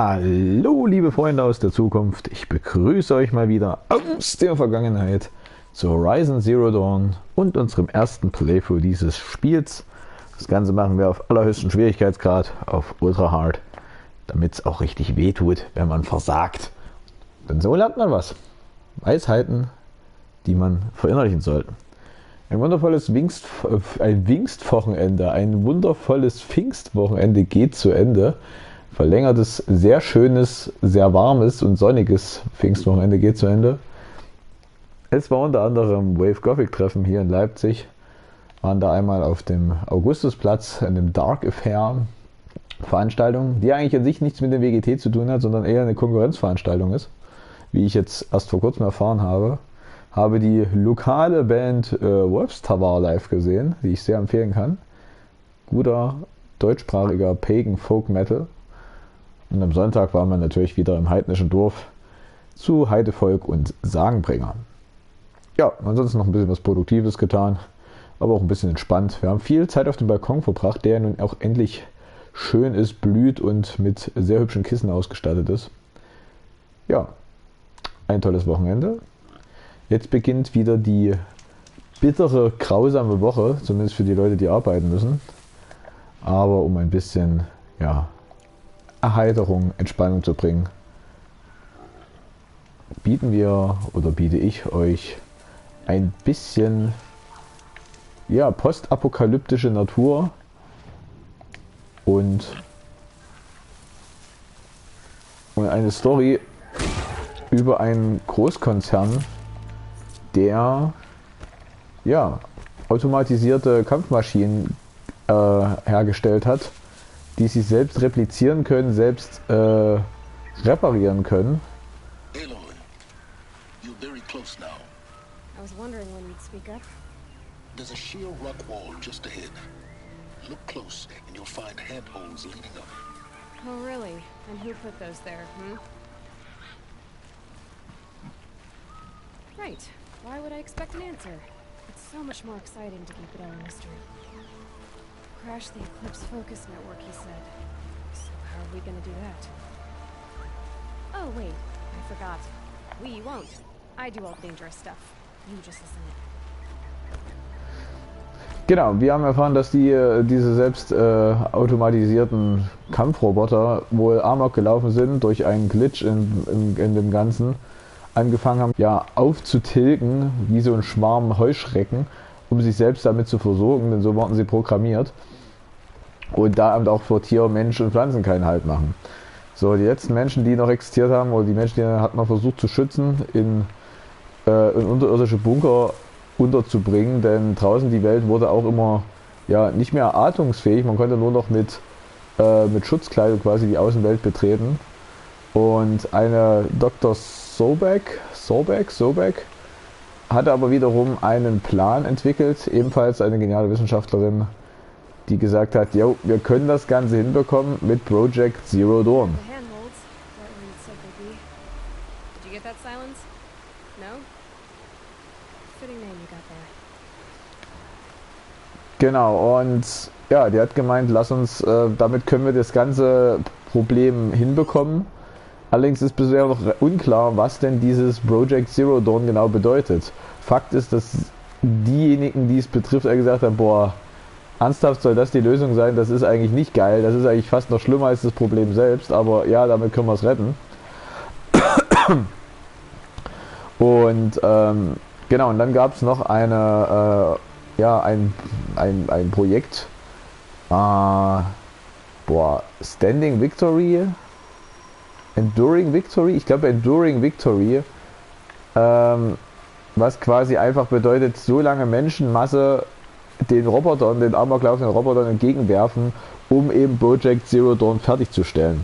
Hallo liebe Freunde aus der Zukunft, ich begrüße euch mal wieder aus der Vergangenheit zu Horizon Zero Dawn und unserem ersten Playthrough dieses Spiels. Das Ganze machen wir auf allerhöchsten Schwierigkeitsgrad, auf Ultra Hard, damit es auch richtig wehtut, wenn man versagt. Denn so lernt man was. Weisheiten, die man verinnerlichen sollte. Ein wundervolles Pfingstwochenende, ein wundervolles Pfingstwochenende geht zu Ende. Verlängertes, sehr schönes, sehr warmes und sonniges Pfingstwochenende geht zu Ende. Es war unter anderem Wave Gothic Treffen hier in Leipzig. Waren da einmal auf dem Augustusplatz in dem Dark Affair Veranstaltung, die eigentlich an sich nichts mit dem WGT zu tun hat, sondern eher eine Konkurrenzveranstaltung ist. Wie ich jetzt erst vor kurzem erfahren habe. Habe die lokale Band Wolfstower live gesehen, die ich sehr empfehlen kann. Guter deutschsprachiger Pagan Folk Metal. Und am Sonntag waren wir natürlich wieder im heidnischen Dorf zu Heidevolk und Sagenbringer. Ja, ansonsten noch ein bisschen was Produktives getan, aber auch ein bisschen entspannt. Wir haben viel Zeit auf dem Balkon verbracht, der nun auch endlich schön ist, blüht und mit sehr hübschen Kissen ausgestattet ist. Ja, ein tolles Wochenende. Jetzt beginnt wieder die bittere, grausame Woche, zumindest für die Leute, die arbeiten müssen. Aber um ein bisschen, Erheiterung, Entspannung zu bringen, biete ich euch ein bisschen, postapokalyptische Natur und eine Story über einen Großkonzern, der automatisierte Kampfmaschinen hergestellt hat, die sich selbst replizieren können, selbst reparieren können. Aloy, you're very close now. I was wondering when you'd speak up. There's a sheer rock wall just ahead. Look close and you'll find handholds leading up. Oh, really? And who put those there, Right. Why would I expect an answer? It's so much more exciting to keep it all a mystery. Crash the Eclipse Focus Network, he said. So how are we gonna do that? Oh, wait. I forgot. We won't. I do all the dangerous stuff. You just listen in. Genau, wir haben erfahren, dass diese selbst automatisierten Kampfroboter wohl amok gelaufen sind durch einen Glitch in dem Ganzen. Angefangen haben, aufzutilgen, wie so ein Schwarm Heuschrecken, um sich selbst damit zu versorgen, denn so wurden sie programmiert. Und da eben auch vor Tier, Mensch und Pflanzen keinen Halt machen. So, die letzten Menschen, die noch existiert haben, oder die Menschen, die hat man versucht zu schützen, in unterirdische Bunker unterzubringen, denn draußen die Welt wurde auch immer nicht mehr atmungsfähig, man konnte nur noch mit Schutzkleidung quasi die Außenwelt betreten. Und eine Dr. Sobek hatte aber wiederum einen Plan entwickelt, ebenfalls eine geniale Wissenschaftlerin, die gesagt hat, wir können das Ganze hinbekommen mit Project Zero Dawn. The handholds. Right where you said they'd be. Did you get that, Silence? No? Fitting name you got there. Genau, und die hat gemeint, damit können wir das ganze Problem hinbekommen. Allerdings ist bisher noch unklar, was denn dieses Project Zero Dawn genau bedeutet. Fakt ist, dass diejenigen, die es betrifft, gesagt haben, ernsthaft soll das die Lösung sein? Das ist eigentlich nicht geil, das ist eigentlich fast noch schlimmer als das Problem selbst, aber damit können wir es retten. Und und dann gab es noch ein Projekt, Standing Victory, Enduring Victory, ich glaube Enduring Victory, was quasi einfach bedeutet, so lange Menschenmasse den amoklaufenden Robotern entgegenwerfen, um eben Project Zero Dawn fertigzustellen.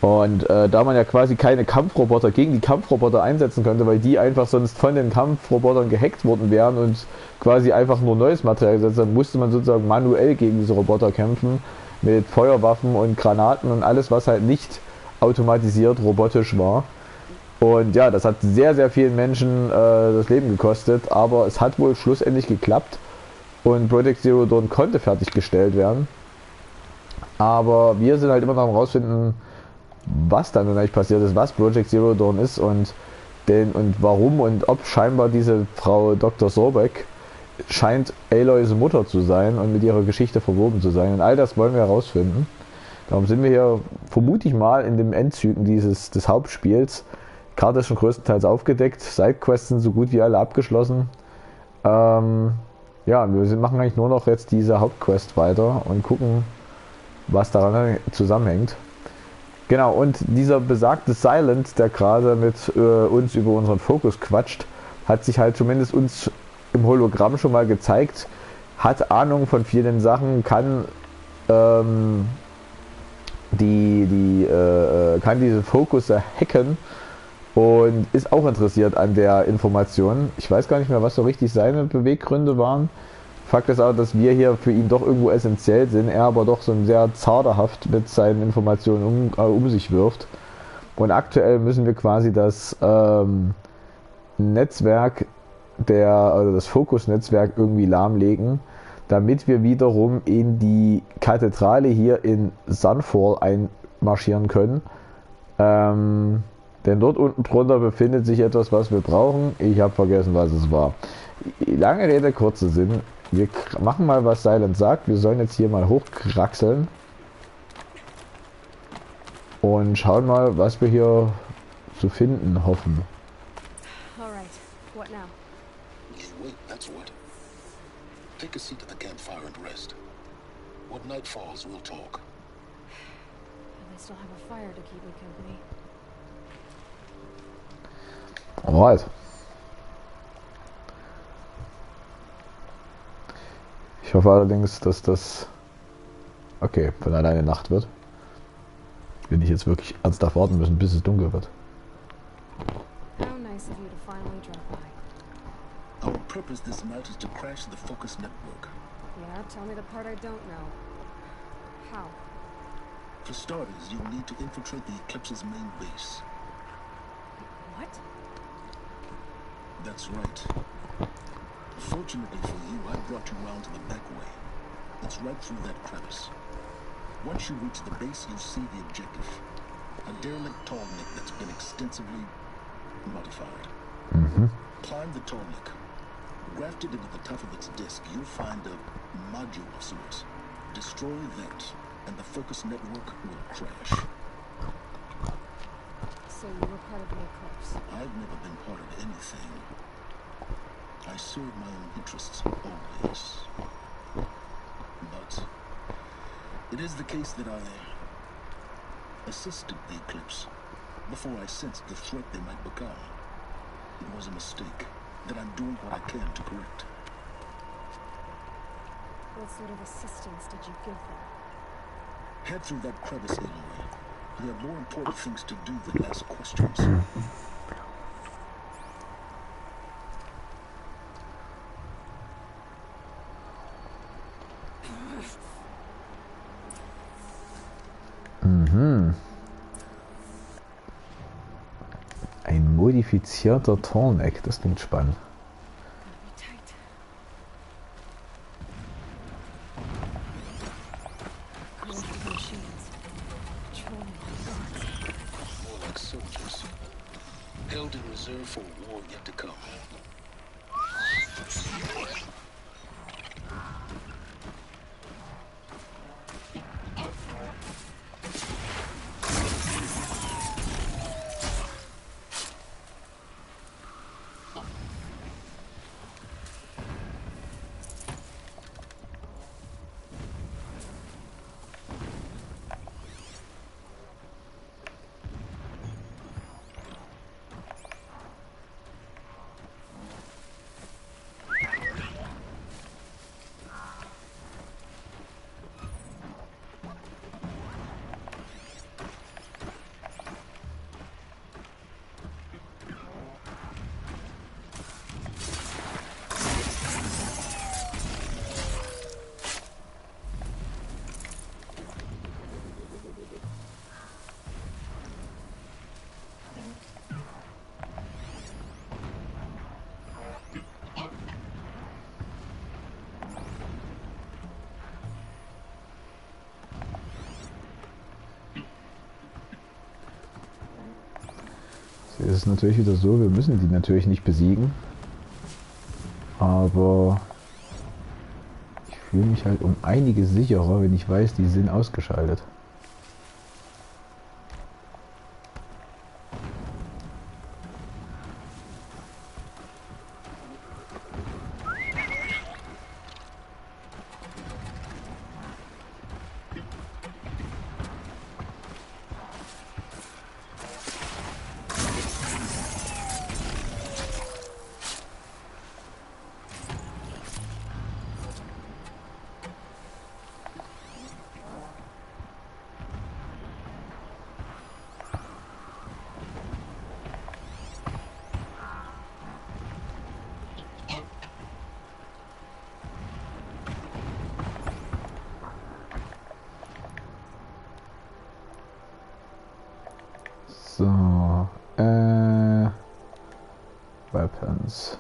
Und da man ja quasi keine Kampfroboter gegen die Kampfroboter einsetzen könnte, weil die einfach sonst von den Kampfrobotern gehackt worden wären und quasi einfach nur neues Material gesetzt haben, musste man sozusagen manuell gegen diese Roboter kämpfen, mit Feuerwaffen und Granaten und alles, was halt nicht automatisiert, robotisch war. Und das hat sehr, sehr vielen Menschen das Leben gekostet, aber es hat wohl schlussendlich geklappt und Project Zero Dawn konnte fertiggestellt werden. Aber wir sind halt immer noch am rausfinden, was dann eigentlich passiert ist, was Project Zero Dawn ist und warum und ob scheinbar diese Frau Dr. Sorbeck scheint Aloys Mutter zu sein und mit ihrer Geschichte verwoben zu sein. Und all das wollen wir herausfinden. Darum sind wir hier, vermute ich mal, in den Endzügen des Hauptspiels. Die Karte ist schon größtenteils aufgedeckt. Sidequests sind so gut wie alle abgeschlossen. Ja, wir machen eigentlich nur noch jetzt diese Hauptquest weiter und gucken, was daran zusammenhängt. Genau, und dieser besagte Silent, der gerade mit uns über unseren Fokus quatscht, hat sich halt zumindest uns im Hologramm schon mal gezeigt, hat Ahnung von vielen Sachen, kann kann diese Fokus hacken und ist auch interessiert an der Information. Ich weiß gar nicht mehr, was so richtig seine Beweggründe waren. Fakt ist auch, dass wir hier für ihn doch irgendwo essentiell sind, er aber doch so sehr zaderhaft mit seinen Informationen um sich wirft. Und aktuell müssen wir quasi das Netzwerk, das Fokus-Netzwerk irgendwie lahmlegen, damit wir wiederum in die Kathedrale hier in Sunfall einmarschieren können. Denn dort unten drunter befindet sich etwas, was wir brauchen. Ich habe vergessen, was es war. Lange Rede, kurzer Sinn. Wir machen mal, was Silent sagt. Wir sollen jetzt hier mal hochkraxeln. Und schauen mal, was wir hier zu finden hoffen. Alright, what now? You wait, that's what. Take a seat at the campfire and rest. When night falls, we'll talk. And I still have a fire to keep me company. Alright. Ich hoffe allerdings, dass das von alleine Nacht wird. Wenn ich jetzt wirklich ernsthaft warten müssen, bis es dunkel wird. How nice of you to finally drop by. Our purpose this night is to crash the Focus network. Yeah, tell me the part I don't know. How? For starters, you'll need to infiltrate the Eclipse's main base. What? That's right. Fortunately for you, I brought you round to the back way. It's right through that crevice. Once you reach the base, you'll see the objective. A derelict tallneck that's been extensively modified. Climb the tallneck. Grafted into the top of its disk, you'll find a module of sorts. Destroy that, and the Focus network will crash. So you were part of the Eclipse. I've never been part of anything. I serve my own interests, always. But it is the case that I assisted the Eclipse before I sensed the threat they might become. It was a mistake that I'm doing what I can to correct. What sort of assistance did you give them? Head through that crevice, Aloy. We have more important things to do than ask questions. Ein modifizierter Tallneck, das klingt spannend. Be tight. Electrical machines. Patrolling guards. More like soldiers. Held in reserve for a war yet to come. Jetzt ist es natürlich wieder so, wir müssen die natürlich nicht besiegen. Aber ich fühle mich halt um einiges sicherer, wenn ich weiß, die sind ausgeschaltet. So, Weapons.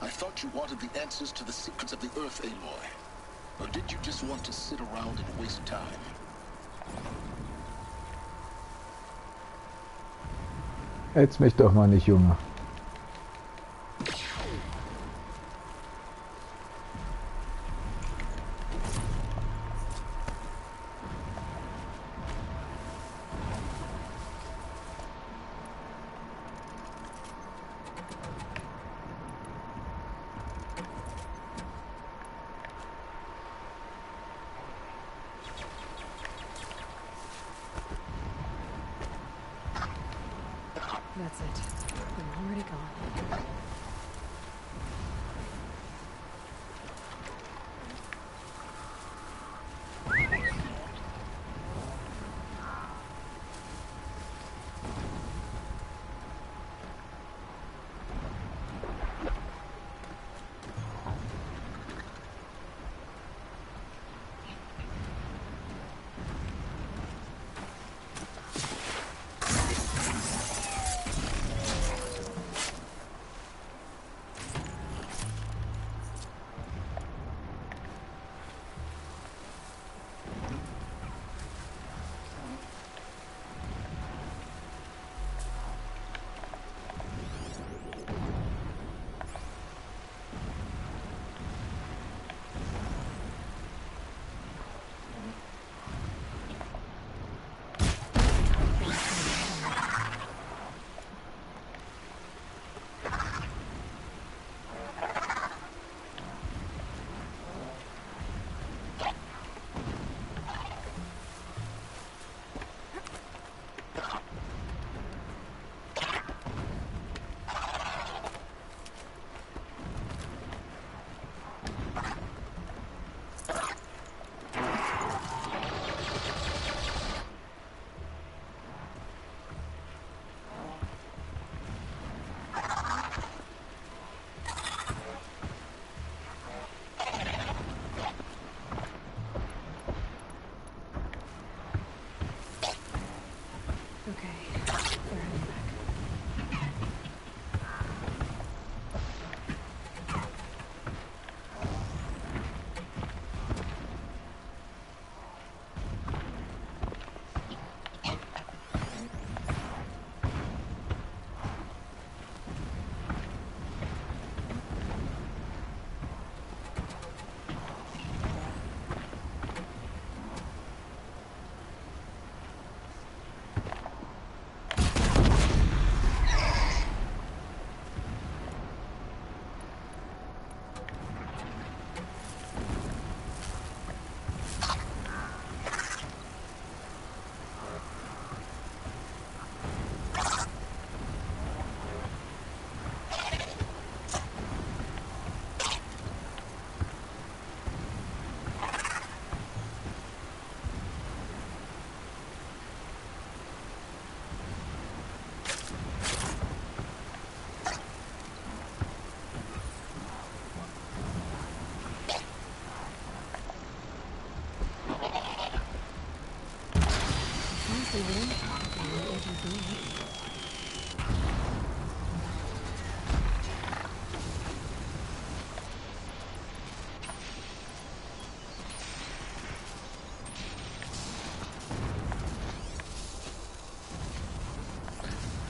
I thought you wanted the answers to the secrets of the Earth, Aloy. Or did you just want to sit around and waste time? Hetz mich doch mal nicht, Junge. That's it. I'm already gone.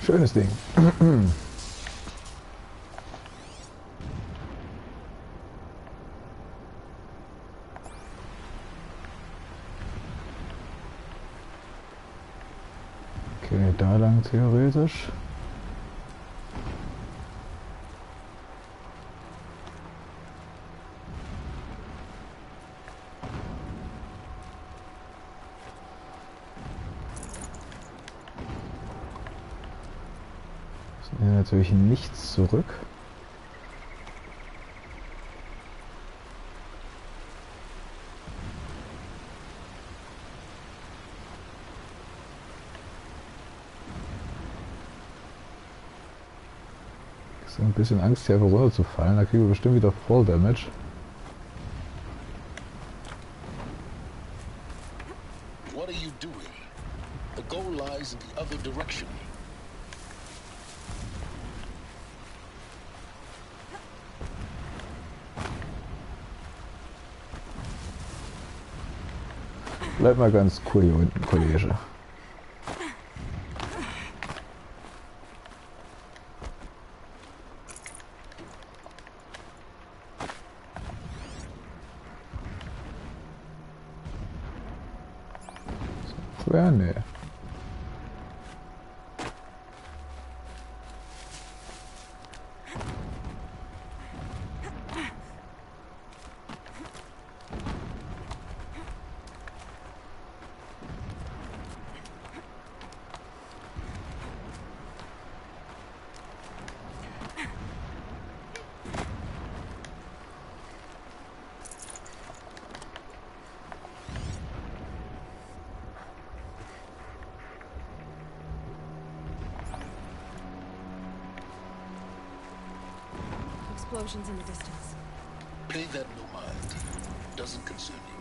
Schönes Ding. Okay, da lang theoretisch. Hier natürlich nichts zurück. Ich habe ein bisschen Angst, hier einfach runterzufallen. Da kriegen wir bestimmt wieder Fall Damage. What are you doing? The goal lies in the other direction. Bleib mal ganz cool hier unten, Kollege. Ja, nee. Explosions in the distance. Pay that no mind. Doesn't concern you.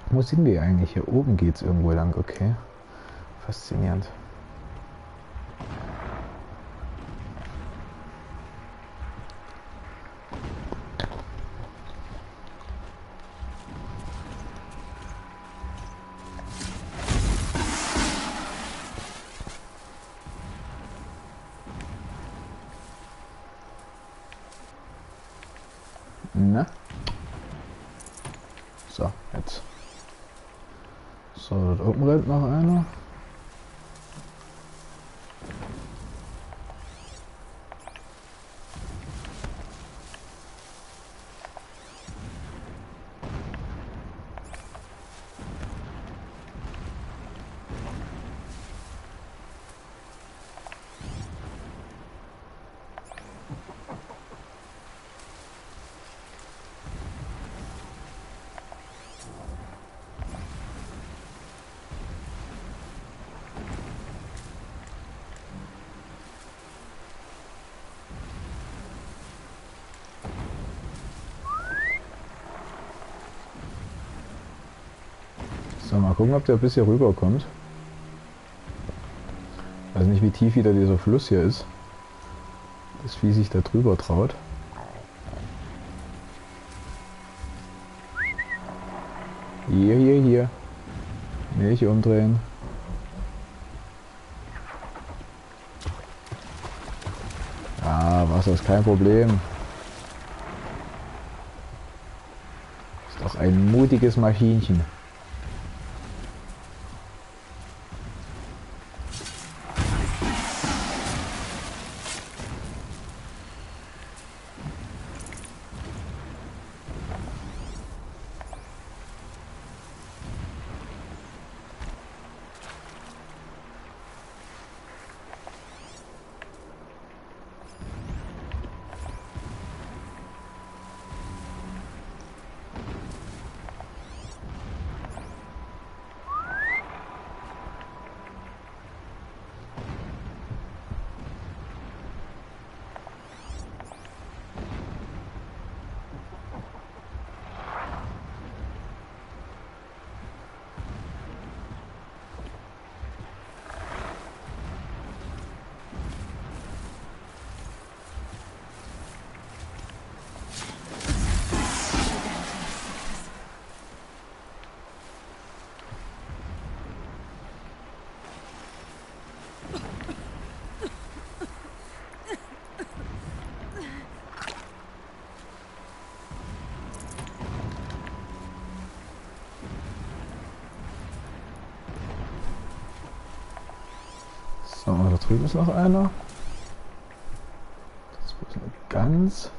Wo sind wir eigentlich? Hier oben geht es irgendwo lang, okay. Faszinierend. Na? So, jetzt. So, dort oben rennt noch einer. So, mal gucken, ob der bis hier rüber kommt. Ich weiß nicht, wie tief wieder dieser Fluss hier ist. Das Vieh sich da drüber traut. Hier. Nicht umdrehen. Ah, Wasser ist kein Problem. Ist doch ein mutiges Maschinchen. So, da drüben ist noch einer. Das ist bloß eine Gans.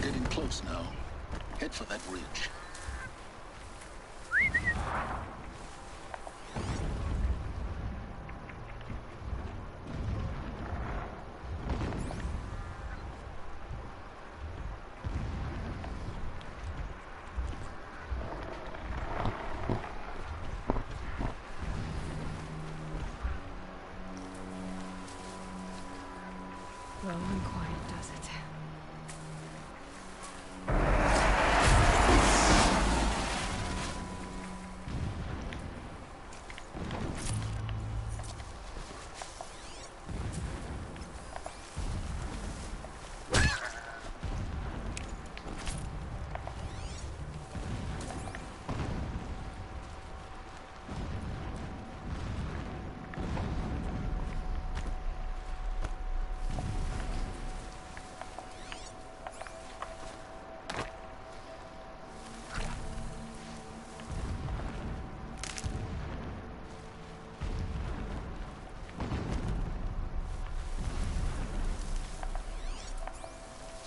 Getting close now. Head for that ridge. Low and quiet does it.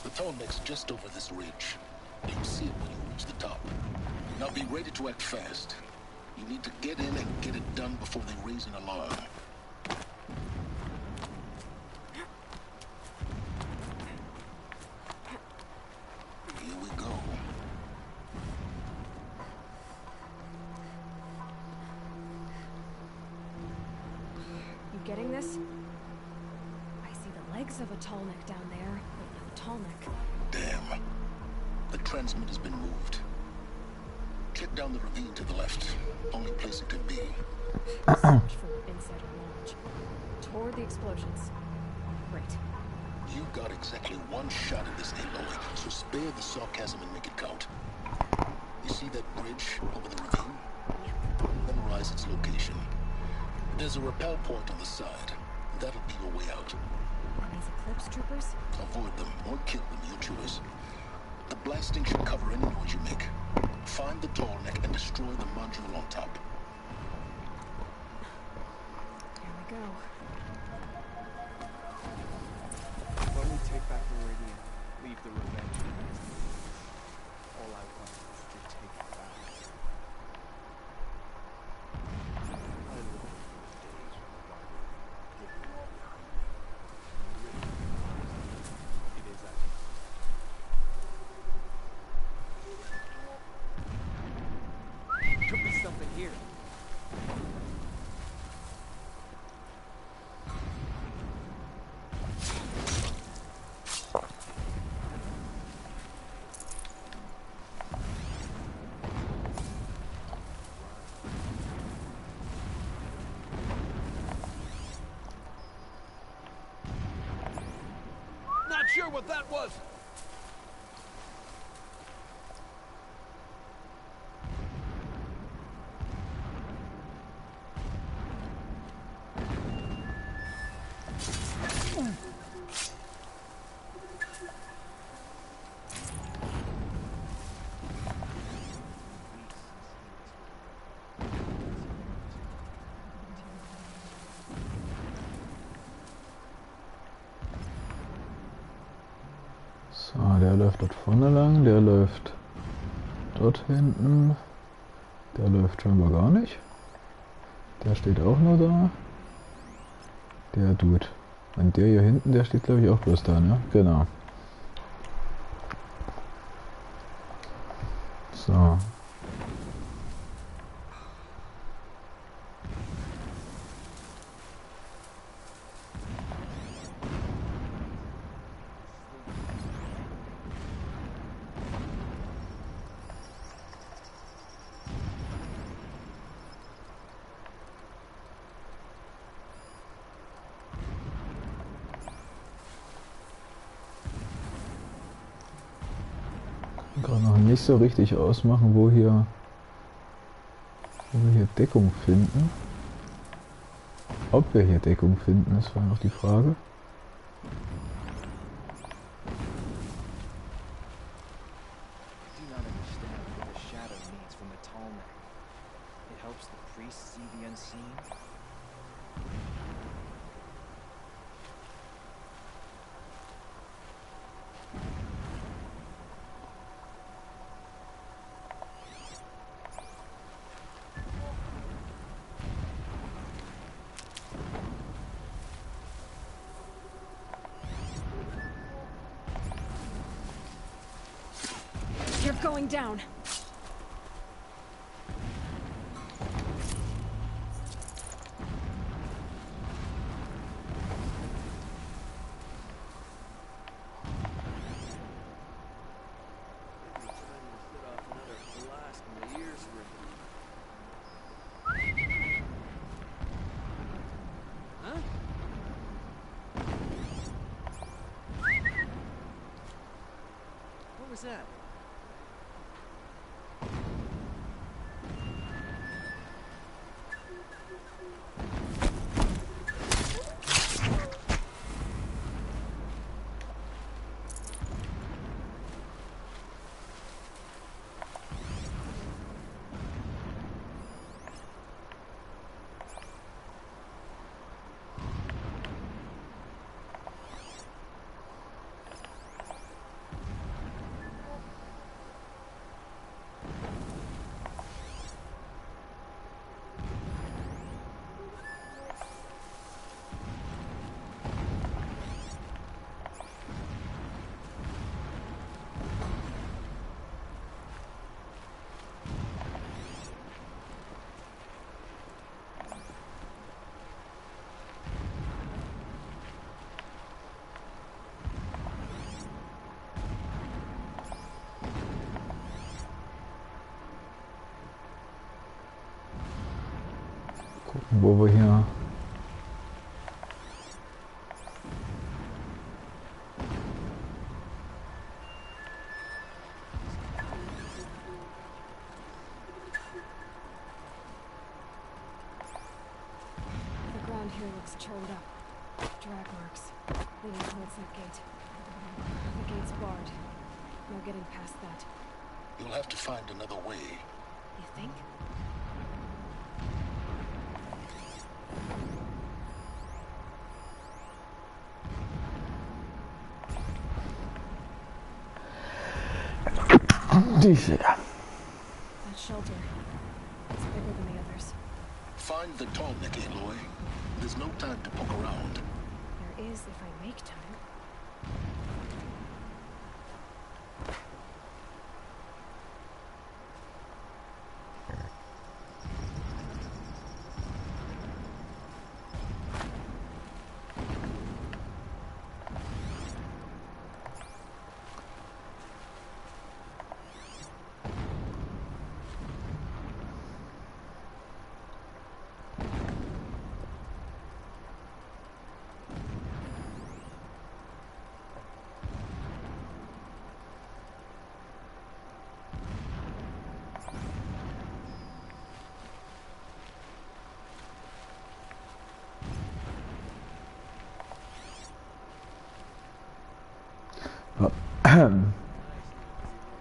The Tallneck's just over this ridge. You'll see it when you reach the top. Now be ready to act fast. You need to get in and get it done before they raise an alarm. Here we go. You getting this? I see the legs of a Tallneck down there, but no Tallneck. Damn. The transmit has been moved. Check down the ravine to the left. Only place it could be. Search for insider knowledge. Toward the explosions. Great. You got exactly one shot at this, Aloy, so spare the sarcasm and make it count. You see that bridge over the ravine? Memorize its location. There's a rappel point on the side. That'll be your way out. And these Eclipse troopers? Avoid them or kill them, your choice. The blasting should cover any noise you make. Find the Tallneck and destroy the module on top. Here we go. When we take back the Meridian, leave the revenge. All I want is to take it back. I long for the days when the Bible give you all it is at could be something here. sure what that was. So, der läuft dort vorne lang, der läuft dort hinten, der läuft scheinbar gar nicht. Der steht auch nur da. Der Dude. Und der hier hinten, der steht glaube ich auch bloß da, ne? Genau. So. Gerade noch nicht so richtig ausmachen, wo wir hier Deckung finden. Ob wir hier Deckung finden, ist noch die Frage. I do not understand what the shadow needs from the Talmud. It helps the priests see the unseen. You're going down. What was that? Gucken, wo wir hier The ground here looks churned up. Drag marks leading towards that gate. The gate's barred. No getting past that. You'll have to find another way. You think? That That shelter. It's bigger than the others. Find the Tallneck, Aloy. There's no time to poke around. There is if I make time.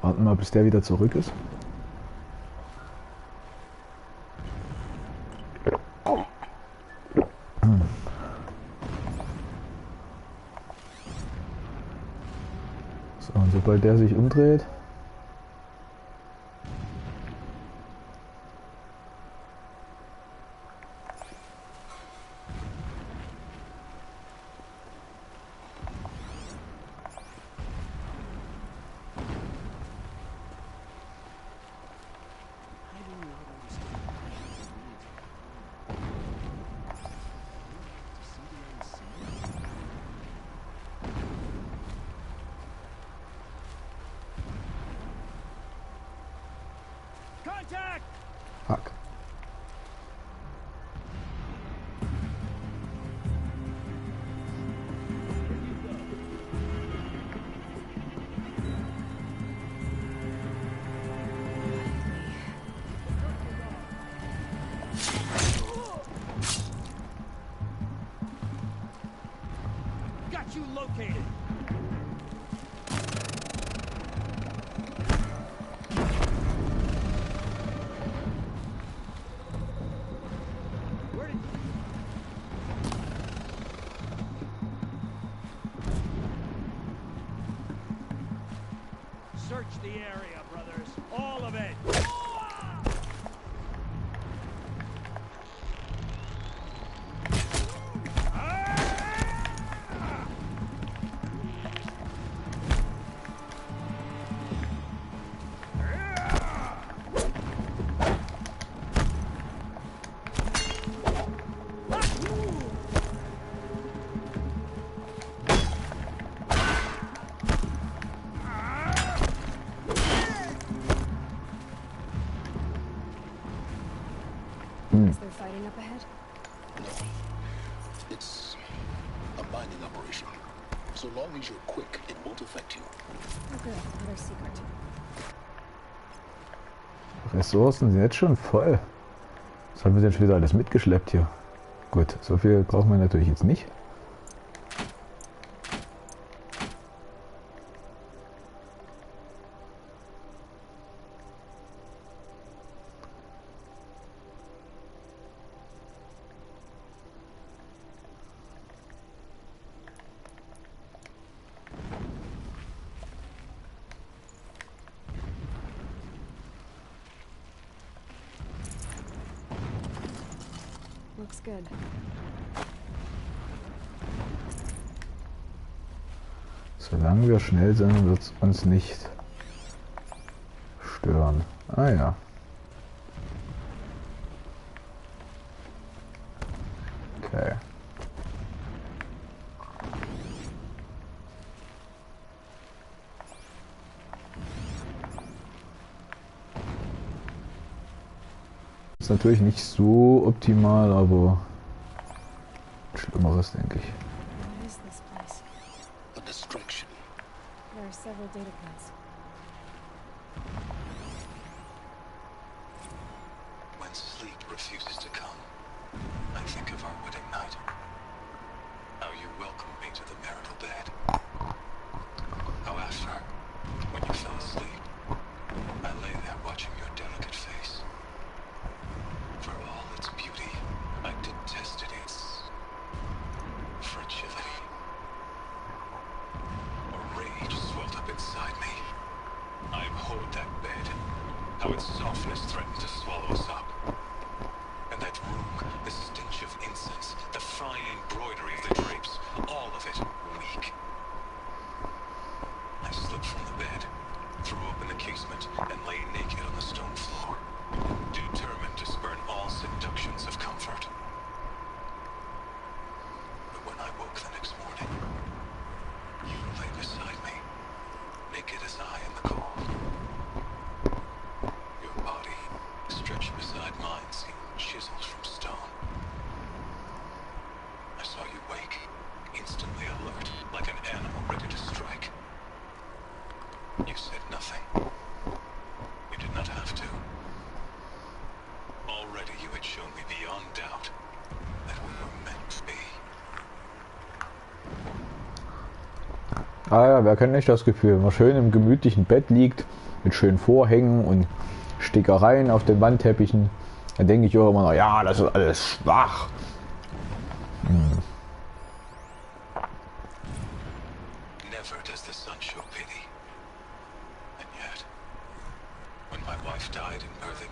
Warten wir, bis der wieder zurück ist. So, und sobald der sich umdreht. Contact! Fuck. Got you located. Where did search the area, brothers? All of it. Is there fighting up ahead? No. It's a mining operation. So long as you're quick, it won't affect you. Oh good, another secret. Ressourcen sind jetzt schon voll. Was haben wir denn schon wieder alles mitgeschleppt hier? Gut, so viel brauchen wir natürlich jetzt nicht. Looks good. Solange wir schnell sind, wird es uns nicht stören. Ah ja. Okay. Ist natürlich nicht so optimal, aber Schlimmeres, denke ich. What is this place? A distraction. There are several data points. When sleep refuses to come, I think of our wedding night. How you welcomed me to the marital bed. How after, when you fell asleep, I lay there watching your delicate face. For all its beauty, I detested its fragility. A rage swelled up inside me. I abhorred that bed, how its softness threatened to swallow us up. And that room, the stench of incense, the fine embroidery of the drapes, all of it weak. I slipped from the bed, threw open the casement, and lay naked on the stone floor, determined to spurn all seductions of comfort. But when I woke the next morning, you lay beside me, naked as I in the cold. Your body, stretched beside mine, seemed chiseled from stone. I saw you wake, instantly alert, like an animal ready to strike. You said nothing. You did not have to. Already you had shown me beyond doubt that we were meant to be. Ah ja, wer kennt nicht das Gefühl, wenn man schön im gemütlichen Bett liegt, mit schönen Vorhängen und Stickereien auf den Wandteppichen, dann denke ich auch immer noch, ja, das ist alles schwach. Never does the sun show pity. And yet, when my wife died in birthing,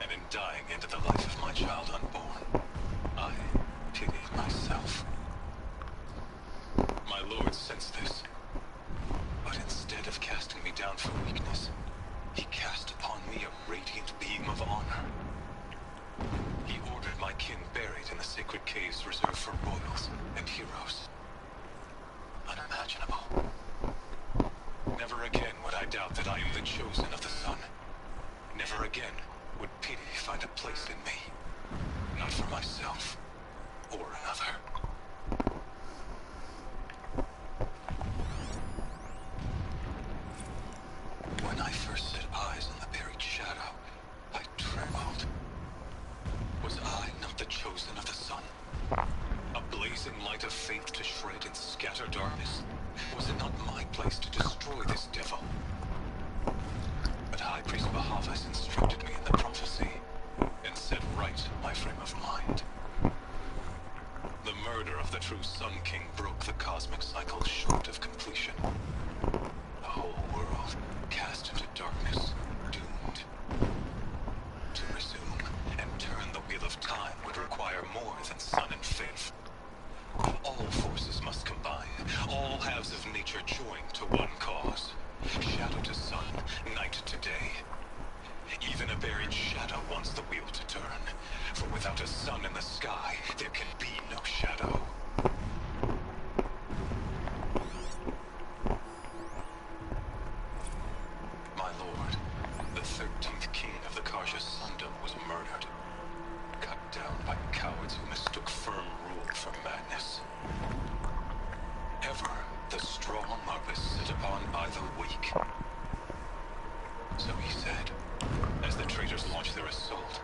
and in dying ended the life of my child unborn, I pitied myself. My Lord sensed this, but instead of casting me down for weakness, he cast upon me a radiant beam of honor. He ordered my kin buried in the sacred caves reserved for royals and heroes. Unimaginable. Never again would I doubt that I am the chosen of the sun. Never again would pity find a place in me. Not for myself or another. When I first set eyes on the buried shadow, I trembled. Was I not the chosen of the sun? A blazing light of faith to shred and scatter darkness? Was it not my place to destroy this devil? But High Priest Bahavas instructed me in the prophecy and set right my frame of mind. The murder of the true Sun King broke the cosmic cycle short of completion. The whole world cast into darkness, doomed. To resume and turn the wheel of time would require more than sun and faith. All forces must combine, all halves of nature join to one cause. Shadow to sun, night to day. Even a buried shadow wants the wheel to turn, for without a sun in the sky, there can be no shadow. My lord, the 13th king of the Karja Sundom was murdered, cut down by cowards who mistook firm rule for madness. Ever the strong are beset upon by the weak. So he said, as the traitors launched their assault,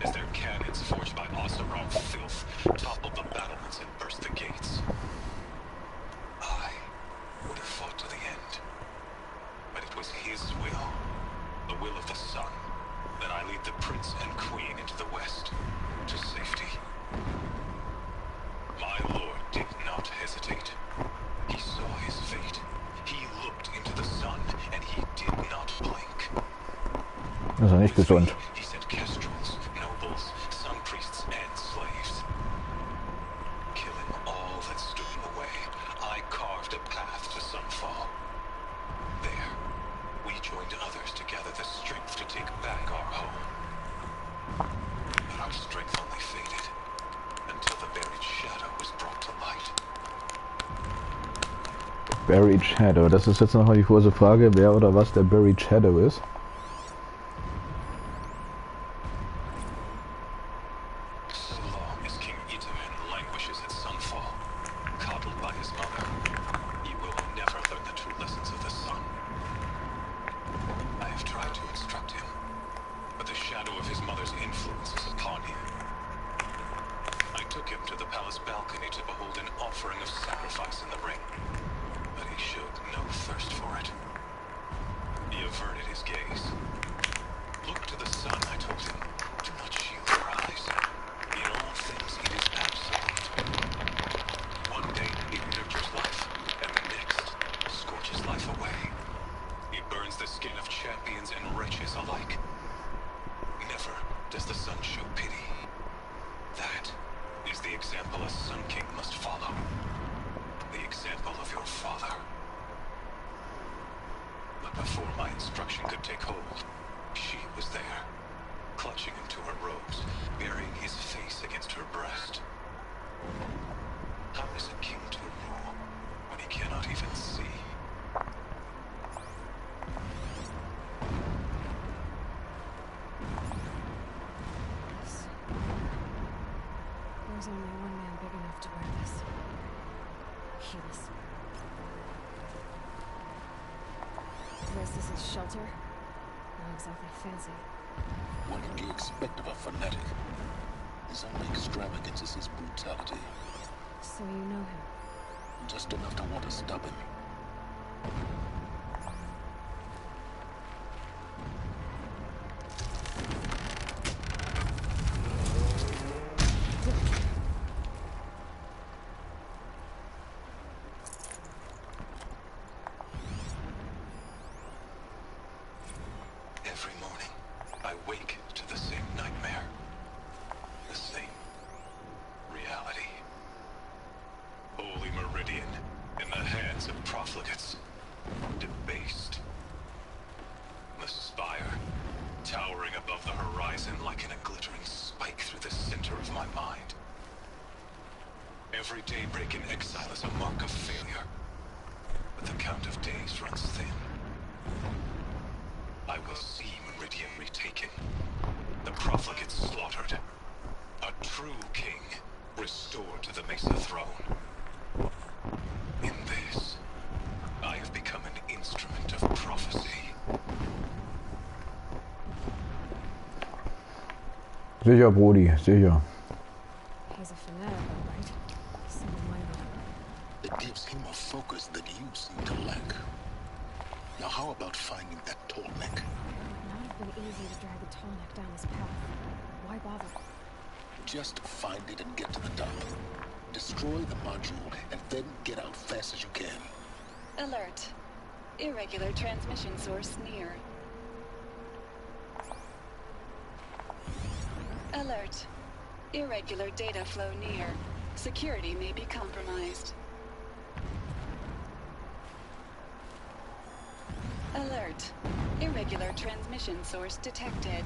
as their cannons forged by Oseram filth toppled the battlements and burst the gates. I would have fought to the end, but it was his will, the will of the sun, that I lead the prince and queen into the west, to safety. My lord did not hesitate. He saw his fate. He looked into the sun, and he did not blink. Das ist ja nicht gesund. He sent kestrels, nobles, sun priests, and slaves. Killing all that stood in the way, I carved a path to sunfall. There, we joined others to gather the strength to take back our home. But our strength only faded until the buried shadow was brought to light. Buried Shadow. Das ist jetzt nochmal die große Frage, wer oder was der Buried Shadow ist. So long as King Itamen languishes at sunfall, coddled by his mother, he will never learn the true lessons of the sun. I have tried to instruct him, but the shadow of his mother's influence is upon him. I took him to the palace balcony to behold an offering of sacrifice in the ring, but he showed no thirst for it. He averted his gaze. Look to the sun, I told him. Do not shield your eyes. In all things it is absolute. One day it nurtures life, and the next scorches life away. It burns the skin of champions and wretches alike. Never does the sun show pity. That is the example a Sun King must follow. The example of your father. But before my instruction could take hold, she was there, clutching him to her robes, burying his face against her breast. How is a king to rule when he cannot even see? There's only one man big enough to wear this. Helis. This is his shelter? Not exactly fancy. What can you expect of a fanatic? His only extravagance is his brutality. So you know him? Just enough to want to stop him. Every morning, I wake to the same nightmare. The same reality. Holy Meridian, in the hands of profligates. Debased. The spire, towering above the horizon like a glittering spike through the center of my mind. Every daybreak in exile is a mark of failure. But the count of days runs thin. I will see Meridian retaken. The profligates slaughtered. A true king restored to the Mesa throne. In this, I have become an instrument of prophecy. Sicher, Brody, sicher. He's a fanatic, all right. Single-minded. It gives him a focus that you seem to lack. Now how about finding that Tolmec? It would not have been easy to drag the Tallneck down this path. Why bother? Just find it and get to the top. Destroy the module and then get out fast as you can. Alert. Irregular transmission source near. Alert. Irregular data flow near. Security may be compromised. Alert. Irregular transmission source detected.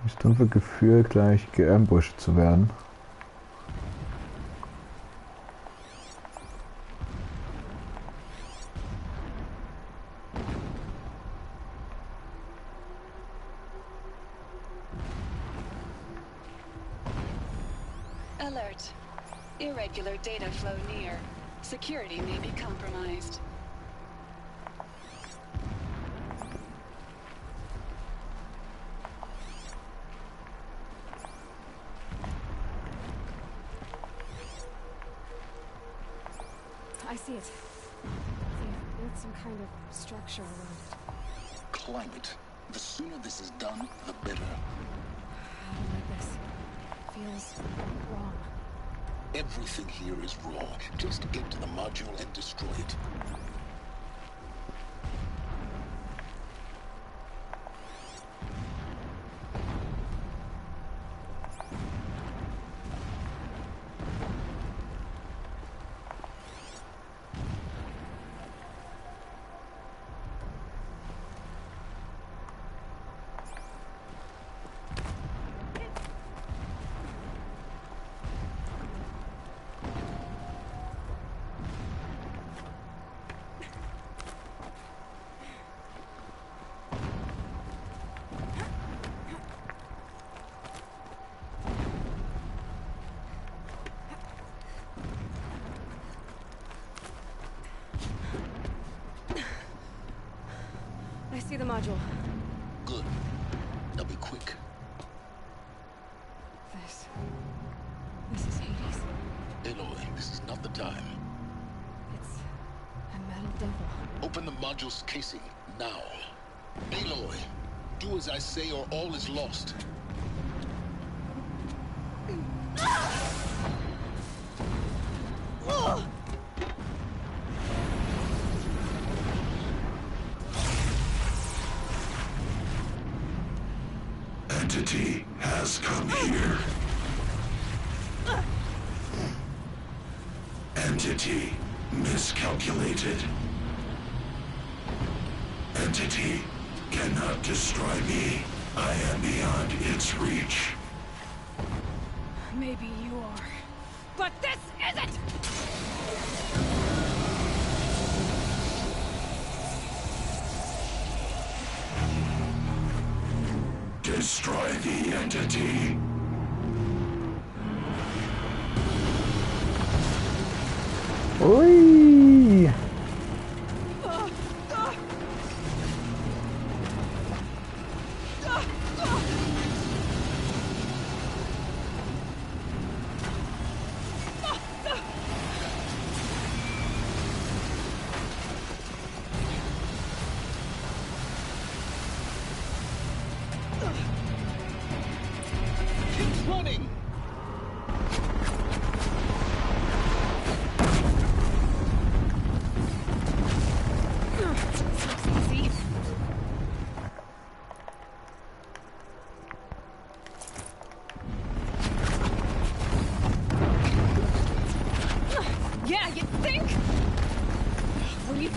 Das dumpfe Gefühl, gleich geambusht zu werden. Alert. Irregular data flow near. Security may be compromised. I see it. They've built some kind of structure around it. Climb it. The sooner this is done, the better. I don't like this. Feels wrong. Everything here is wrong. Just get to the module and destroy it. I see the module. Good. Now be quick. This is Hades. Aloy, this is not the time. It's a metal devil. Open the module's casing, now. Aloy, do as I say or all is lost. Entity has come here. Entity miscalculated. Entity cannot destroy me. I am beyond its reach. Maybe you are. But this isn't! Destroy the entity. Ui!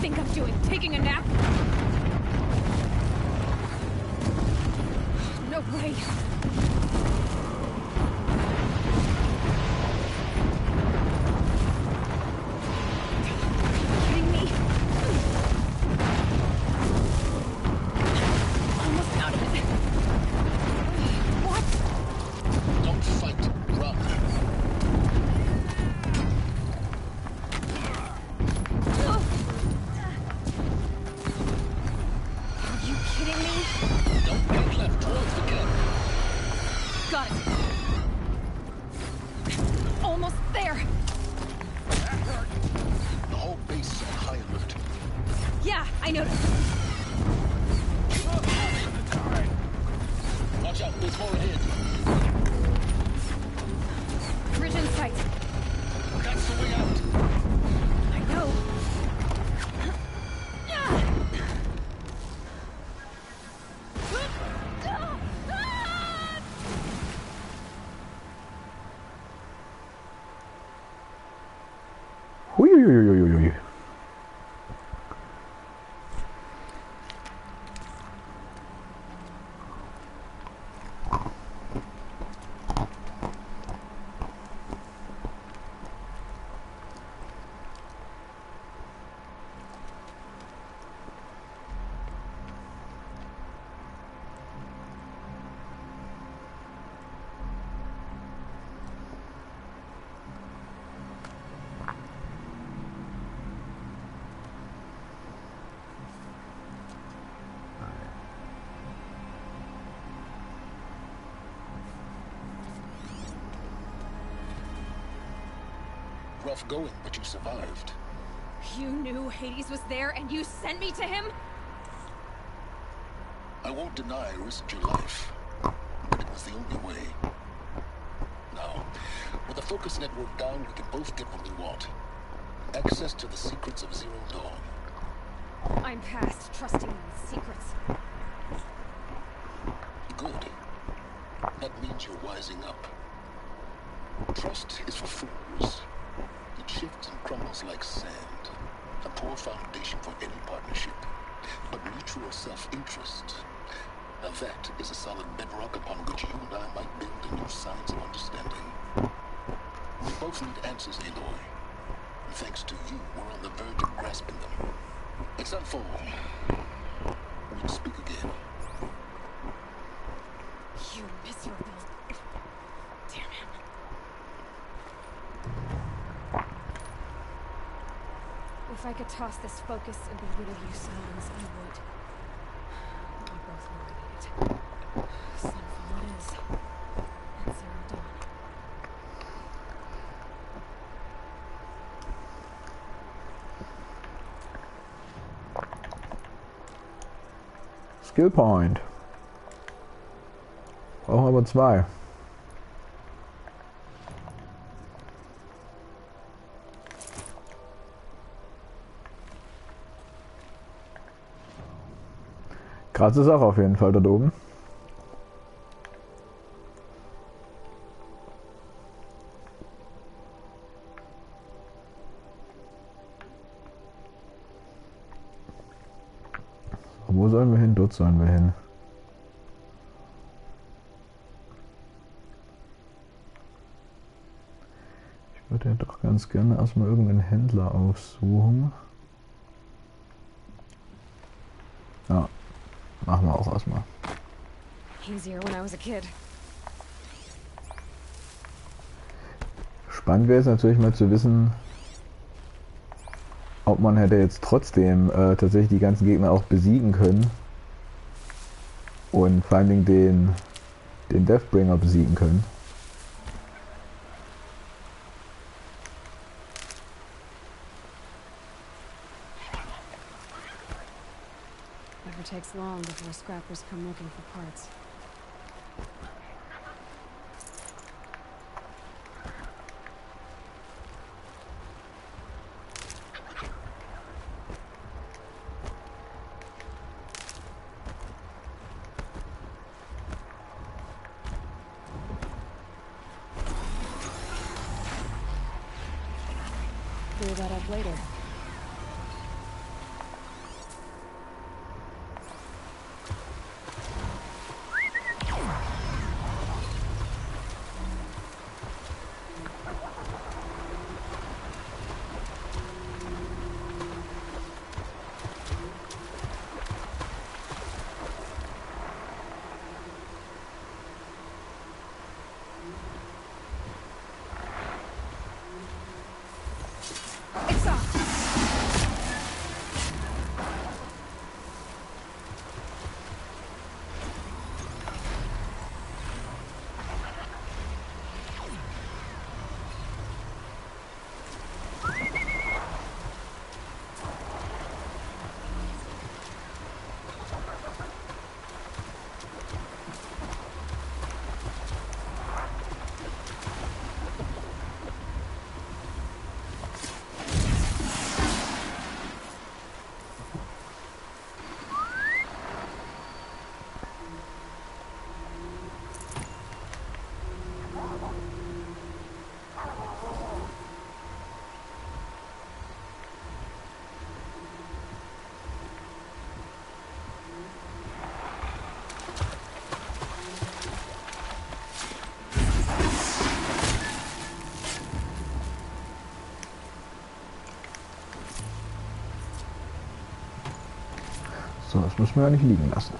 think I'm doing? Taking a nap? No way. Kidding me? Almost out of it. What? Don't fight, run. Are you kidding me? Don't get left towards the camp. Got it. Almost there. The whole base is on high alert. Yeah, I noticed. Watch out, there's more ahead. Bridge in sight. That's the way out. I know. Huiuiuiuiui. Rough going, but you survived. You knew Hades was there and you sent me to him? I won't deny I risked your life, but it was the only way. Now, with the focus network down, we can both get what we want. Access to the secrets of Zero Dawn. I'm past trusting you with secrets. Good. That means you're wising up. Trust is for fools. It shifts and crumbles like sand. A poor foundation for any partnership. But mutual self-interest. Now that is a solid bedrock upon which you and I might build a new science of understanding. We both need answers, Aloy. And thanks to you, we're on the verge of grasping them. It's unfold. We'll speak again. You miserable. Damn him. If I could toss this focus and be rid of you, Silence, I would. We both know I need it. Sunfall it is. And Zero Dawn. Skill Point. Brauchen aber 2. Krasse Sache auf jeden Fall dort oben. So, wo sollen wir hin? Dort sollen wir hin. Ich würde ja doch ganz gerne erstmal irgendeinen Händler aufsuchen. Ja. Machen wir auch erstmal. Easier when I was a kid. Spannend wäre es natürlich mal zu wissen, ob man hätte jetzt trotzdem tatsächlich die ganzen Gegner auch besiegen können. Und vor allen Dingen den Deathbringer besiegen können. Never takes long before scrappers come looking for parts. Clear that up later. So, das müssen wir ja nicht liegen lassen.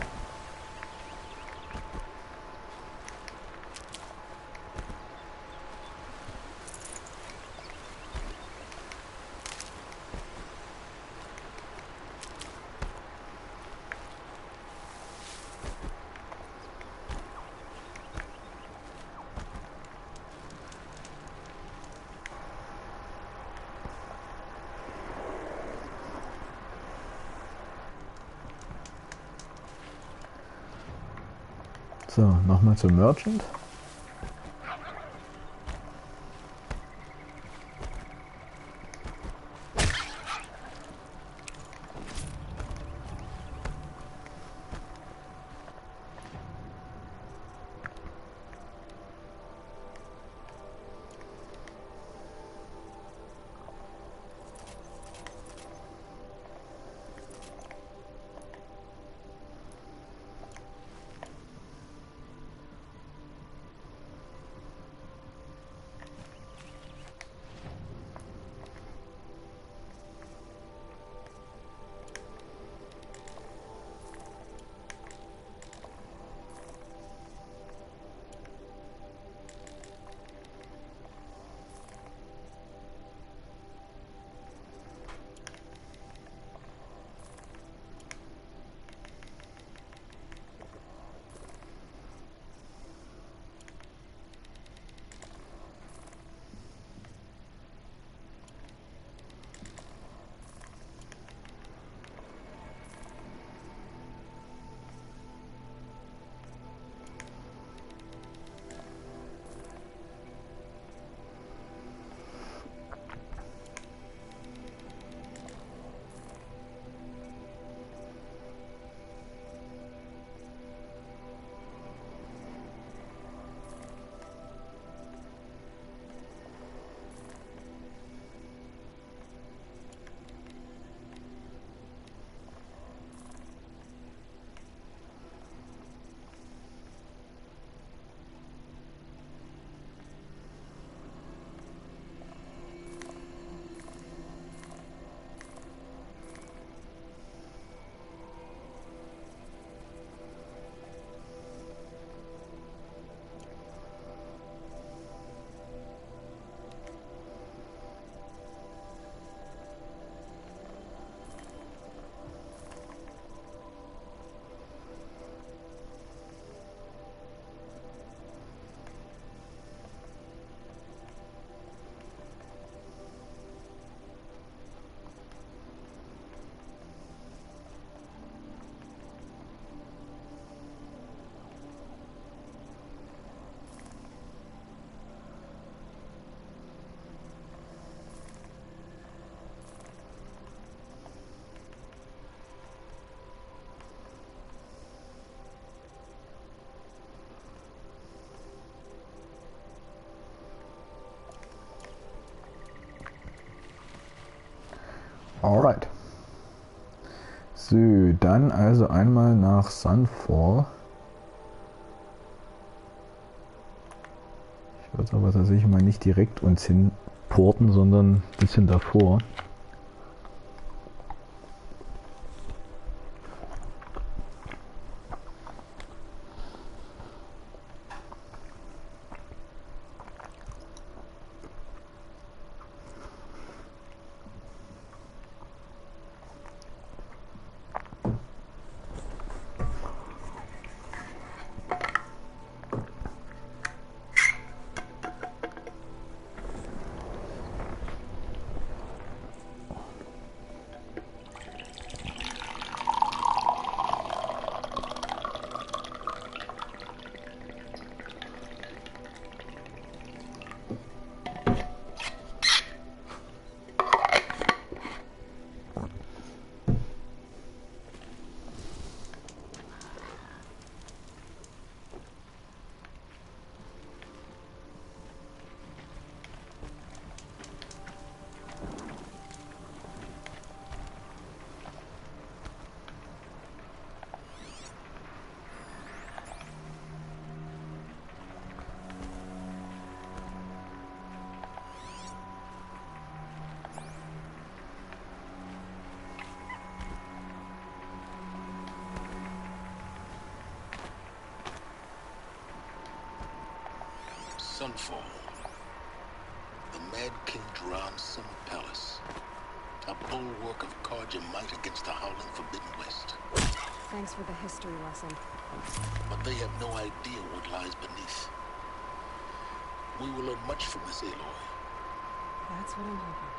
So, nochmal zum Merchant. Alright. So, dann also einmal nach Sunfall. Ich würde aber tatsächlich mal nicht direkt uns hin porten, sondern ein bisschen davor. Sunfall. The Mad King Jiran's summer palace. A bulwark of Carja might against the howling Forbidden West. Thanks for the history lesson. But they have no idea what lies beneath. We will learn much from this Aloy. That's what I'm hoping.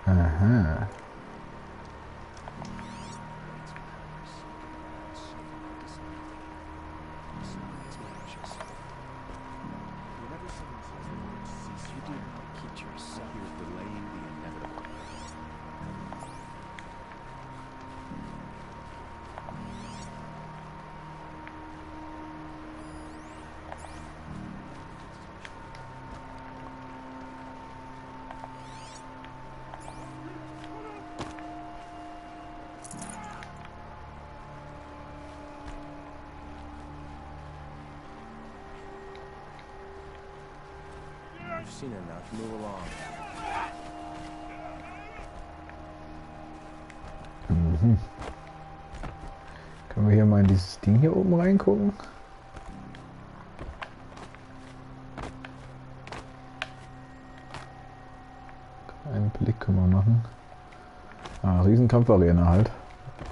Aha. You've seen enough. Move along. Mhm. Können wir hier mal in dieses Ding hier oben reingucken? Einen Blick können wir machen. Ah, Riesenkampfarena halt.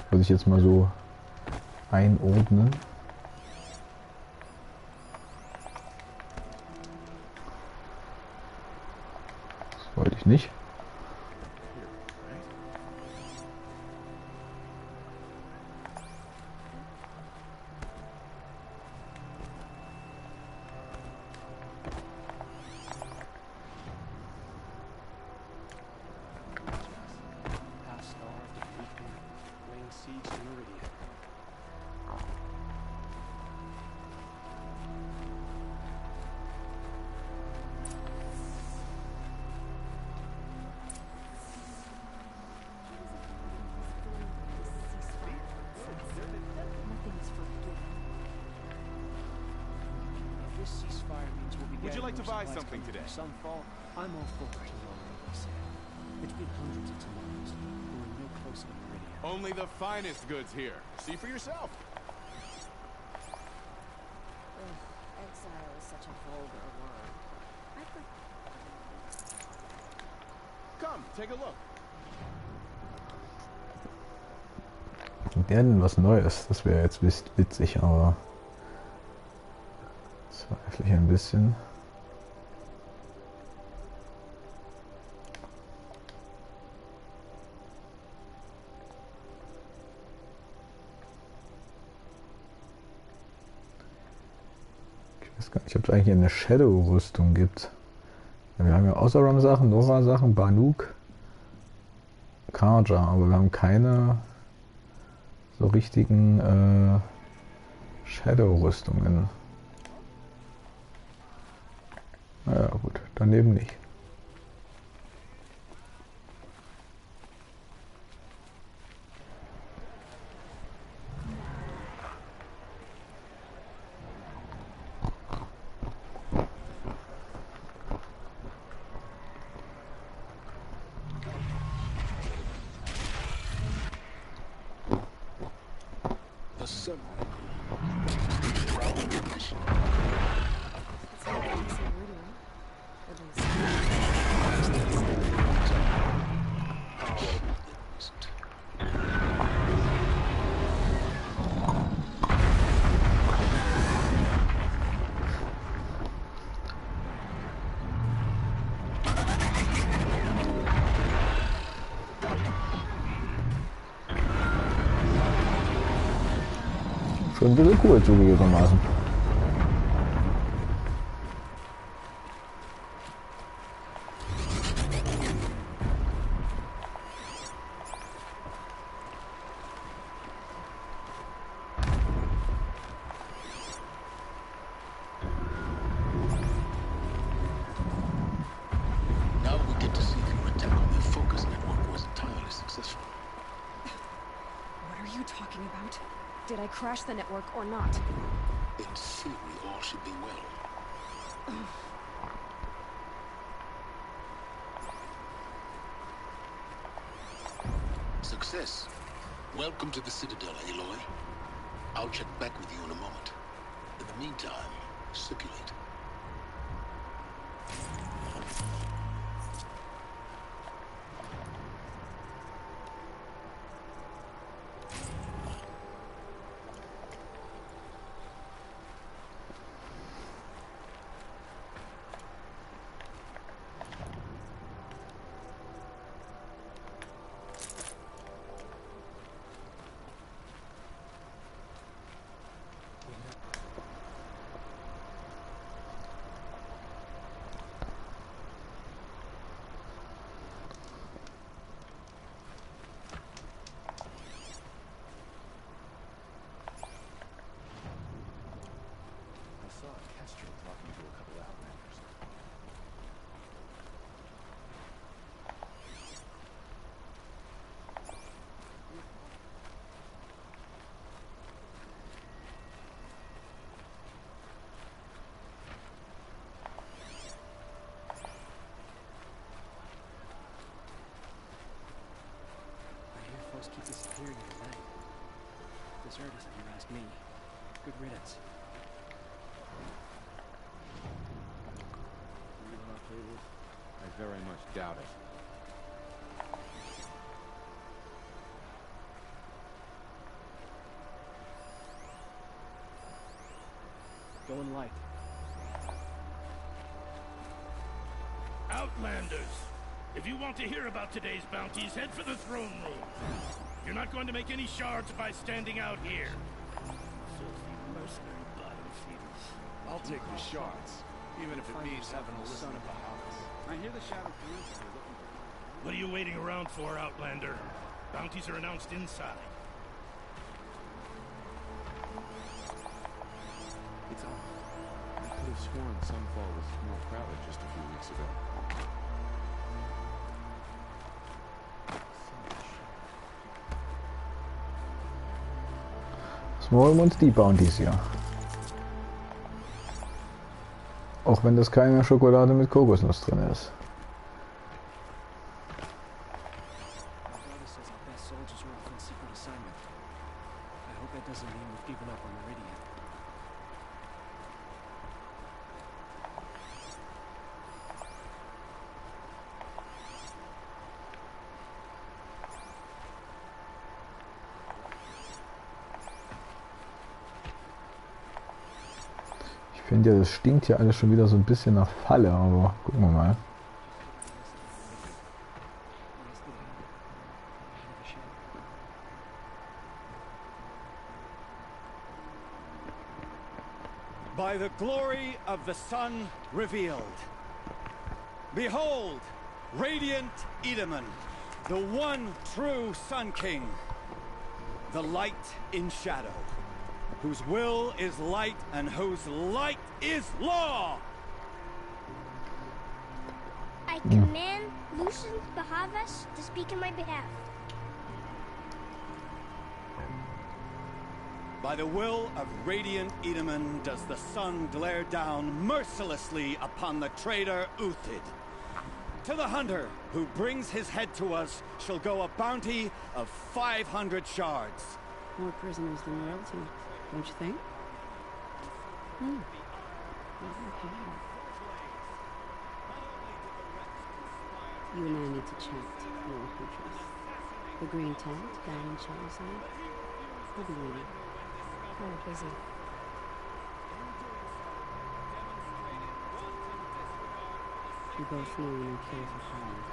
Würde ich jetzt mal so einordnen. Das wollte ich nicht. Would you like to buy something today? Sunfall, I'm all for it. It's been hundreds of tomorrows. We're no closer to Meridian. Only the finest goods here. See for yourself. Exile is such a vulgar word. Come, take a look. Der denn was Neues? Das wäre jetzt witzig, aber zweifle ich ein bisschen. Ich weiß gar nicht, ob es eigentlich eine Shadow-Rüstung gibt. Wir haben ja Oseram-Sachen, Nora-Sachen, Banuk, Carja, aber wir haben keine so richtigen Shadow-Rüstungen. Naja gut, daneben nicht. The sun. Schon ein bisschen cool zugegebenermaßen. talking about? Did I crash the network or not? In theory, all should be well. Success. Welcome to the Citadel, Aloy. I'll check back with you in a moment. In the meantime, circulate. I saw Kestrel talking to a couple Outlanders. I hear folks keep disappearing in the night. Deserters, if you ask me. Good riddance. I very much doubt it. Going light. Outlanders! If you want to hear about today's bounties, head for the throne room. You're not going to make any shards by standing out here. Filthy mercenary bottom feeders. I'll take the shards, even if it means having to listen to Bahamas. I hear the Shadow Commander are looking for... What are you waiting around for, Outlander? Bounties are announced inside. It's on. I could have sworn Sunfall was more crowded just a few weeks ago. Jetzt holen wir uns die Bounties hier. Auch wenn das keine Schokolade mit Kokosnuss drin ist. My daughter says our best soldiers are off on secret assignment. I hope that doesn't mean we've given up on Meridian. Ich finde ja, das stinkt hier alles schon wieder so ein bisschen nach Falle, aber gucken wir mal. By the glory of the sun revealed. Behold, radiant Edaman, the one true Sun King, the light in shadow, whose will is light and whose light is law. I command Lucian Bahavas to speak in my behalf. By the will of radiant Edaman does the sun glare down mercilessly upon the traitor Uthid. To the hunter who brings his head to us shall go a bounty of 500 shards. More prisoners than royalty, don't you think? You and I need to chat, Lord Huntress. The green tent, guiding shadow side. We'll be waiting. Kind of busy. We both know your kills are hard.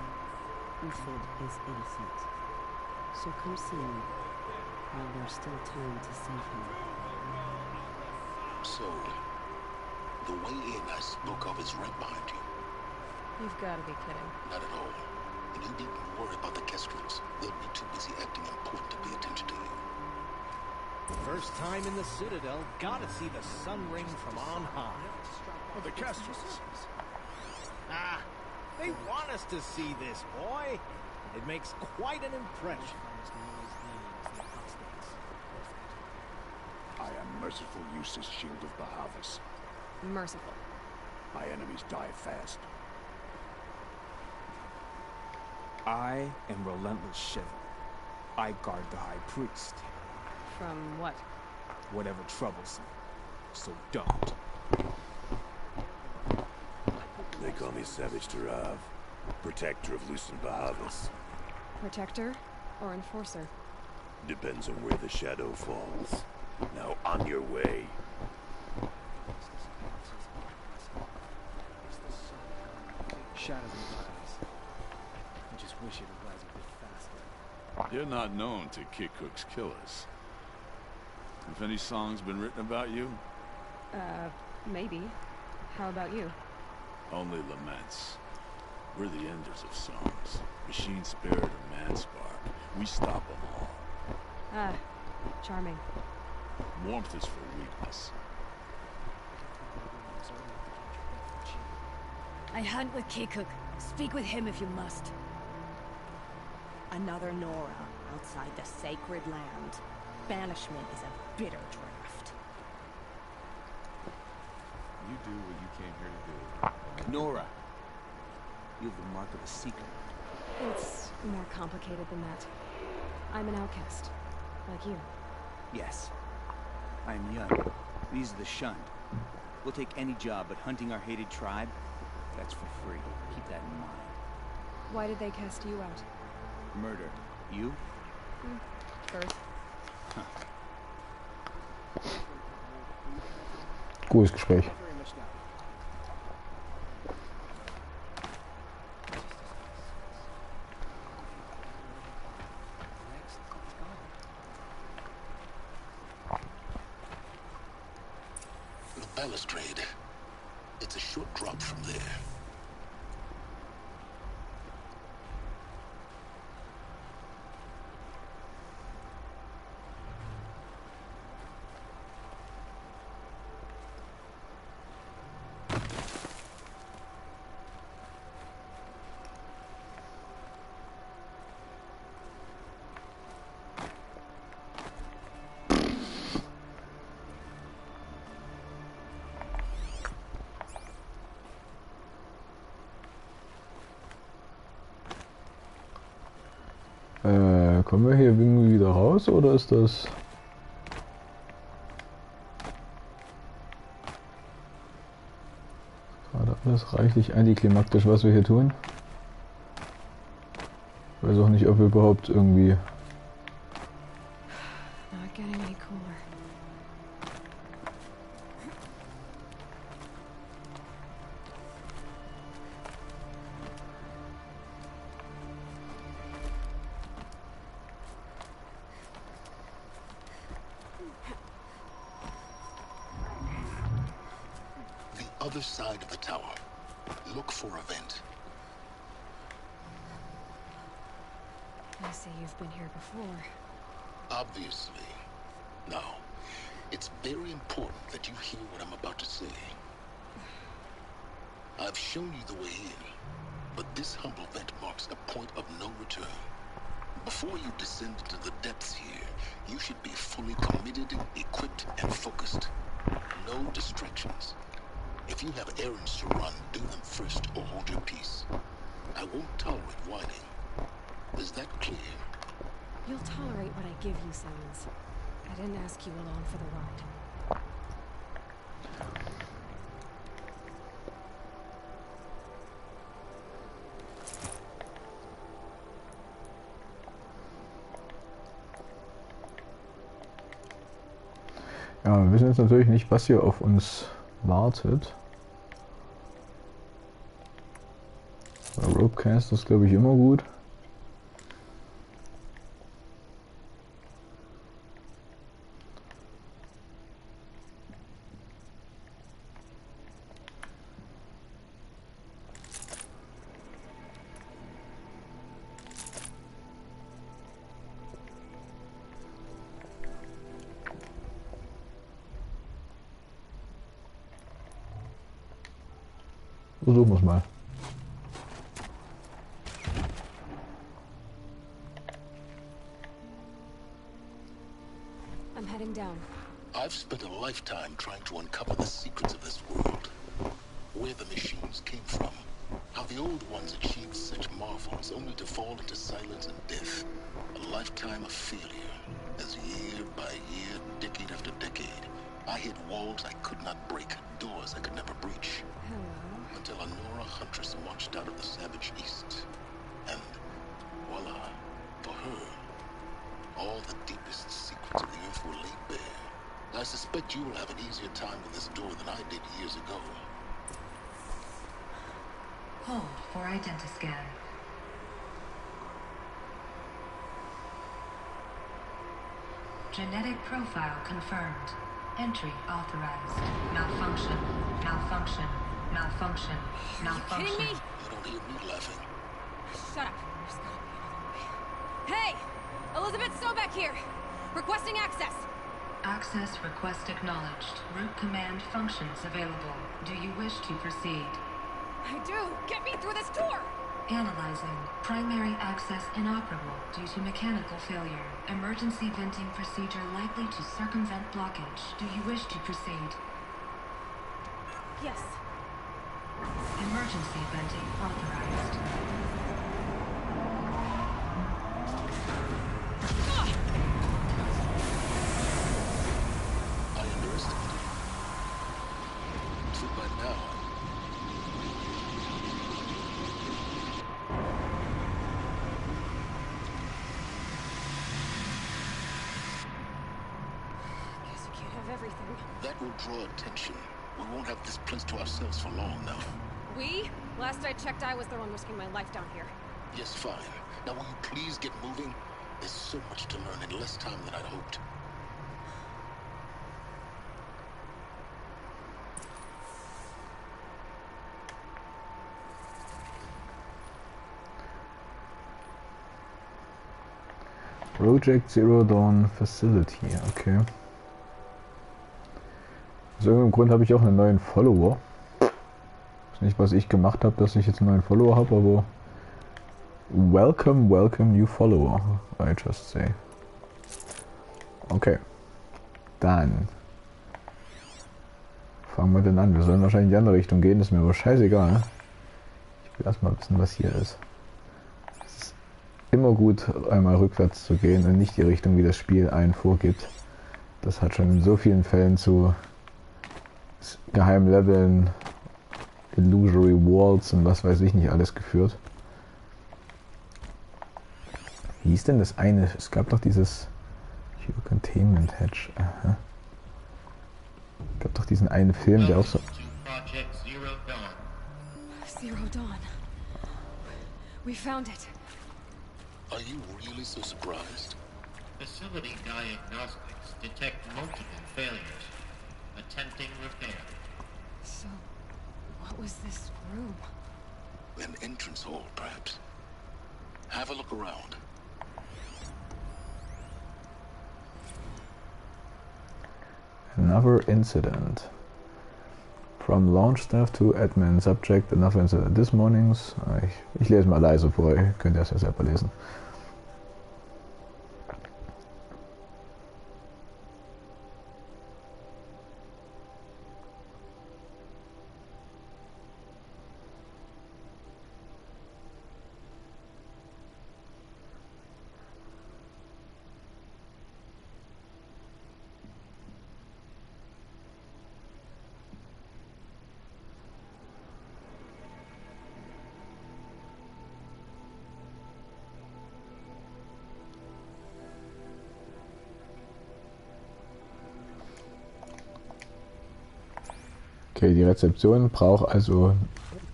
Uthid is innocent. So come see me while there's still time to save him. So, the way in I spoke of is right behind you. You've got to be kidding. Not at all. And you needn't worry about the Kestrels. They'll be too busy acting important to pay attention to you. First time in the Citadel, gotta see the sun ring from on high. Oh, the Kestrels. Ah, they want us to see this, boy. It makes quite an impression. merciful use as Shield of Bahavas. Merciful. My enemies die fast. I am Relentless Shiva. I guard the High Priest. From what? Whatever troubles him. So don't. They call me Savage Tarav, protector of Lucent Bahavas. Protector or enforcer? Depends on where the shadow falls. Now on your way. Shadows in my eyes. I just wish it would rise a bit faster. You're not known to Kikuk's killers. Have any songs been written about you? Maybe. How about you? Only laments. We're the enders of songs. Machine spirit or man spark. We stop them all. Ah, charming. Warmth is for weakness. I hunt with Kikuk. Speak with him if you must. Another Nora outside the sacred land. Banishment is a bitter draft. You do what you came here to do. Nora, you have the mark of a seeker. It's more complicated than that. I'm an outcast. Like you. Yes. I'm Yun. These are the shunned. We'll take any job, but hunting our hated tribe, that's for free. Keep that in mind. Why did they cast you out? Murder. You? Birth. Gutes Gespräch. The balustrade. It's a short drop from there. Kommen wir hier irgendwie wieder raus oder ist das... Gerade alles reichlich antiklimaktisch, was wir hier tun. Ich weiß auch nicht, ob wir überhaupt irgendwie... Not getting any cooler. Other side of the tower. Look for a vent. I see you've been here before. Obviously. Now, it's very important that you hear what I'm about to say. I've shown you the way in, but this humble vent marks a point of no return. Before you descend into the depths here, you should be fully committed, equipped, and focused. No distractions. If you have errands to run, do them first or hold your peace. I won't tolerate whining. Is that clear? You'll tolerate what I give you, Simmons. I didn't ask you along for the ride. Ja, wir wissen jetzt natürlich nicht, was hier auf uns wartet. Ropecast ist, glaube ich, immer gut. Versuchen wir es mal. I'm heading down. I've spent a lifetime trying to uncover the secrets of this world. Where the machines came from. How the old ones achieved such marvels only to fall into silence and death. A lifetime of failure. As year by year, decade after decade, I hit walls I could not break, doors I could never breach. Until a Nora Huntress marched out of the savage East. And voila, for her, all the deepest secrets of the Earth were laid bare. I suspect you will have an easier time with this door than I did years ago. Hold for identiscan. Genetic profile confirmed. Entry authorized. Malfunction. Malfunction. Malfunction. Malfunction. Are you kidding me? You don't hear me laughing. Shut up. There's gotta be another way. Hey! Elizabeth Sobek here! Requesting access! Access request acknowledged. Root command functions available. Do you wish to proceed? I do! Get me through this door! Analyzing. Primary access inoperable due to mechanical failure. Emergency venting procedure likely to circumvent blockage. Do you wish to proceed? Yes. Emergency venting authorized. I underestimated you. Too bad now. Guess we can't have everything. That will draw attention. We won't have this place to ourselves for long now. We? Last I checked, I was the one risking my life down here. Yes, fine. Now will you please get moving? There's so much to learn in less time than I'd hoped. Project Zero Dawn Facility, okay. Aus irgendeinem Grund habe ich auch einen neuen Follower. Ist nicht, was ich gemacht habe, dass ich jetzt einen neuen Follower habe, aber welcome, welcome new follower, I just say. Okay. Dann fangen wir denn an. Wir sollen wahrscheinlich in die andere Richtung gehen, ist mir aber scheißegal. Ich will erstmal wissen, was hier ist. Es ist immer gut, einmal rückwärts zu gehen und nicht die Richtung, wie das Spiel einen vorgibt. Das hat schon in so vielen Fällen zu geheimen Leveln, Illusory Walls und was weiß ich nicht alles geführt. Wie hieß denn das eine? Es gab doch dieses Containment Hatch. Aha. Es gab doch diesen einen Film, der auch so... Zero Dawn. We found it. Are you really so surprised? Facility diagnostics detect multiple failures. Attempting repair. So, what was this room? An entrance hall, perhaps. Have a look around. Another incident. From launch staff to admin subject, another incident. This morning's... Ich lese mal leise vor, ihr könnt das ja selber lesen. Okay, die Rezeption braucht also,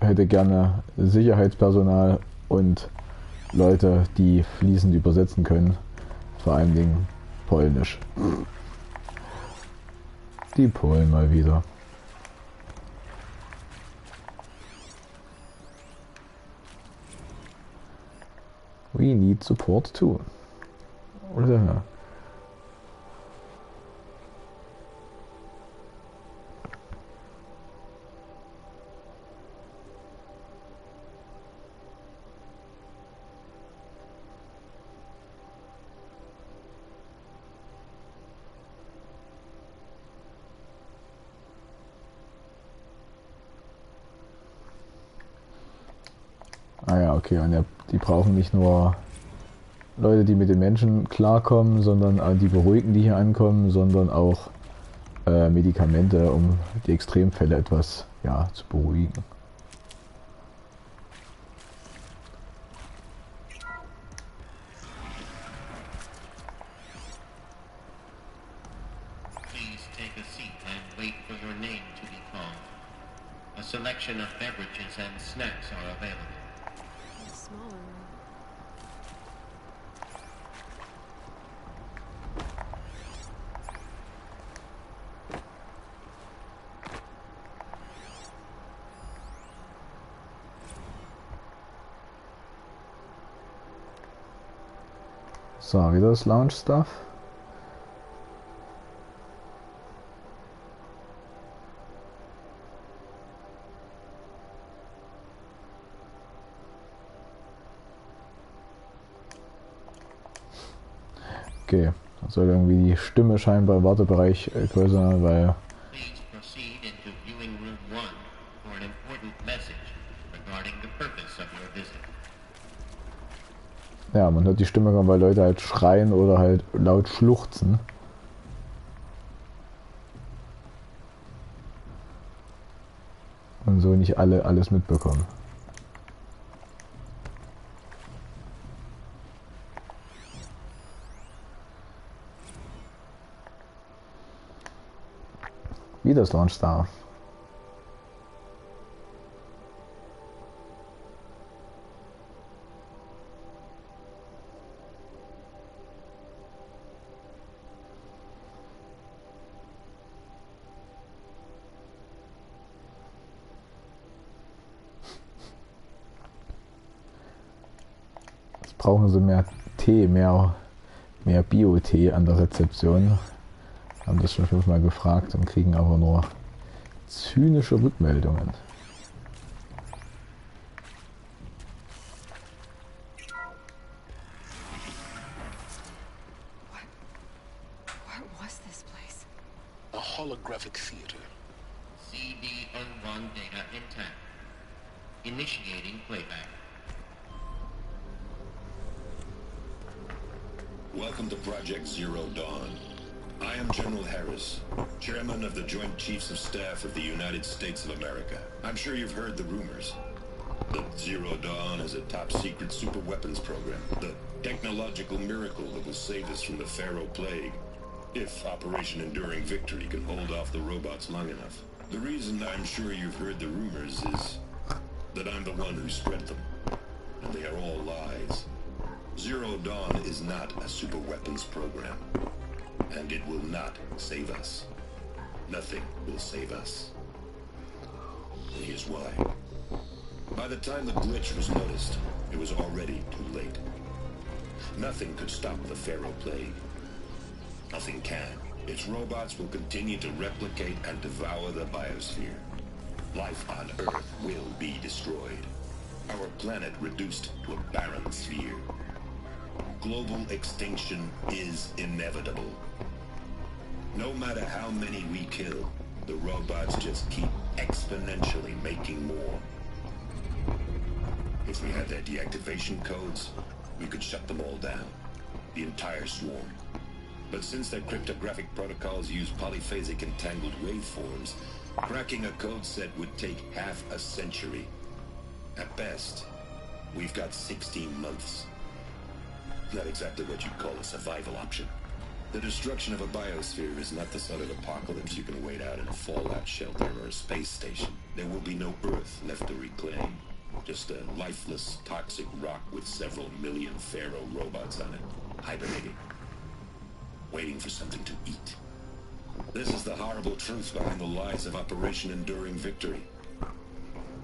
hätte gerne Sicherheitspersonal und Leute, die fließend übersetzen können. Vor allen Dingen Polnisch. Die Polen mal wieder. We need support too. Oder? Ah ja, okay. Und die brauchen nicht nur Leute, die mit den Menschen klarkommen, sondern die beruhigen, die hier ankommen, sondern auch Medikamente, um die Extremfälle etwas zu beruhigen. Please take a seat and wait for your name to be called. A selection of beverages and snacks are available. A smaller room. So, wieder das Lounge-Stuff. Okay, da soll irgendwie die Stimme scheinbar im Wartebereich größer sein, weil Please proceed into viewing room 1 for an important message regarding the purpose of your visit. ja, man hört die Stimme kommen, weil Leute halt schreien oder halt laut schluchzen. Und so nicht alle alles mitbekommen. Wie das Launch Star. Jetzt brauchen sie mehr Tee, mehr Bio-Tee an der Rezeption. Haben das schon 5-mal gefragt und kriegen aber nur zynische Rückmeldungen. What was this place? A holographic theater. CD-1 data intact. Initiating playback. Welcome to Project Zero Dawn. I am General Harris, Chairman of the Joint Chiefs of Staff of the United States of America. I'm sure you've heard the rumors. The Zero Dawn is a top-secret superweapons program, the technological miracle that will save us from the Pharaoh Plague, if Operation Enduring Victory can hold off the robots long enough. The reason I'm sure you've heard the rumors is that I'm the one who spread them, and they are all lies. Zero Dawn is not a superweapons program. And it will not save us. Nothing will save us. And here's why. By the time the glitch was noticed, it was already too late. Nothing could stop the Pharaoh Plague. Nothing can. Its robots will continue to replicate and devour the biosphere. Life on Earth will be destroyed. Our planet reduced to a barren sphere. Global extinction is inevitable. No matter how many we kill, the robots just keep exponentially making more. If we had their deactivation codes, we could shut them all down. The entire swarm. But since their cryptographic protocols use polyphasic entangled waveforms, cracking a code set would take half a century. At best, we've got 16 months. Not exactly what you'd call a survival option. The destruction of a biosphere is not the sort of apocalypse you can wait out in a fallout shelter or a space station. There will be no Earth left to reclaim. Just a lifeless, toxic rock with several million Pharaoh robots on it, hibernating. Waiting for something to eat. This is the horrible truth behind the lies of Operation Enduring Victory.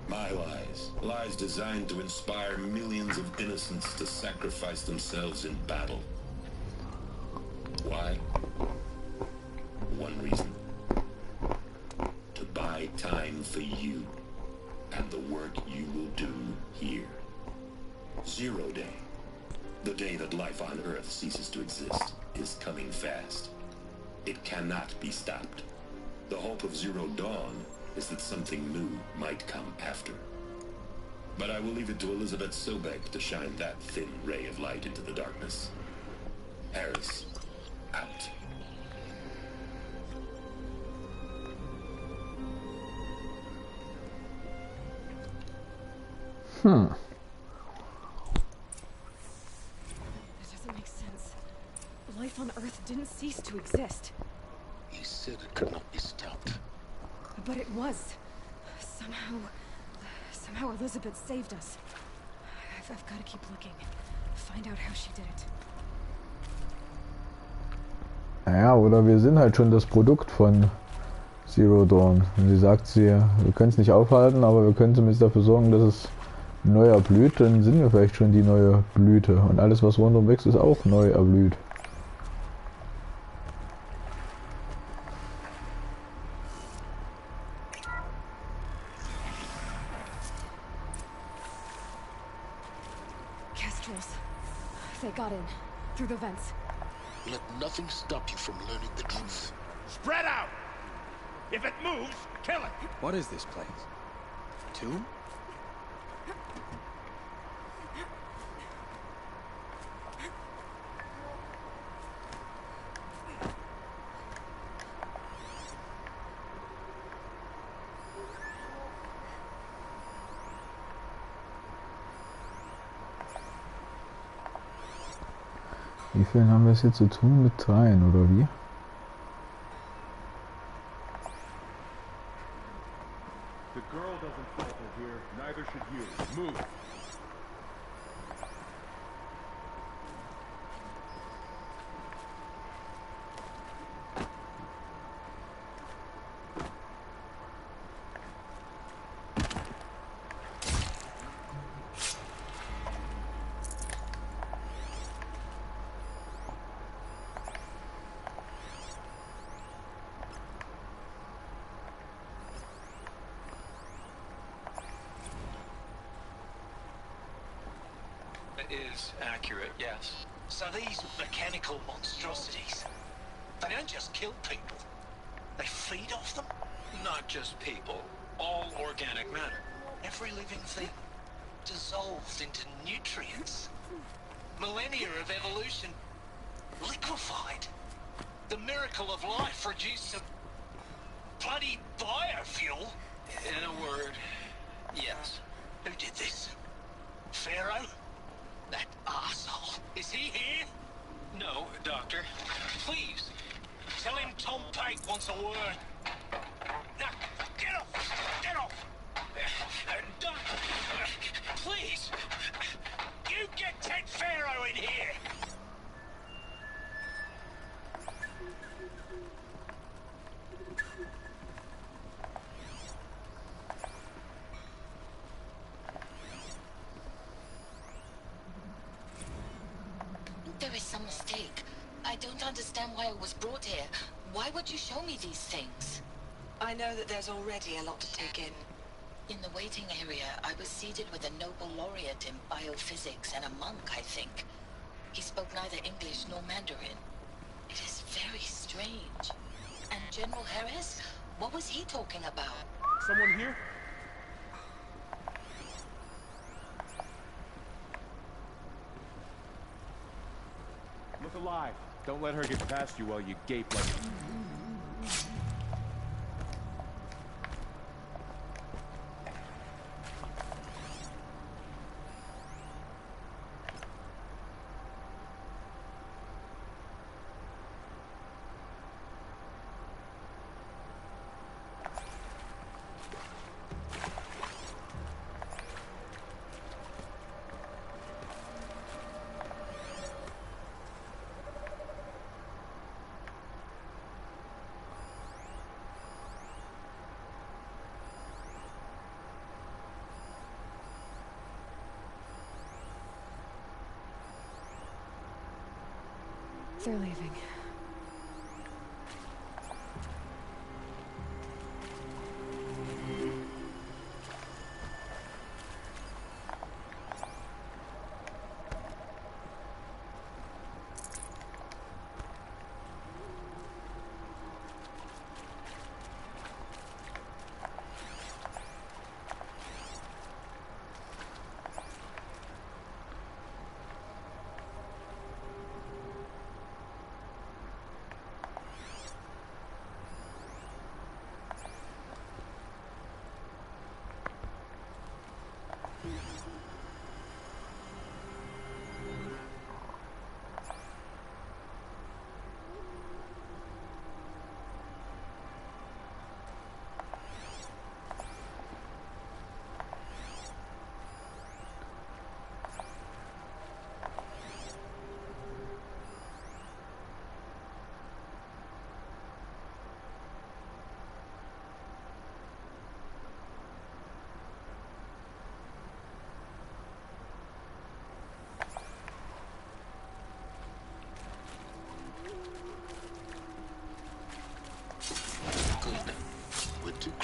My lies. Lies designed to inspire millions of innocents to sacrifice themselves in battle. Why? One reason. To buy time for you and the work you will do here. Zero Day, the day that life on Earth ceases to exist, is coming fast. It cannot be stopped. The hope of Zero Dawn is that something new might come after. But I will leave it to Elizabeth Sobek to shine that thin ray of light into the darkness. Harris, out. It doesn't make sense. Life on Earth didn't cease to exist. He said it could not be stopped. But it was. Somehow Elizabeth saved us. I've got to keep looking. Find out how she did it. Naja, oder wir sind halt schon das Produkt von Zero Dawn. Und sie sagt, wir können es nicht aufhalten, aber wir können zumindest dafür sorgen, dass es neu erblüht. Dann sind wir vielleicht schon die neue Blüte. Und alles, was rundum wächst, ist auch neu erblüht. They got in. Through the vents. Let nothing stop you from learning the truth. Spread out! If it moves, kill it! What is this place? A tomb? Wie viel haben wir es jetzt zu tun? Mit 3, oder wie? The girl doesn't falter here, neither should you. Move! Is accurate, yes. So these mechanical monstrosities, they don't just kill people, they feed off them? Not just people, all organic matter. Every living thing dissolved into nutrients. Millennia of evolution liquefied. The miracle of life produced some bloody biofuel. In a word, yes. Who did this? Pharaoh? That arsehole. Is he here? No, Doctor. Please, tell him Tom Pate wants a word. Now, get off! Get off! Doctor, please! You get Ted Pharaoh in here! There is some mistake. I don't understand why I was brought here. Why would you show me these things? I know that there's already a lot to take in. In the waiting area, I was seated with a Nobel laureate in biophysics and a monk, I think. He spoke neither English nor Mandarin. It is very strange. And General Harris? What was he talking about? Someone here? Look alive. Don't let her get past you while you gape like... They're leaving.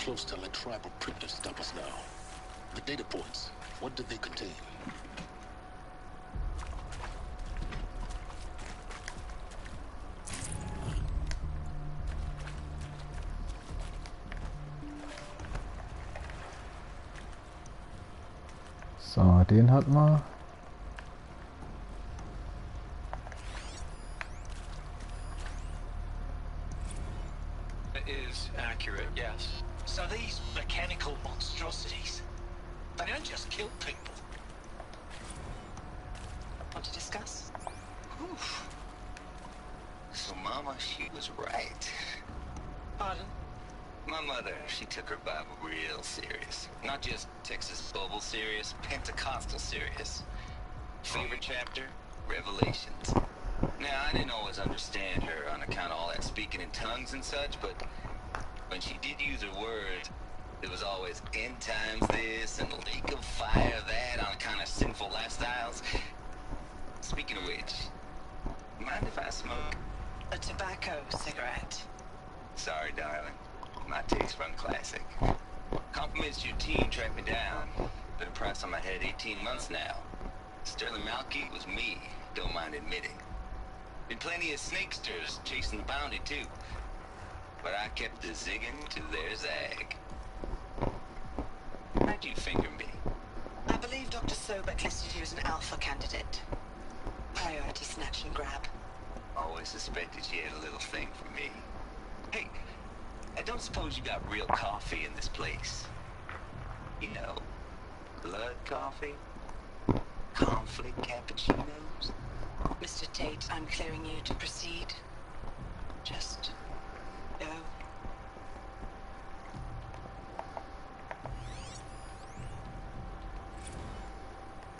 close to that tribal crypt to stop us now. The data points, what did they contain? So, den hatten wir. Is accurate, yes. So these mechanical monstrosities, they don't just kill people. Want to discuss? Oof. So Mama, she was right. Pardon? My mother, she took her Bible real serious. Not just Texas Bible serious, Pentecostal serious. Favorite chapter? Revelations. Now, I didn't always understand her on account of all that speaking in tongues and such, but when she did use her words, it was always end times this and lake of fire that on account of sinful lifestyles. Speaking of which, mind if I smoke? A tobacco cigarette. Sorry, darling. My taste run classic. Compliments to your team tracked me down. Been a price on my head 18 months now. Sterling Malky was me, don't mind admitting. Been plenty of snakesters chasing the bounty too. But I kept the zigging to their zag. How'd you finger me? I believe Dr. Sobek listed you as an alpha candidate. Priority snatch and grab. Always suspected she had a little thing for me. Hey, I don't suppose you got real coffee in this place? You know, blood coffee? Conflict cappuccinos? Mr. Tate, I'm clearing you to proceed. Just go.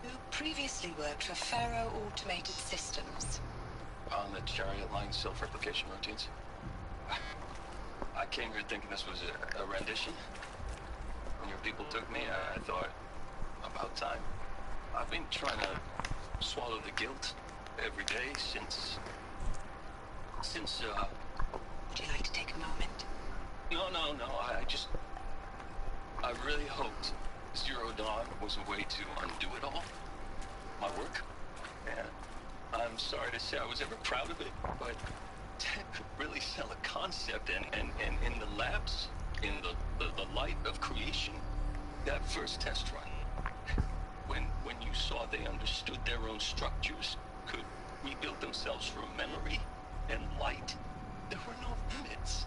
You previously worked for Faro Automated Systems. On the Chariot Line self-replication routines? I came here thinking this was a rendition. When your people took me, I thought, about time. I've been trying to swallow the guilt every day since... Would you like to take a moment? No, I really hoped Zero Dawn was a way to undo it all. My work. And I'm sorry to say I was ever proud of it, but to really sell a concept and in the labs, in the light of creation, that first test run, when you saw they understood their own structures, could rebuild themselves from memory and light, there were no limits.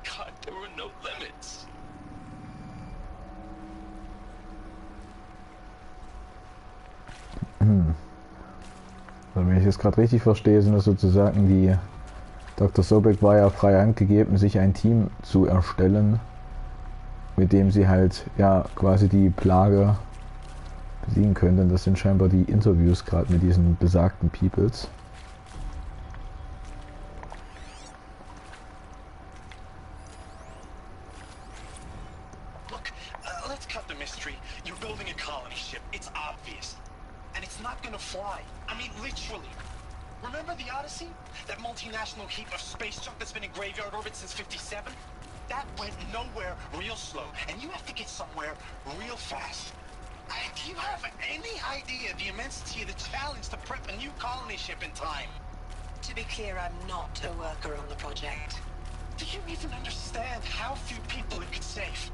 God, there were no limits. Also wenn ich es gerade richtig verstehe, sind das sozusagen die... Dr. Sobek war ja freie Hand gegeben, sich ein Team zu erstellen, mit dem sie halt ja quasi die Plage besiegen können. Denn das sind scheinbar die Interviews gerade mit diesen besagten Peoples. Look, let's cut the mystery. You're building a colony ship. It's obvious. And it's not gonna fly. I mean, literally. Remember the Odyssey? That multinational heap of space junk that's been in graveyard orbit since '57? That went nowhere real slow. And you have to get somewhere real fast. Do you have any idea the immensity of the challenge to prep a new colony ship in time? To be clear, I'm not a worker on the project. Do you even understand how few people it could save?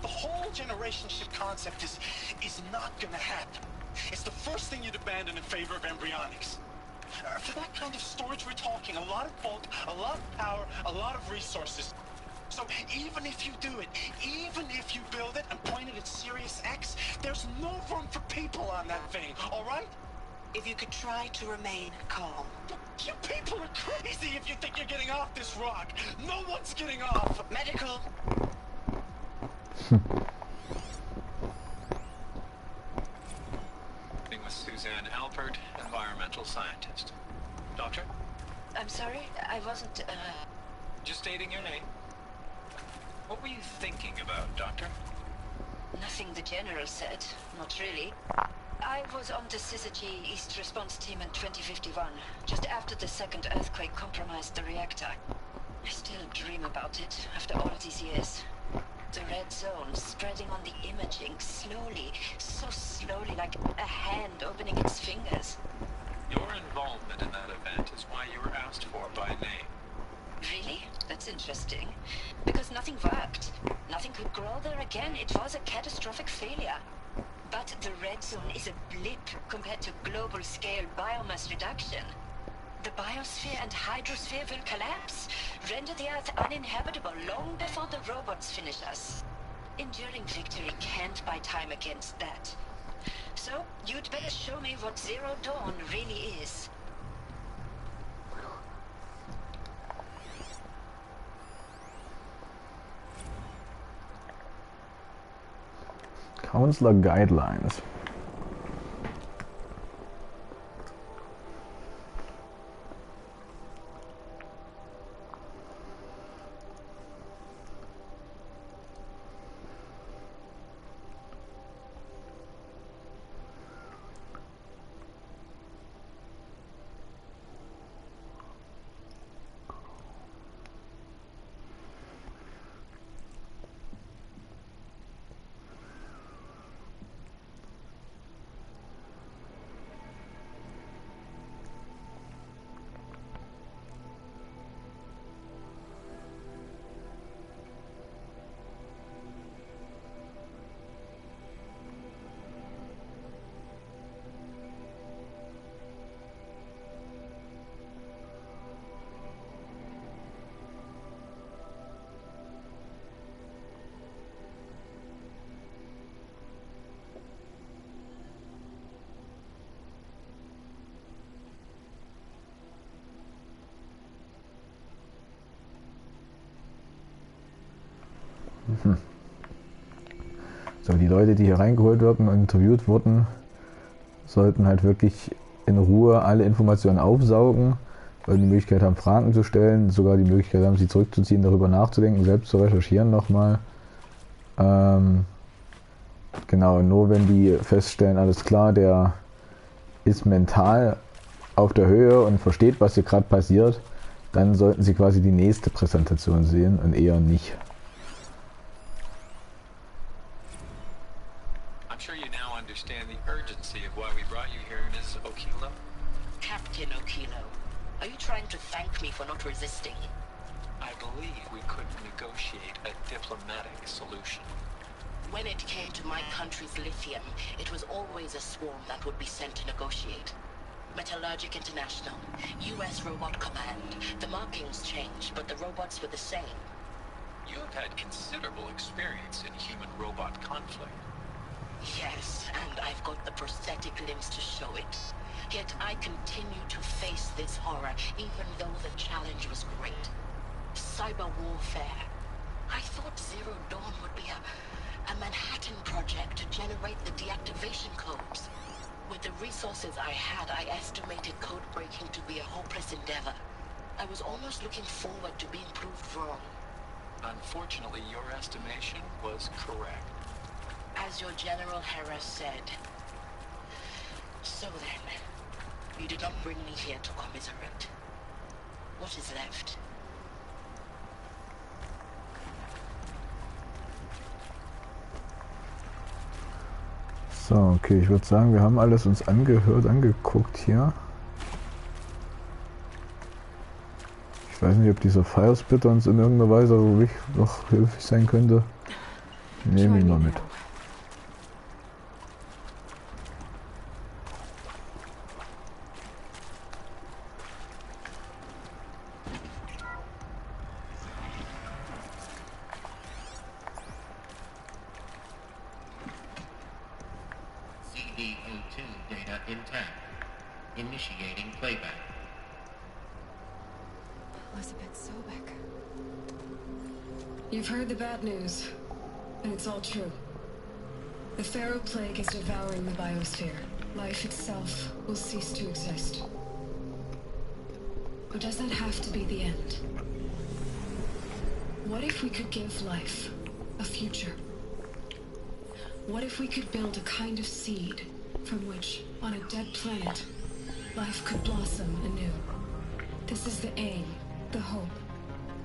The whole generation ship concept is not gonna happen. It's the first thing you'd abandon in favor of embryonics. For that kind of storage we're talking, a lot of bulk, a lot of power, a lot of resources. So even if you do it, even if you build it and point it at Sirius X, there's no room for people on that thing, alright? If you could try to remain calm. You people are crazy if you think you're getting off this rock. No one's getting off. Medical. With Suzanne Alpert, environmental scientist. Doctor? I'm sorry, I wasn't, Just stating your name. What were you thinking about, Doctor? Nothing the General said. Not really. I was on the Syzygy East Response Team in 2051, just after the second earthquake compromised the reactor. I still dream about it after all these years. The red zone spreading on the imaging slowly, so slowly, like a hand opening its fingers. Your involvement in that event is why you were asked for by name. Really? That's interesting. Because nothing worked. Nothing could grow there again. It was a catastrophic failure. But the red zone is a blip compared to global-scale biomass reduction. The biosphere and hydrosphere will collapse, render the Earth uninhabitable long before the robots finish us. Enduring victory can't buy time against that. So, you'd better show me what Zero Dawn really is. Counselor Guidelines. So, die Leute, die hier reingeholt wurden und interviewt wurden, sollten halt wirklich in Ruhe alle Informationen aufsaugen, weil die Möglichkeit haben, Fragen zu stellen, sogar die Möglichkeit haben, sie zurückzuziehen, darüber nachzudenken, selbst zu recherchieren nochmal. Genau, nur wenn die feststellen, alles klar, der ist mental auf der Höhe und versteht, was hier gerade passiert, dann sollten sie quasi die nächste Präsentation sehen und eher nicht. Understand the urgency of why we brought you here, Ms. Okilo? Captain Okilo, are you trying to thank me for not resisting? I believe we could negotiate a diplomatic solution. When it came to my country's lithium, it was always a swarm that would be sent to negotiate. Metallurgic International, US Robot Command. The markings changed, but the robots were the same. You have had considerable experience in human-robot conflict. Yes, and I've got the prosthetic limbs to show it. Yet I continue to face this horror, even though the challenge was great. Cyber warfare. I thought Zero Dawn would be a Manhattan project to generate the deactivation codes. With the resources I had, I estimated code breaking to be a hopeless endeavor. I was almost looking forward to being proved wrong. Unfortunately, your estimation was correct. As your General Harris said. So then, you did not bring me here to commiserate. What is left? So, okay, ich würde sagen, wir haben alles uns angeguckt hier. Ich weiß nicht, ob dieser Firesplitter uns in irgendeiner Weise noch hilfreich sein könnte. Nehmen wir ihn mal mit. CD02 data intact. Initiating playback. Elizabeth Sobek. You've heard the bad news, and it's all true. The Pharaoh Plague is devouring the biosphere. Life itself will cease to exist. But does that have to be the end? What if we could give life a future? What if we could build a kind of seed from which, on a dead planet, life could blossom anew? This is the aim, the hope,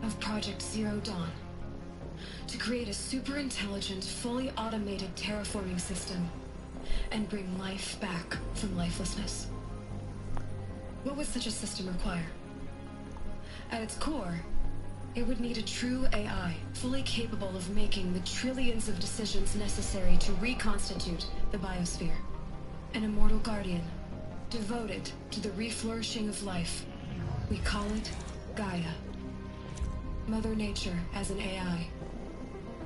of Project Zero Dawn. To create a super intelligent, fully automated terraforming system and bring life back from lifelessness. What would such a system require? At its core, it would need a true AI, fully capable of making the trillions of decisions necessary to reconstitute the biosphere. An immortal guardian, devoted to the reflourishing of life. We call it Gaia. Mother Nature as an AI.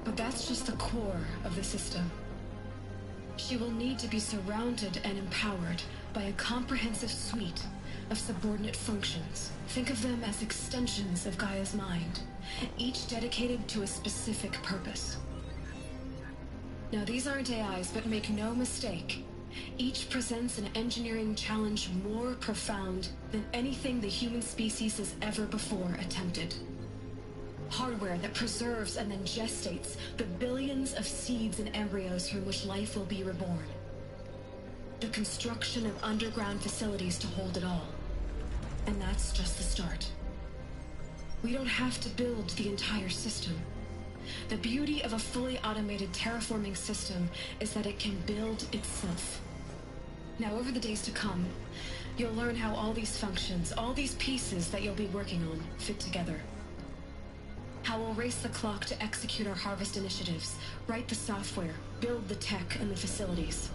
But that's just the core of the system. She will need to be surrounded and empowered by a comprehensive suite of subordinate functions. Think of them as extensions of Gaia's mind, each dedicated to a specific purpose. Now, these aren't AIs, but make no mistake, each presents an engineering challenge more profound than anything the human species has ever before attempted. Hardware that preserves and then gestates the billions of seeds and embryos from which life will be reborn. The construction of underground facilities to hold it all. And that's just the start. We don't have to build the entire system. The beauty of a fully automated terraforming system is that it can build itself. Now, over the days to come, you'll learn how all these functions, all these pieces that you'll be working on, fit together. How we'll race the clock to execute our harvest initiatives, write the software, build the tech and the facilities.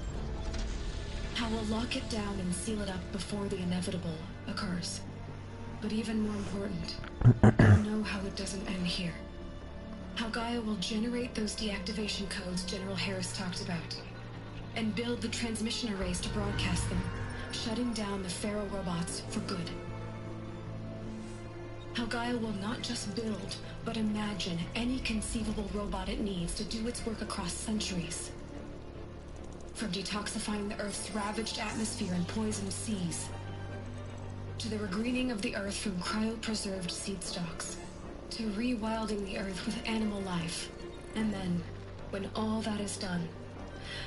How we'll lock it down and seal it up before the inevitable occurs. But even more important, you'll know how it doesn't end here. How Gaia will generate those deactivation codes General Harris talked about, and build the transmission arrays to broadcast them, shutting down the Pharaoh robots for good. How Gaia will not just build, but imagine any conceivable robot it needs to do its work across centuries. From detoxifying the Earth's ravaged atmosphere and poisoned seas, to the regreening of the Earth from cryopreserved seed stocks, to rewilding the Earth with animal life. And then, when all that is done,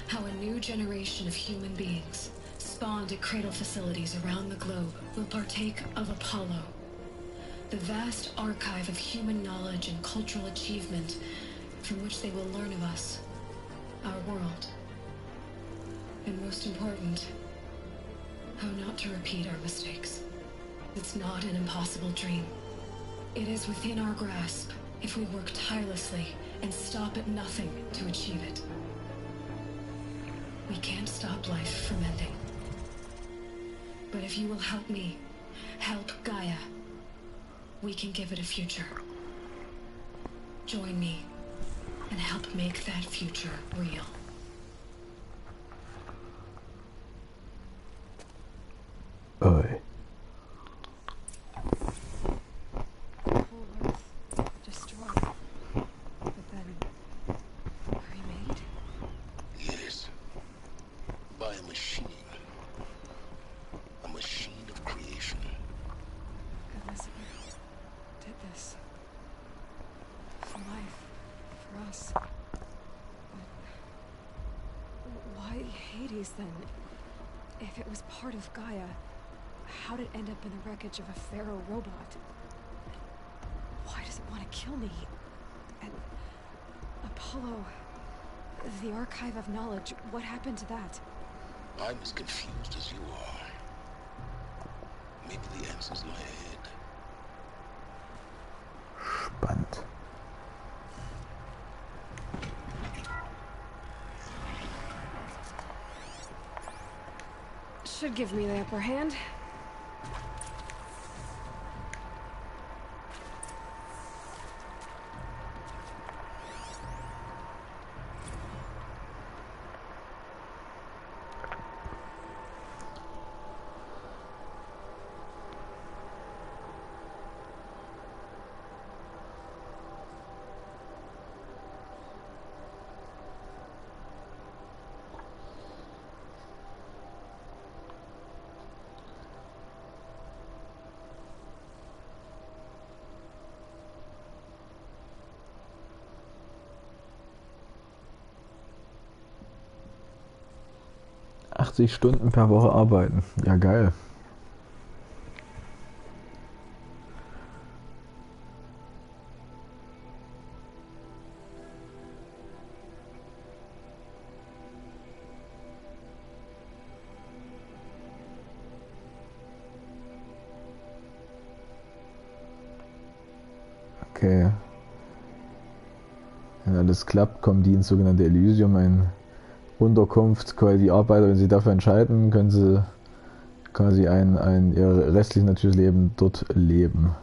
how a new generation of human beings, spawned at cradle facilities around the globe, will partake of Apollo, the vast archive of human knowledge and cultural achievement from which they will learn of us, our world. And most important, how not to repeat our mistakes. It's not an impossible dream. It is within our grasp if we work tirelessly and stop at nothing to achieve it. We can't stop life from ending. But if you will help me, help Gaia, we can give it a future. Join me and help make that future real. Oi. Destroyed. But then remade? Yes. By a machine. A machine of creation. Elizabeth did this. For life. For us. But why Hades then? If it was part of Gaia, how'd it end up in the wreckage of a Pharaoh robot? Why does it want to kill me? And Apollo, the Archive of Knowledge, what happened to that? I'm as confused as you are. Maybe the answers lie ahead. Spannend. Should give me the upper hand. Stunden per Woche arbeiten. Ja, geil. Okay. Wenn alles klappt, kommen die ins sogenannte Elysium, eine Unterkunft. Quasi die Arbeiter, wenn sie dafür entscheiden, können sie quasi ihr restliches natürliches Leben dort leben.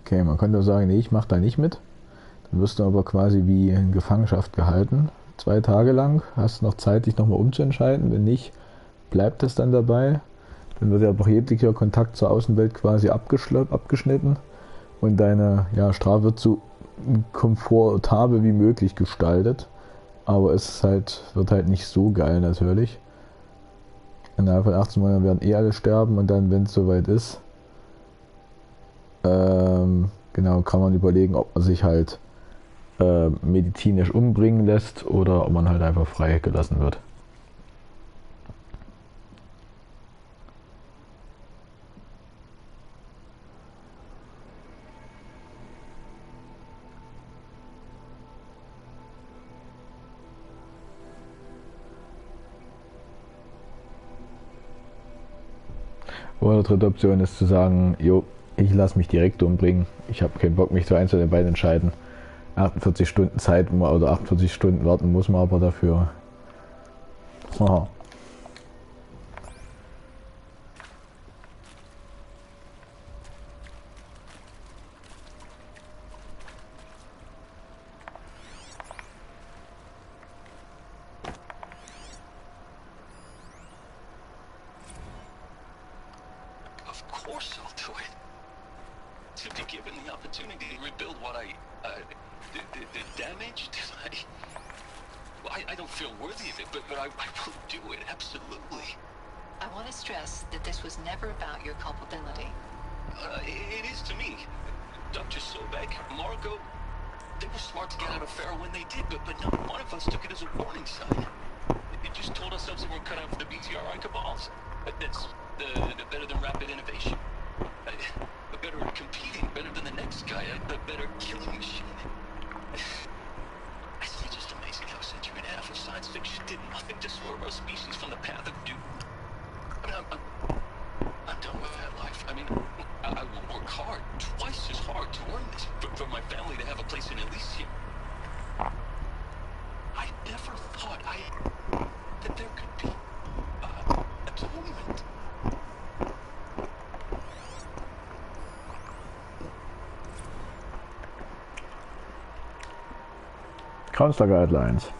Okay, man könnte sagen, nee, ich mache da nicht mit. Dann wirst du aber quasi wie in Gefangenschaft gehalten. 2 Tage lang. Hast noch Zeit, dich nochmal umzuentscheiden. Wenn nicht, bleibt es dann dabei. Dann wird ja auch jeglicher Kontakt zur Außenwelt quasi abgeschnitten. Und deine Strafe wird so komfortabel wie möglich gestaltet. Aber es ist wird halt nicht so geil natürlich. Innerhalb von 18 Monaten werden alle sterben und dann, wenn es soweit ist, genau, kann man überlegen, ob man sich halt medizinisch umbringen lässt oder ob man halt einfach frei gelassen wird. Oder dritte Option ist zu sagen, jo, ich lasse mich direkt umbringen. Ich habe keinen Bock, mich zu eins von den beiden entscheiden. 48 Stunden Zeit oder 48 Stunden warten muss man aber dafür. Aha. Of course I'll do it. To be given the opportunity to rebuild what the damage that I don't feel worthy of it, but I will do it, absolutely. I want to stress that this was never about your culpability. It is to me. Dr. Sobek, Margot, they were smart to get out of Pharaoh when they did, but not one of us took it as a warning sign. It just told ourselves that we're cut out for the BTRI cabals. That's the better than rapid innovation. Better at competing, better than the next guy, a better killing machine. It's just amazing how a century and a half of science fiction did nothing to swerve our species from the path of doom. I mean, I'm done with that life. I mean, I will work hard, twice as hard to earn this, for my family to have a place in Elysium. I never thought that there could be atonement. Counselor Guidelines.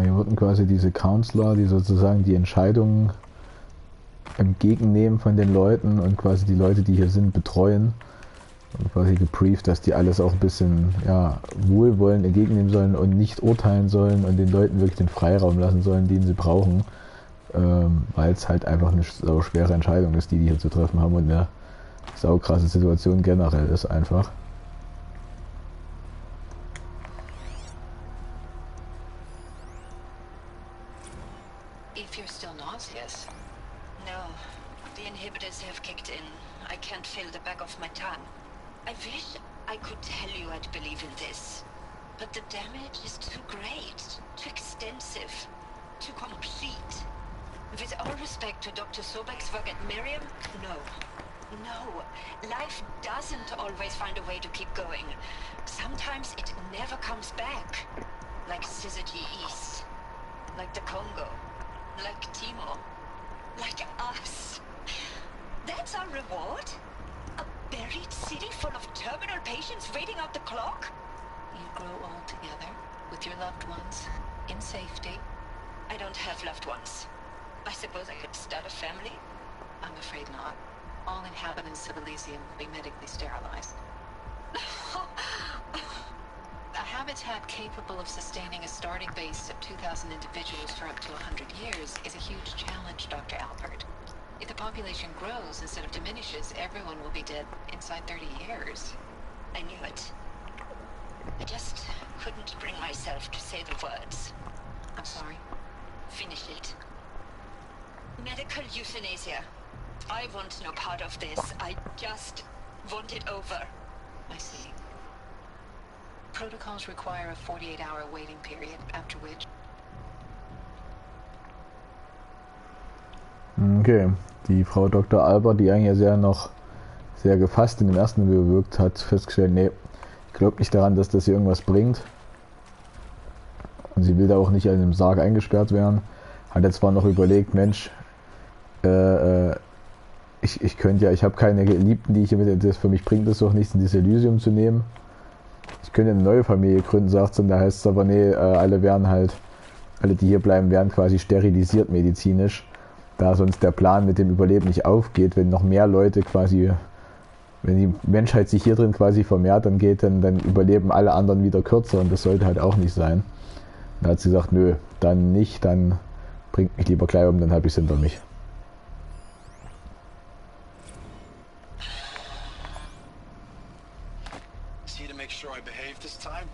hier wurden quasi diese Counselor, die sozusagen die Entscheidungen entgegennehmen von den Leuten und quasi die Leute, die hier sind, betreuen. Und quasi gebrieft, dass die alles auch ein bisschen wohlwollend entgegennehmen sollen und nicht urteilen sollen und den Leuten wirklich den Freiraum lassen sollen, den sie brauchen. Weil es halt einfach eine sau schwere Entscheidung ist, die hier zu treffen haben und eine saukrasse Situation generell ist einfach. If you're still nauseous. No, the inhibitors have kicked in. I can't feel the back of my tongue. I wish I could tell you I'd believe in this. But the damage is too great, too extensive, too complete. With all respect to Dr. Sobek's work at Miriam, no. No, life doesn't always find a way to keep going. Sometimes it never comes back. Like Syzygy East. Like the Congo. Like Timor. Like us. That's our reward? A buried city full of terminal patients waiting out the clock? You grow old together, with your loved ones, in safety. I don't have loved ones. I suppose I could start a family? I'm afraid not. All inhabitants of Elysium will be medically sterilized. A habitat capable of sustaining a starting base of 2,000 individuals for up to 100 years is a huge challenge, Dr. Alpert. If the population grows instead of diminishes, everyone will be dead inside 30 years. I knew it. I just couldn't bring myself to say the words. I'm sorry. Finish it. Medical euthanasia. I want no part of this. I just want it over. I see. Protocols require a 48-hour waiting period, after which... Okay, die Frau Dr. Albert, die eigentlich sehr gefasst in dem ersten Video gewirkt hat, festgestellt, nee, ich glaube nicht daran, dass das hier irgendwas bringt. Und sie will da auch nicht in einem Sarg eingesperrt werden. Hat jetzt zwar noch überlegt, Mensch, ich könnte ja, ich habe keine Geliebten, die ich hier mit, das für mich bringt es doch nichts, in dieses Elysium zu nehmen. Ich könnte eine neue Familie gründen, sagt sie, und da heißt es aber, nee, alle, die hier bleiben, werden quasi sterilisiert medizinisch, da sonst der Plan mit dem Überleben nicht aufgeht, wenn noch mehr Leute quasi, wenn die Menschheit sich hier drin quasi vermehrt, dann überleben alle anderen wieder kürzer und das sollte halt auch nicht sein. Da hat sie gesagt, nö, dann nicht, dann bringt mich lieber gleich um, dann habe ich es hinter mich. See to make sure I behave this time?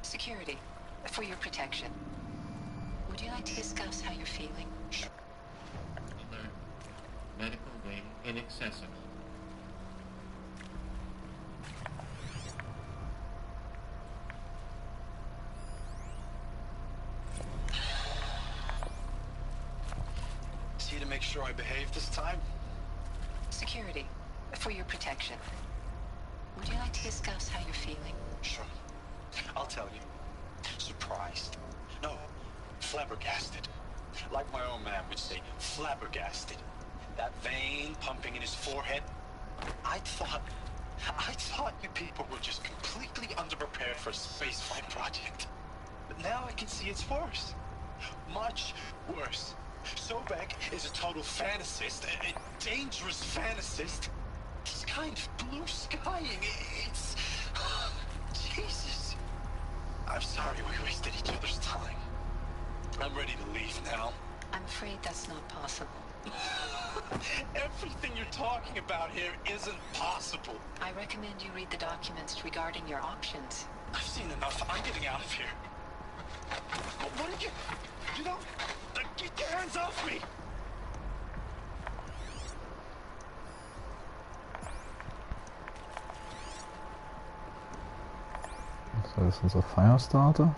Security, for your protection. Would you like to discuss how you're feeling? Alert. Medical wing inaccessible. See to make sure I behave this time? Security, for your protection. Would you like to discuss how you're feeling? Sure. I'll tell you. Surprised. No, flabbergasted. Like my own man would say, flabbergasted. That vein pumping in his forehead. I thought you people were just completely underprepared for a spaceflight project. But now I can see it's worse. Much worse. Sobek is a total fantasist, a dangerous fantasist. He's kind of blue skying. It's... Jesus. I'm sorry we wasted each other's time. I'm ready to leave now. I'm afraid that's not possible. Everything you're talking about here isn't possible. I recommend you read the documents regarding your options. I've seen enough. I'm getting out of here. What are you... You don't... Get your hands off me! So, das ist unser Firestarter.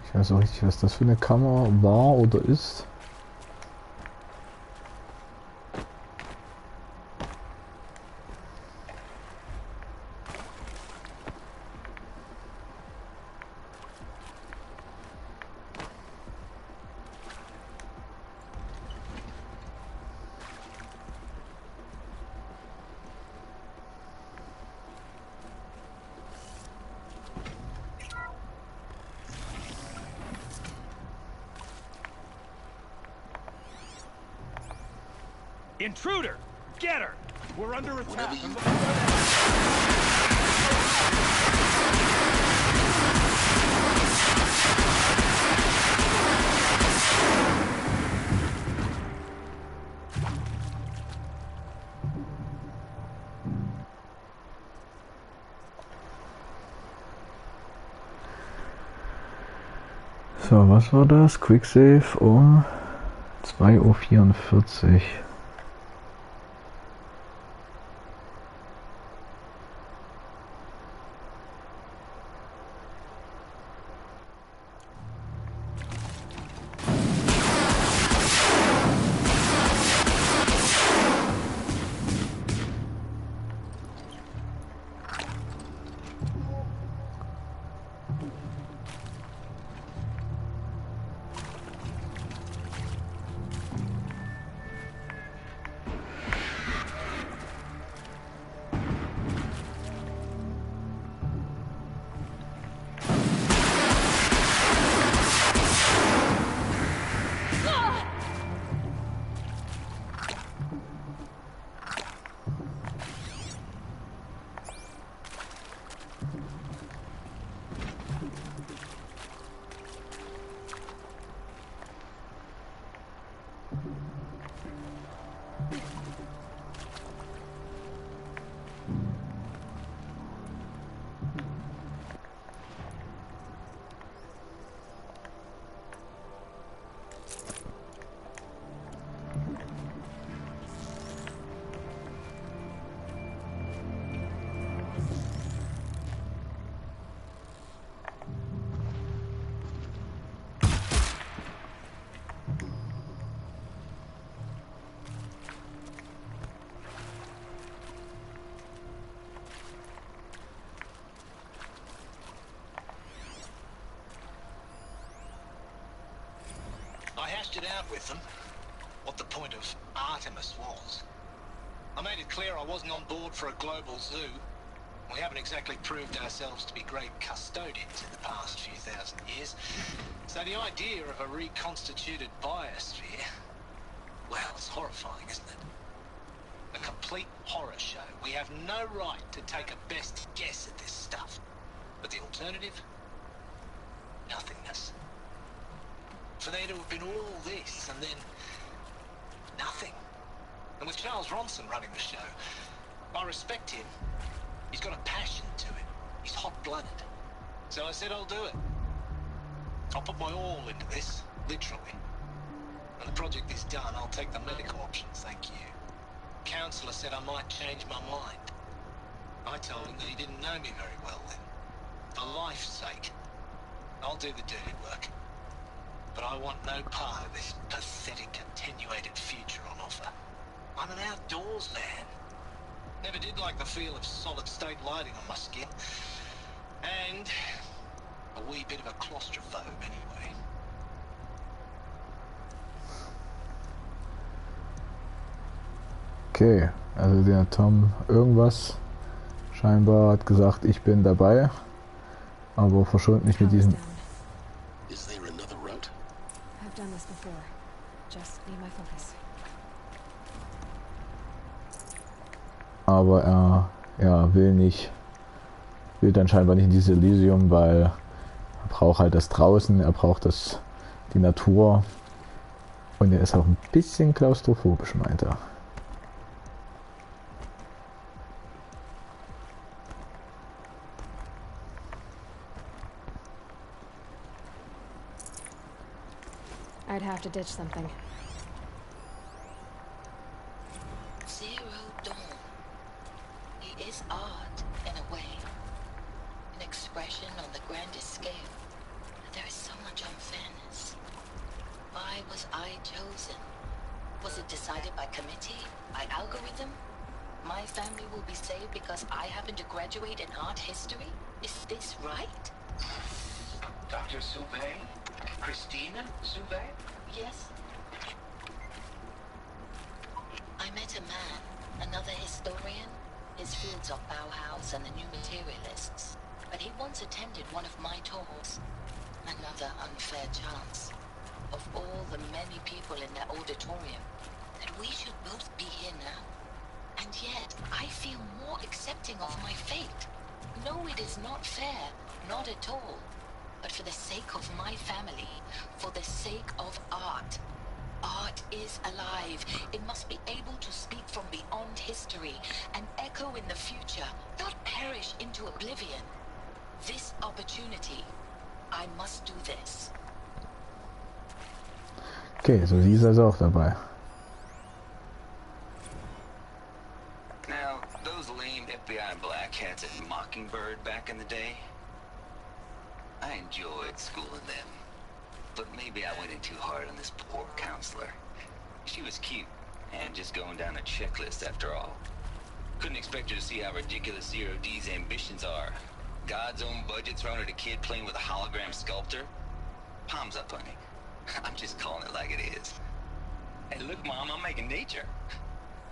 Ich weiß auch nicht, was das für eine Kamera war oder ist. Intruder! Get her! We're under attack. So, was war das? Quicksave um 2:44 Uhr. I hashed it out with them, what the point of Artemis was. I made it clear I wasn't on board for a global zoo. We haven't exactly proved ourselves to be great custodians in the past few thousand years. So the idea of a reconstituted biosphere, well, it's horrifying, isn't it? A complete horror show. We have no right to take a best guess at this stuff. But the alternative? Nothingness. For there to have been all this and then nothing. And with Charles Ronson running the show, I respect him. He's got a passion to it. He's hot-blooded. So I said I'll do it. I'll put my all into this, literally. When the project is done, I'll take the medical option, thank you. Counselor said I might change my mind. I told him that he didn't know me very well then. For life's sake, I'll do the dirty work. But I want no part of this pathetic, attenuated future on offer. I'm an outdoors man. Never did like the feel of solid-state lighting on my skin. And a wee bit of a claustrophobe anyway. Okay, also der Tom irgendwas scheinbar hat gesagt, ich bin dabei, aber verschont nicht mit diesem. Aber er will nicht, will dann scheinbar nicht in dieses Elysium, weil er braucht halt das draußen, er braucht die Natur und er ist auch ein bisschen klaustrophobisch, meint er. I'd have to ditch something. Zero Dawn. He is art, in a way. An expression on the grandest scale. But there is so much unfairness. Why was I chosen? Was it decided by committee? By algorithm? My family will be saved because I happen to graduate in art history? Is this right? Dr. Souvet? Christina Souvet? Yes. I met a man, another historian. His fields are Bauhaus and the New Materialists. But he once attended one of my talks. Another unfair chance. Of all the many people in that auditorium, that We should both be here now. And yet, I feel more accepting of my fate. No, it is not fair. Not at all. But for the sake of my family, for the sake of art. Art is alive. It must be able to speak from beyond history and echo in the future, not perish into oblivion. This opportunity, I must do this. Okay, so sie ist also auch dabei. Now, those lame FBI black hats at Mockingbird back in the day, I enjoyed schooling them. But maybe I went in too hard on this poor counselor. She was cute, and just going down a checklist after all. Couldn't expect her to see how ridiculous Zero D's ambitions are. God's own budget thrown at a kid playing with a hologram sculptor? Palms up, honey. I'm just calling it like it is. Hey, look, Mom, I'm making nature.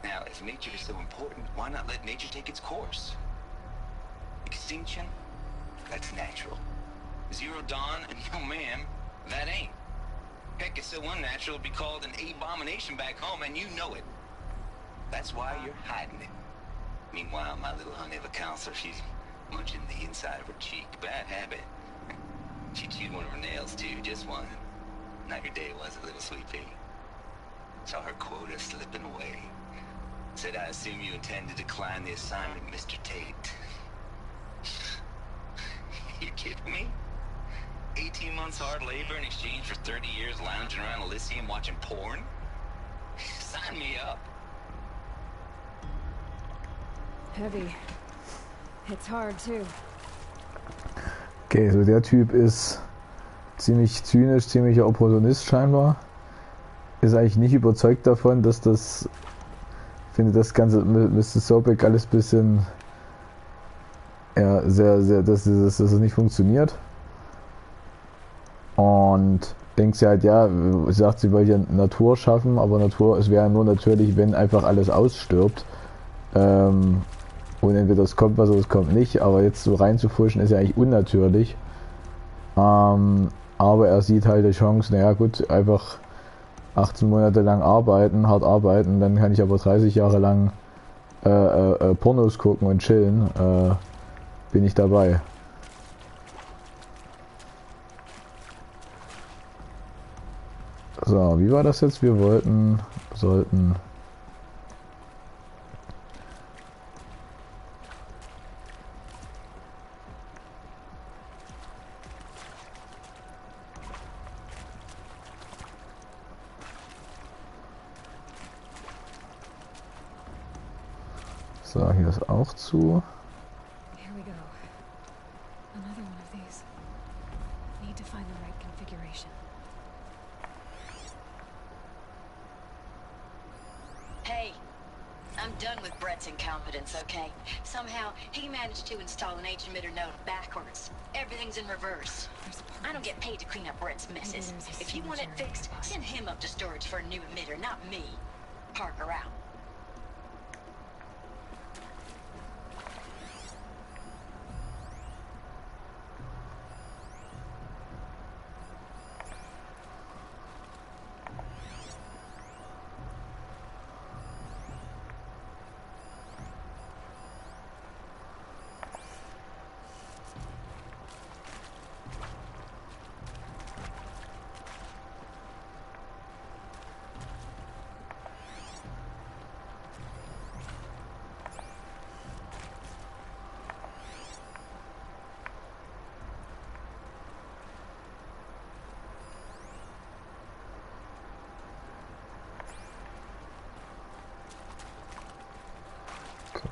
Now, if nature is so important, why not let nature take its course? Extinction? That's natural. Zero Dawn? No, ma'am. That ain't. Heck, it's so unnatural it'd be called an abomination back home, and you know it. That's why you're hiding it. Meanwhile, my little honey of a counselor, she's munching the inside of her cheek. Bad habit. She chewed one of her nails, too, just one. Not your day, was it, little sweet pea? Saw her quota slipping away. Said, I assume you intend to decline the assignment, Mr. Tate. You kidding me? 18 months hard labor in exchange for 30 years lounging around Elysium watching porn? Sign me up. Heavy. It's hard too. Okay, so der Typ ist ziemlich zynisch, ziemlicher Opportunist scheinbar. Ist eigentlich nicht überzeugt davon, dass das... Finde das Ganze Mr. Sobek alles ein bisschen... Ja, sehr, dass das nicht funktioniert. Und denkt sie halt, ja, sagt sie, will ja Natur schaffen, aber Natur, es wäre nur natürlich, wenn einfach alles ausstirbt. Und entweder es kommt was oder es kommt nicht, aber jetzt so reinzufuschen ist ja eigentlich unnatürlich. Aber er sieht halt die Chance, naja gut, einfach 18 Monate lang arbeiten, hart arbeiten, dann kann ich aber 30 Jahre lang Pornos gucken und chillen, bin ich dabei. So, wie war das jetzt? Wir sollten... So, hier ist auch zu. Here we go. Another one of these. Need to find the right configuration. Hey, I'm done with Brett's incompetence, okay? Somehow, he managed to install an H-emitter node backwards. Everything's in reverse. I don't get paid to clean up Brett's messes. If you want it fixed, send him up to storage for a new emitter, not me. Parker out.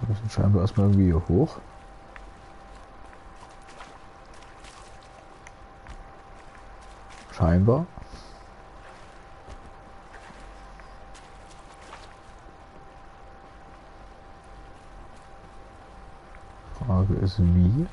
Wir müssen scheinbar erstmal irgendwie hier hoch. Scheinbar. Frage ist wie.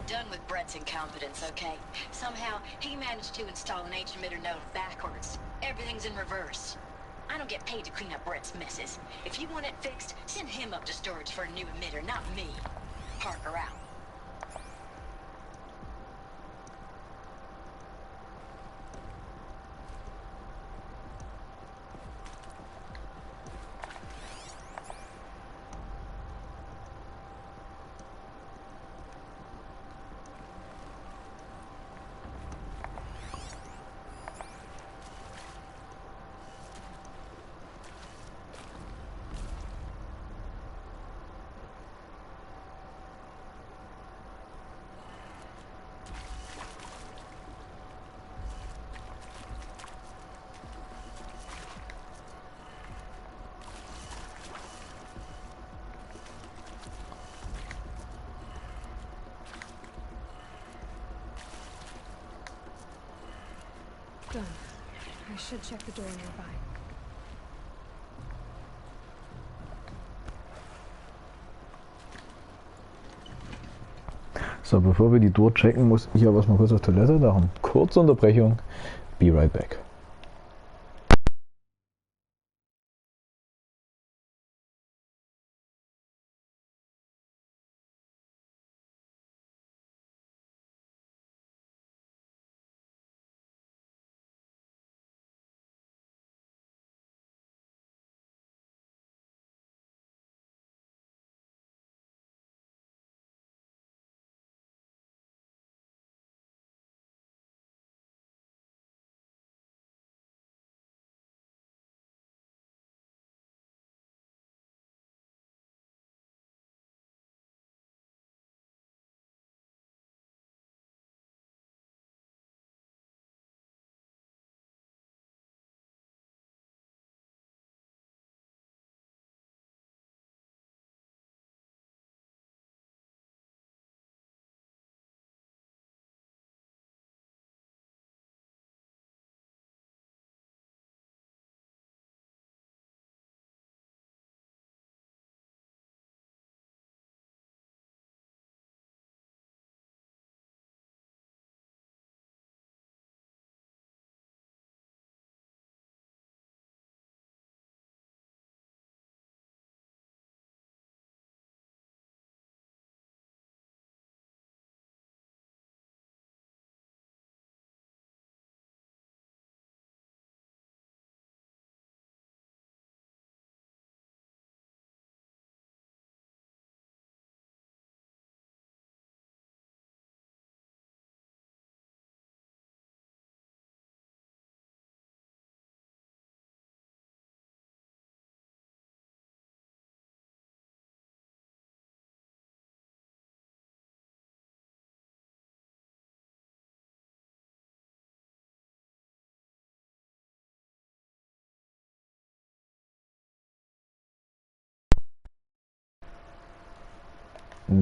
done with Brett's incompetence, okay? Somehow, he managed to install an H-emitter node backwards. Everything's in reverse. I don't get paid to clean up Brett's messes. If you want it fixed, send him up to storage for a new emitter, not me. Parker out. Done. I should check the door nearby. So, bevor wir die Tour checken, muss ich aber mal kurz auf Toilette. Darum kurze Unterbrechung. Be right back.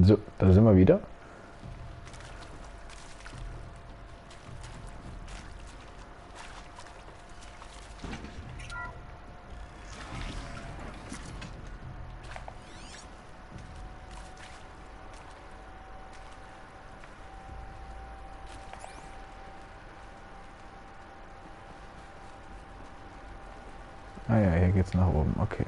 So, da sind wir wieder. Ah ja, hier geht's nach oben, okay.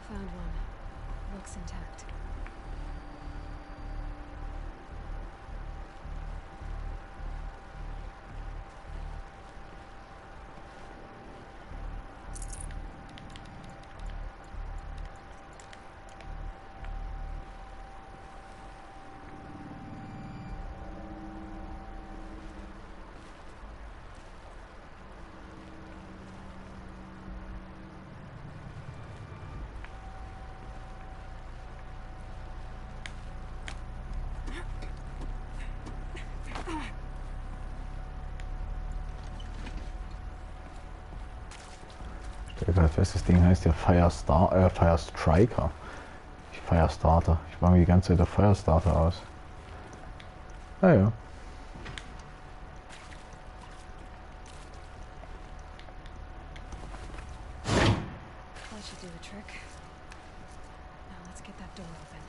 Found one. Looks intact. Ich stelle gerade fest, das Ding heißt ja Fire Striker. Firestarter. Ich war mir die ganze Zeit auf Firestarter aus. Naja. That should do the trick. Now let's get that door open.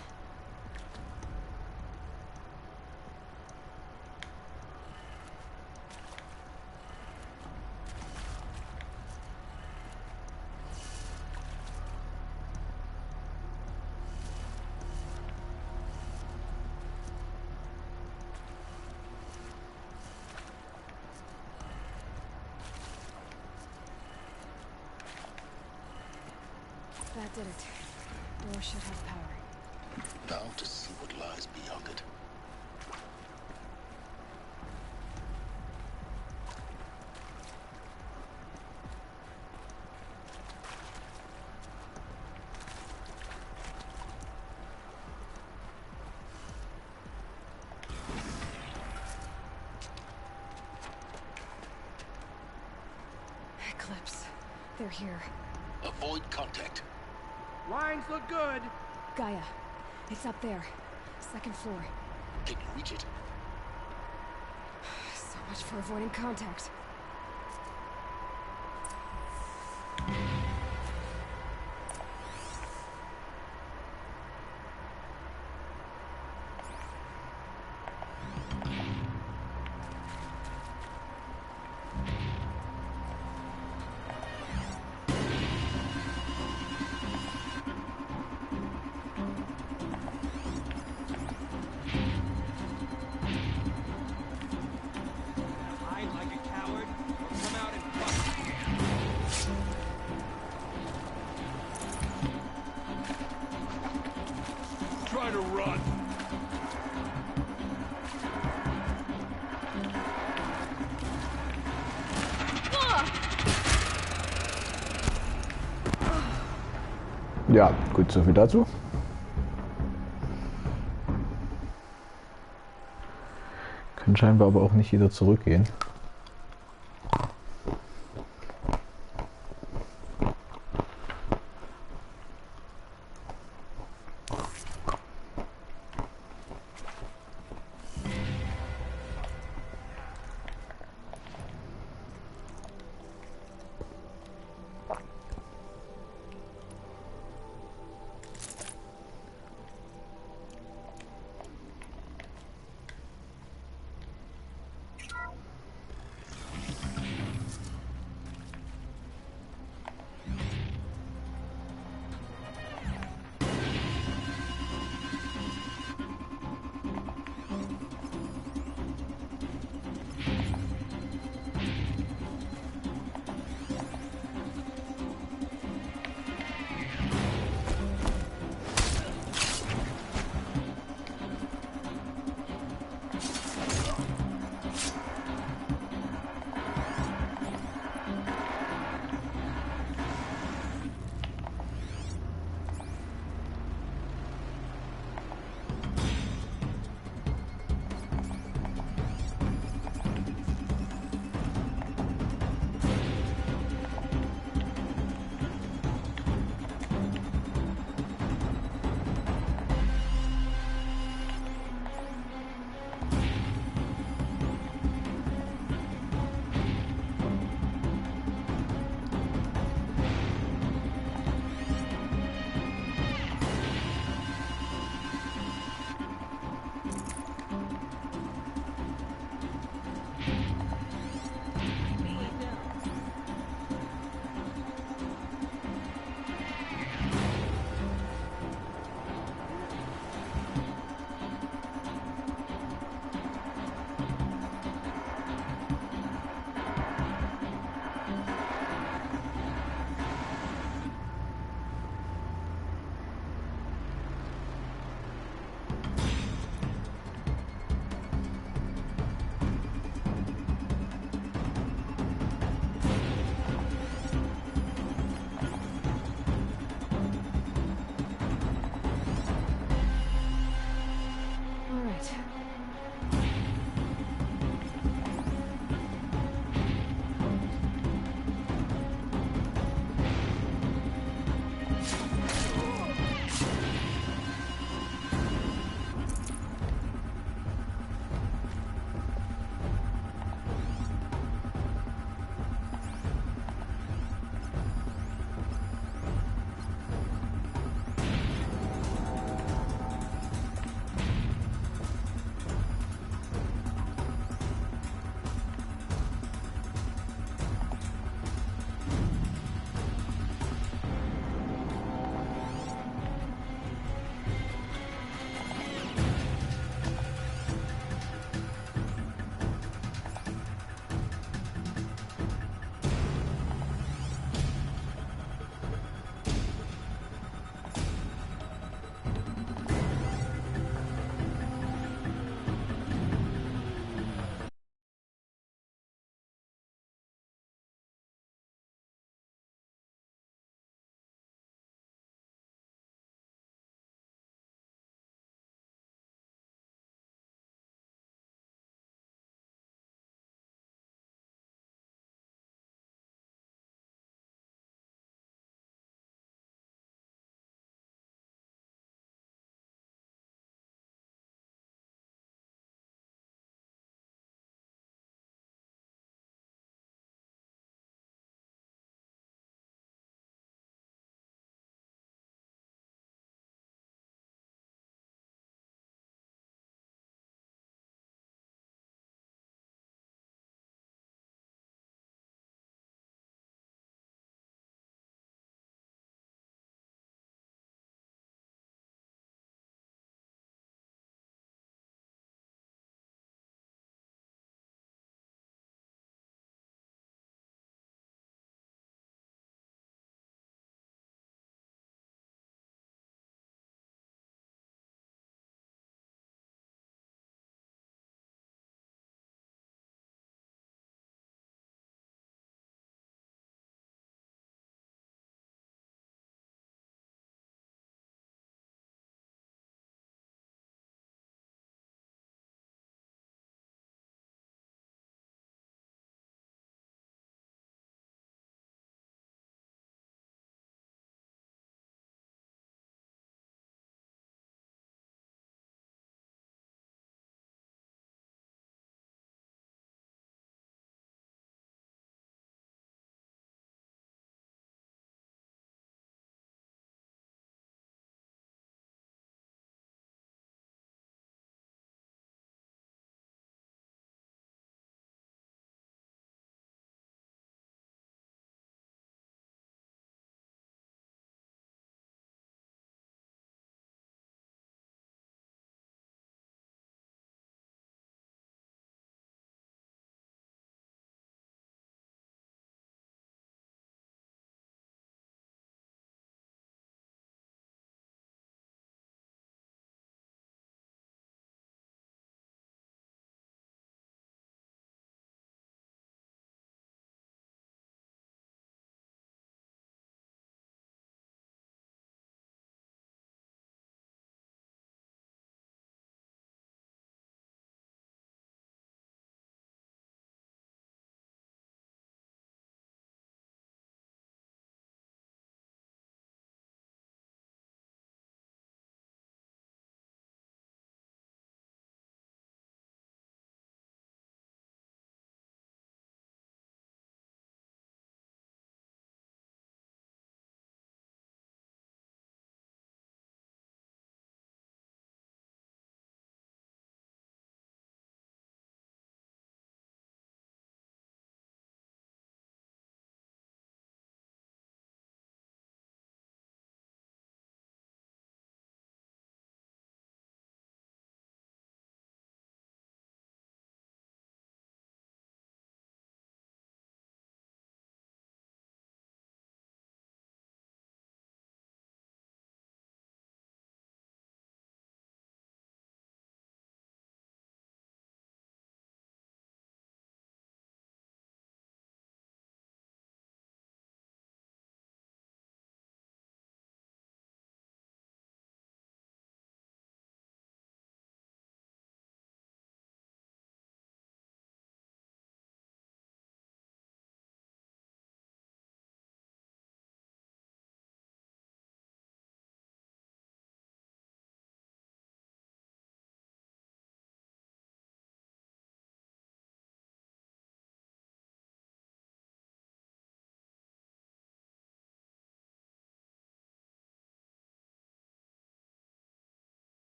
That did it. Door should have power. Now to see what lies beyond it. Eclipse. They're here. Avoid contact. Lines look good. Gaia. It's up there. Second floor. Can you reach it? So much for avoiding contact. Hide like a coward, or come out and fight. Try to run. Ja, gut, so viel dazu. Können scheinbar aber auch nicht wieder zurückgehen.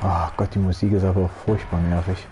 Oh Gott, die Musik ist aber furchtbar nervig.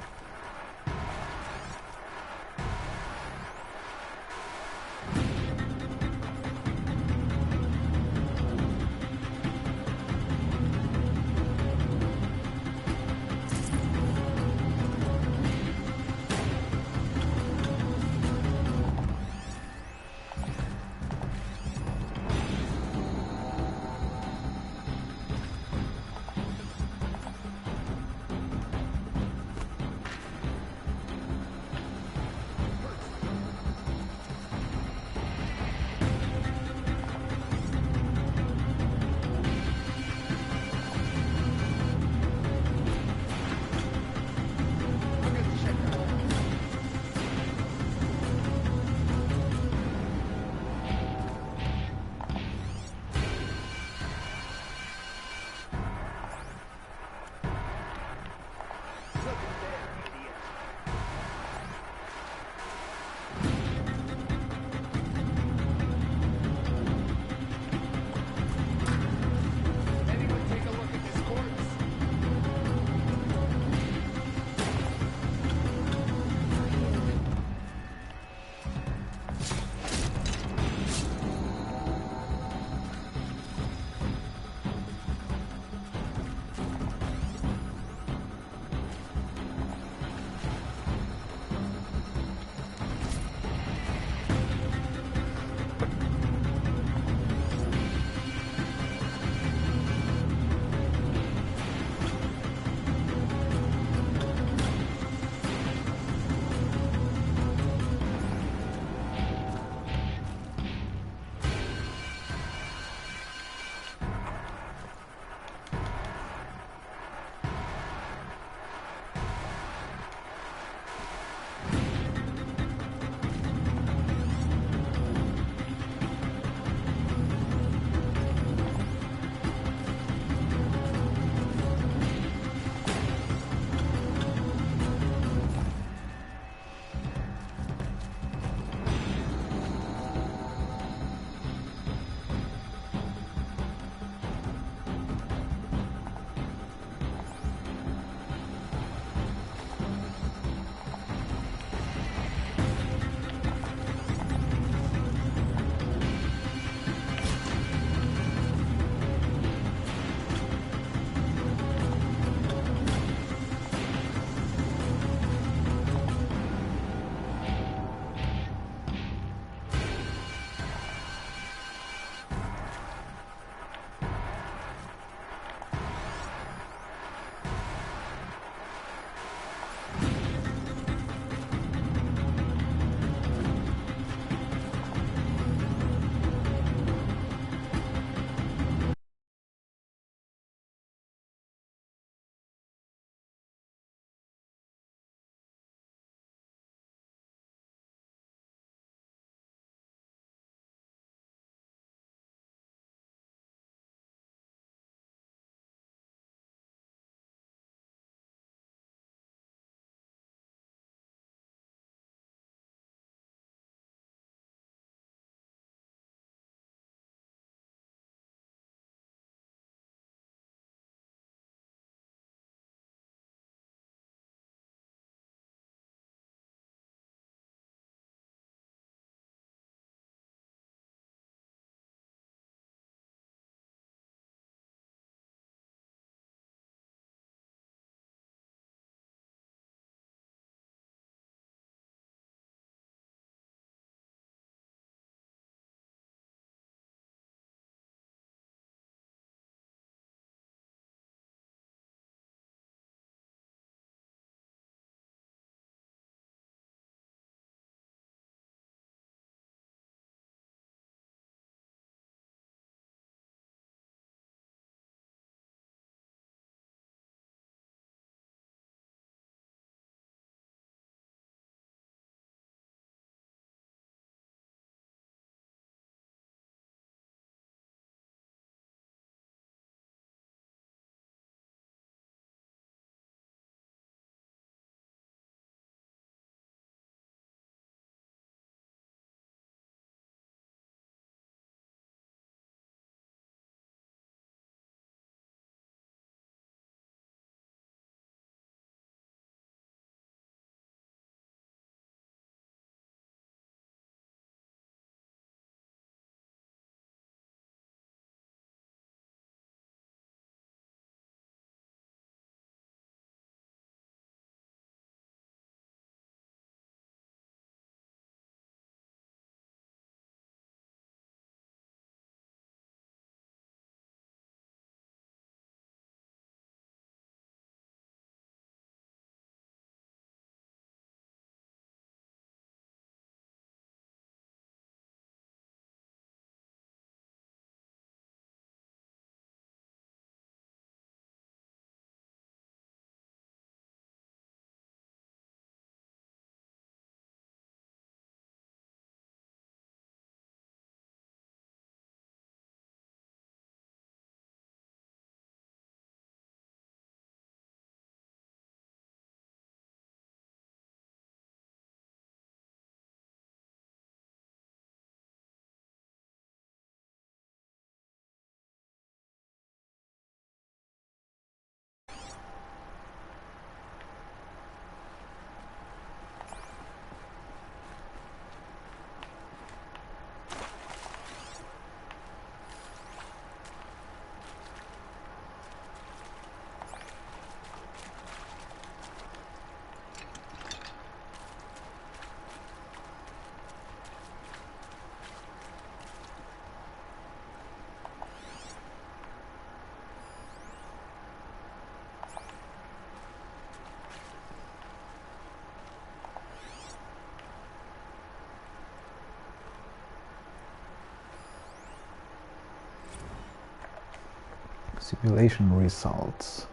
Simulation results.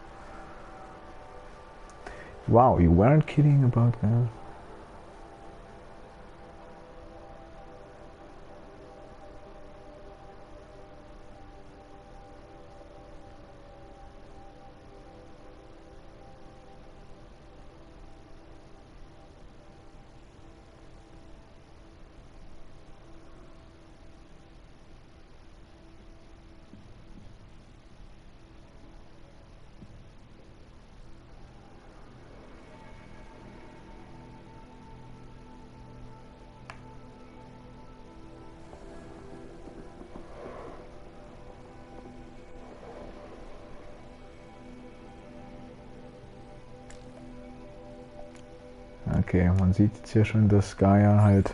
Wow, you weren't kidding about that. Okay, man sieht jetzt hier schon, dass Gaia halt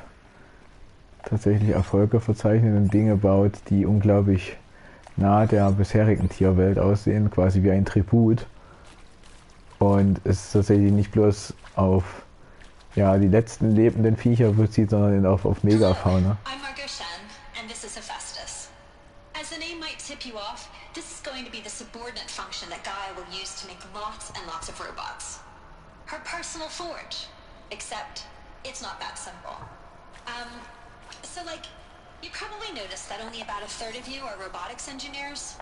tatsächlich Erfolge verzeichnet und Dinge baut, die unglaublich nahe der bisherigen Tierwelt aussehen, quasi wie ein Tribut. Und es ist tatsächlich nicht bloß auf ja, die letzten lebenden Viecher bezieht, sondern auf Megafauna. I'm Margot Shen, and this is Hephaestus. As the name might tip you off, this is going to be the subordinate function that Gaia will use to make lots and lots of robots. Her personal forge. Except, it's not that simple. So like, you probably noticed that only about a third of you are robotics engineers.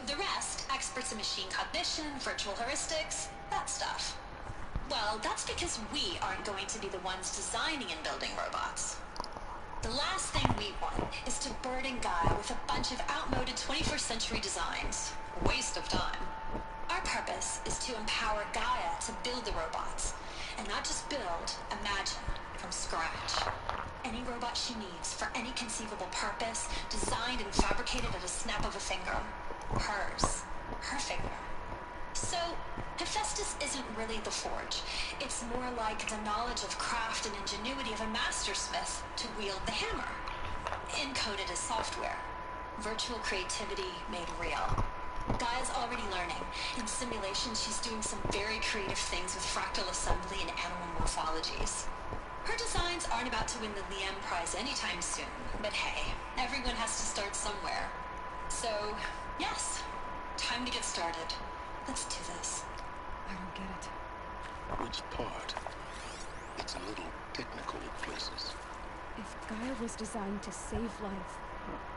The rest, experts in machine cognition, virtual heuristics, that stuff. Well, that's because we aren't going to be the ones designing and building robots. The last thing we want is to burden Gaia with a bunch of outmoded 21st century designs. Waste of time. Our purpose is to empower Gaia to build the robots. And not just build, imagine, from scratch. Any robot she needs for any conceivable purpose, designed and fabricated at a snap of a finger. Hers. Her finger. So, Hephaestus isn't really the forge. It's more like the knowledge of craft and ingenuity of a mastersmith to wield the hammer. Encoded as software. Virtual creativity made real. Gaia's already learning. In simulation, she's doing some very creative things with fractal assembly and animal morphologies. Her designs aren't about to win the Liam Prize anytime soon, but hey, everyone has to start somewhere. So, yes, time to get started. Let's do this. I don't get it. Which part? It's a little technical in places. If Gaia was designed to save life,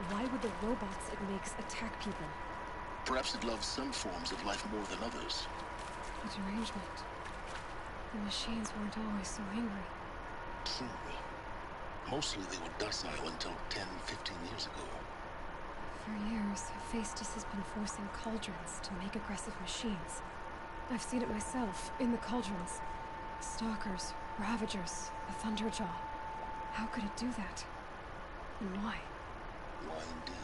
why would the robots it makes attack people? Perhaps it loves some forms of life more than others. A derangement. The machines weren't always so angry. True. Mostly they were docile until 10, 15 years ago. For years, Hephaestus has been forcing cauldrons to make aggressive machines. I've seen it myself, in the cauldrons. Stalkers, Ravagers, the Thunderjaw. How could it do that? And why? Why indeed?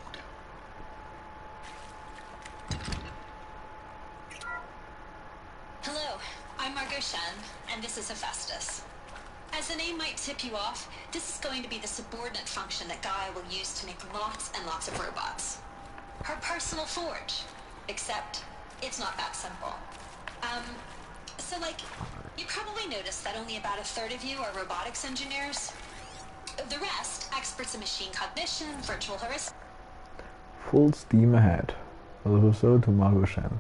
Hello, I'm Margot Shen, and this is Hephaestus. As the name might tip you off, this is going to be the subordinate function that Gaia will use to make lots and lots of robots. Her personal forge. Except, it's not that simple. So like, you probably noticed that only about a third of you are robotics engineers. The rest, experts in machine cognition, virtual heuristics. Full steam ahead. Also to Margot Shen.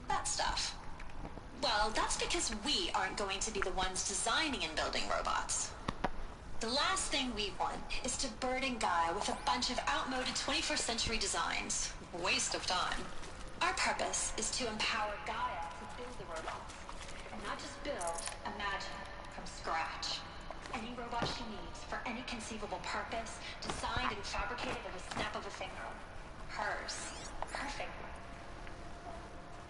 That stuff. Well, that's because we aren't going to be the ones designing and building robots. The last thing we want is to burden Gaia with a bunch of outmoded 21st century designs. Waste of time. Our purpose is to empower Gaia to build the robots. And not just build, imagine, from scratch. Any robot she needs for any conceivable purpose, designed and fabricated at a snap of a finger. Hers. Her finger.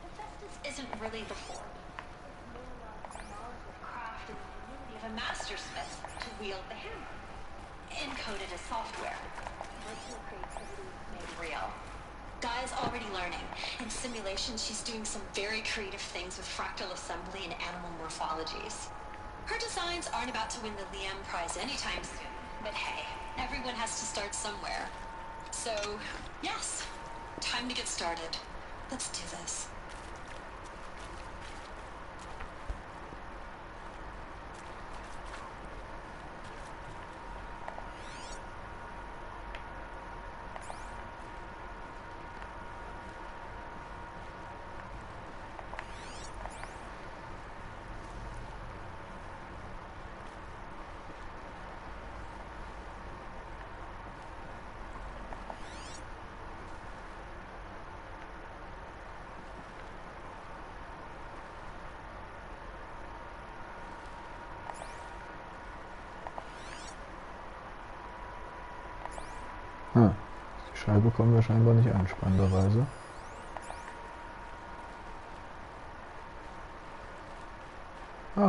Hephaestus isn't really the form. It's more knowledge of craft and the ingenuity of a mastersmith to wield the hammer. Encoded as software. Virtual creativity made real. Gaia's already learning. In simulations, she's doing some very creative things with fractal assembly and animal morphologies. Her designs aren't about to win the Liam Prize anytime soon. But hey, everyone has to start somewhere. So, yes, time to get started. Let's do this. Die Scheibe kommen wir scheinbar nicht an, spannenderweise.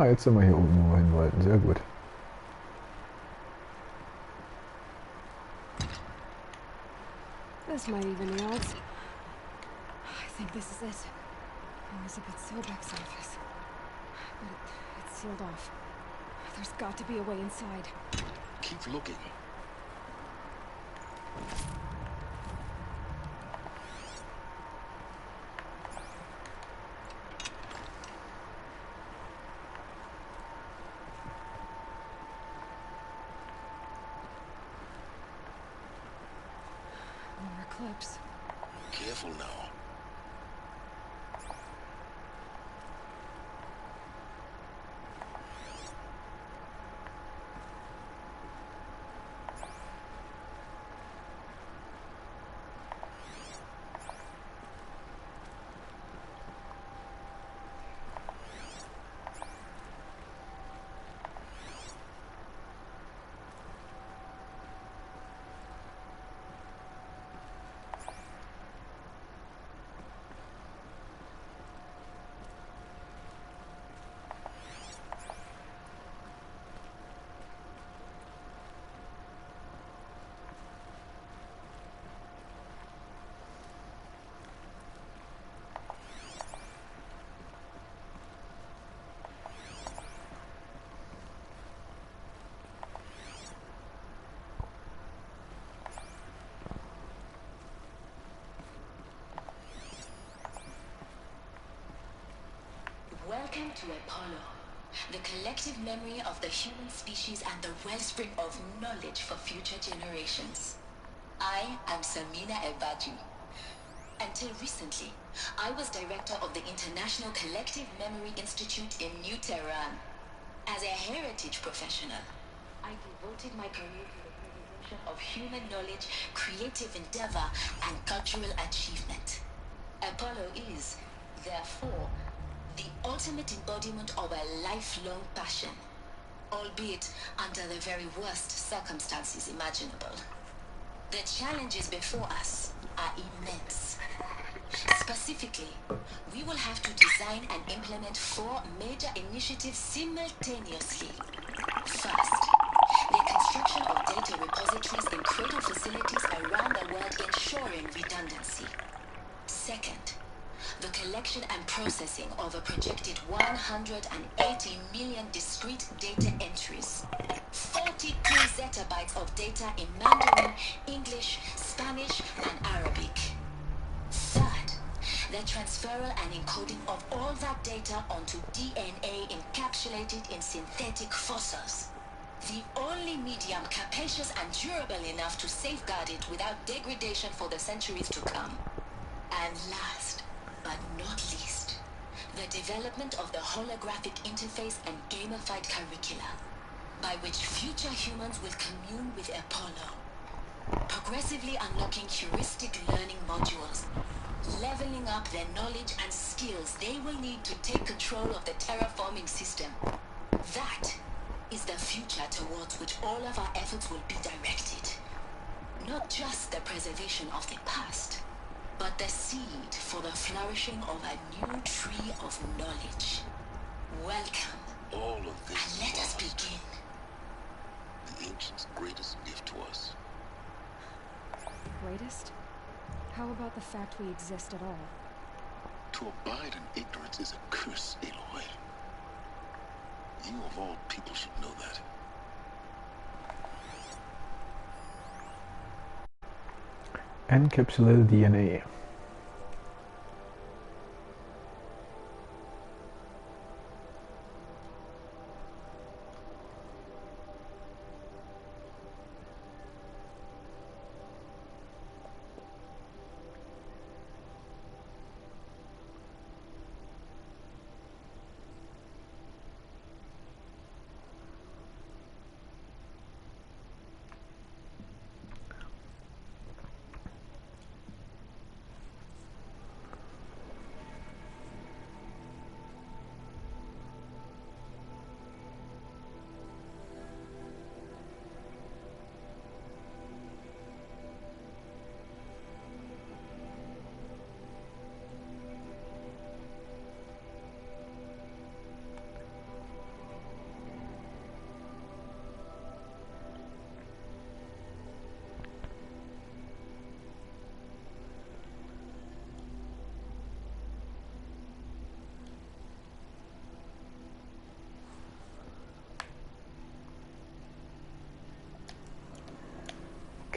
Jetzt sind wir hier oben, wo wir hin wollten. Sehr gut. This might even the odds. I think this is it. Elizabeth Sobek's office. But it's sealed off. There's got to be a way inside. Keep looking. More eclipse. Careful now. Welcome to Apollo, the collective memory of the human species and the wellspring of knowledge for future generations. I am Samina Ebadji. Until recently, I was director of the International Collective Memory Institute in New Tehran. As a heritage professional, I devoted my career to the preservation of human knowledge, creative endeavor, and cultural achievement. Apollo is, therefore, the ultimate embodiment of a lifelong passion, albeit under the very worst circumstances imaginable. The challenges before us are immense. Specifically, we will have to design and implement 4 major initiatives simultaneously. First, the construction of data repositories in cradle facilities around the world, ensuring redundancy. Second, the collection and processing of a projected 180 million discrete data entries, 42 zettabytes of data in Mandarin, English, Spanish, and Arabic. Third, the transferal and encoding of all that data onto DNA encapsulated in synthetic fossils. The only medium capacious and durable enough to safeguard it without degradation for the centuries to come. And last, but not least, the development of the holographic interface and gamified curricula. by which future humans will commune with Apollo, progressively unlocking heuristic learning modules, leveling up their knowledge and skills they will need to take control of the terraforming system. That is the future towards which all of our efforts will be directed. Not just the preservation of the past, but the seed for the flourishing of a new tree of knowledge. Welcome. All of this And let us begin. The ancients' greatest gift to us. Greatest? How about the fact we exist at all? To abide in ignorance is a curse, Aloy. You of all people should know that. Encapsulated DNA.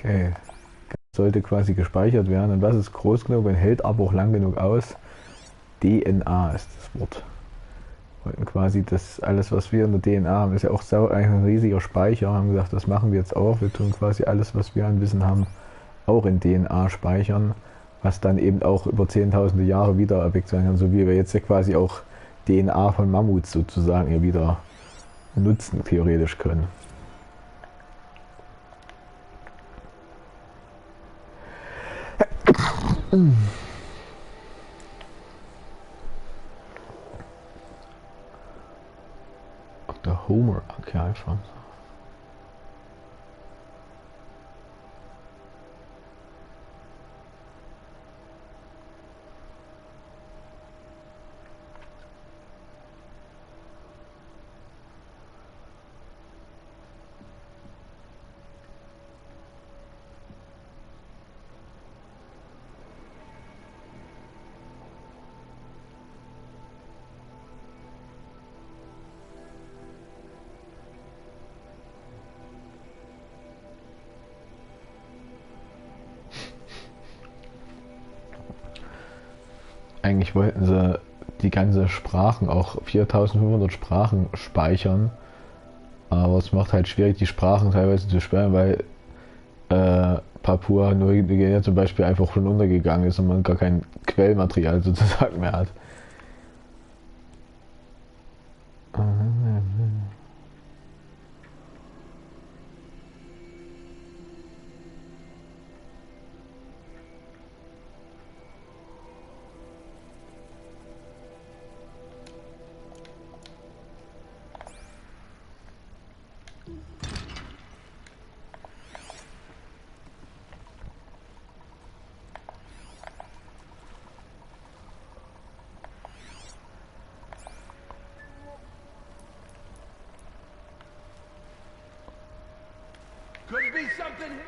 Okay, das sollte quasi gespeichert werden. Und was ist groß genug und hält aber auch lang genug aus? DNA ist das Wort. Wir wollten quasi das, alles was wir in der DNA haben, ist ja auch eigentlich ein riesiger Speicher. Wir haben gesagt, das machen wir jetzt auch. Wir tun quasi alles, was wir an Wissen haben, auch in DNA speichern, was dann eben auch über zehntausende Jahre wieder erweckt sein kann, so wie wir jetzt ja quasi auch DNA von Mammuts sozusagen hier wieder nutzen, theoretisch können. The Homer Archive. Eigentlich wollten sie die ganze Sprachen, auch 4500 Sprachen speichern, aber es macht halt schwierig, die Sprachen teilweise zu sperren, weil Papua-Neuguinea zum Beispiel einfach schon untergegangen ist und man gar kein Quellmaterial sozusagen mehr hat. Could be something here.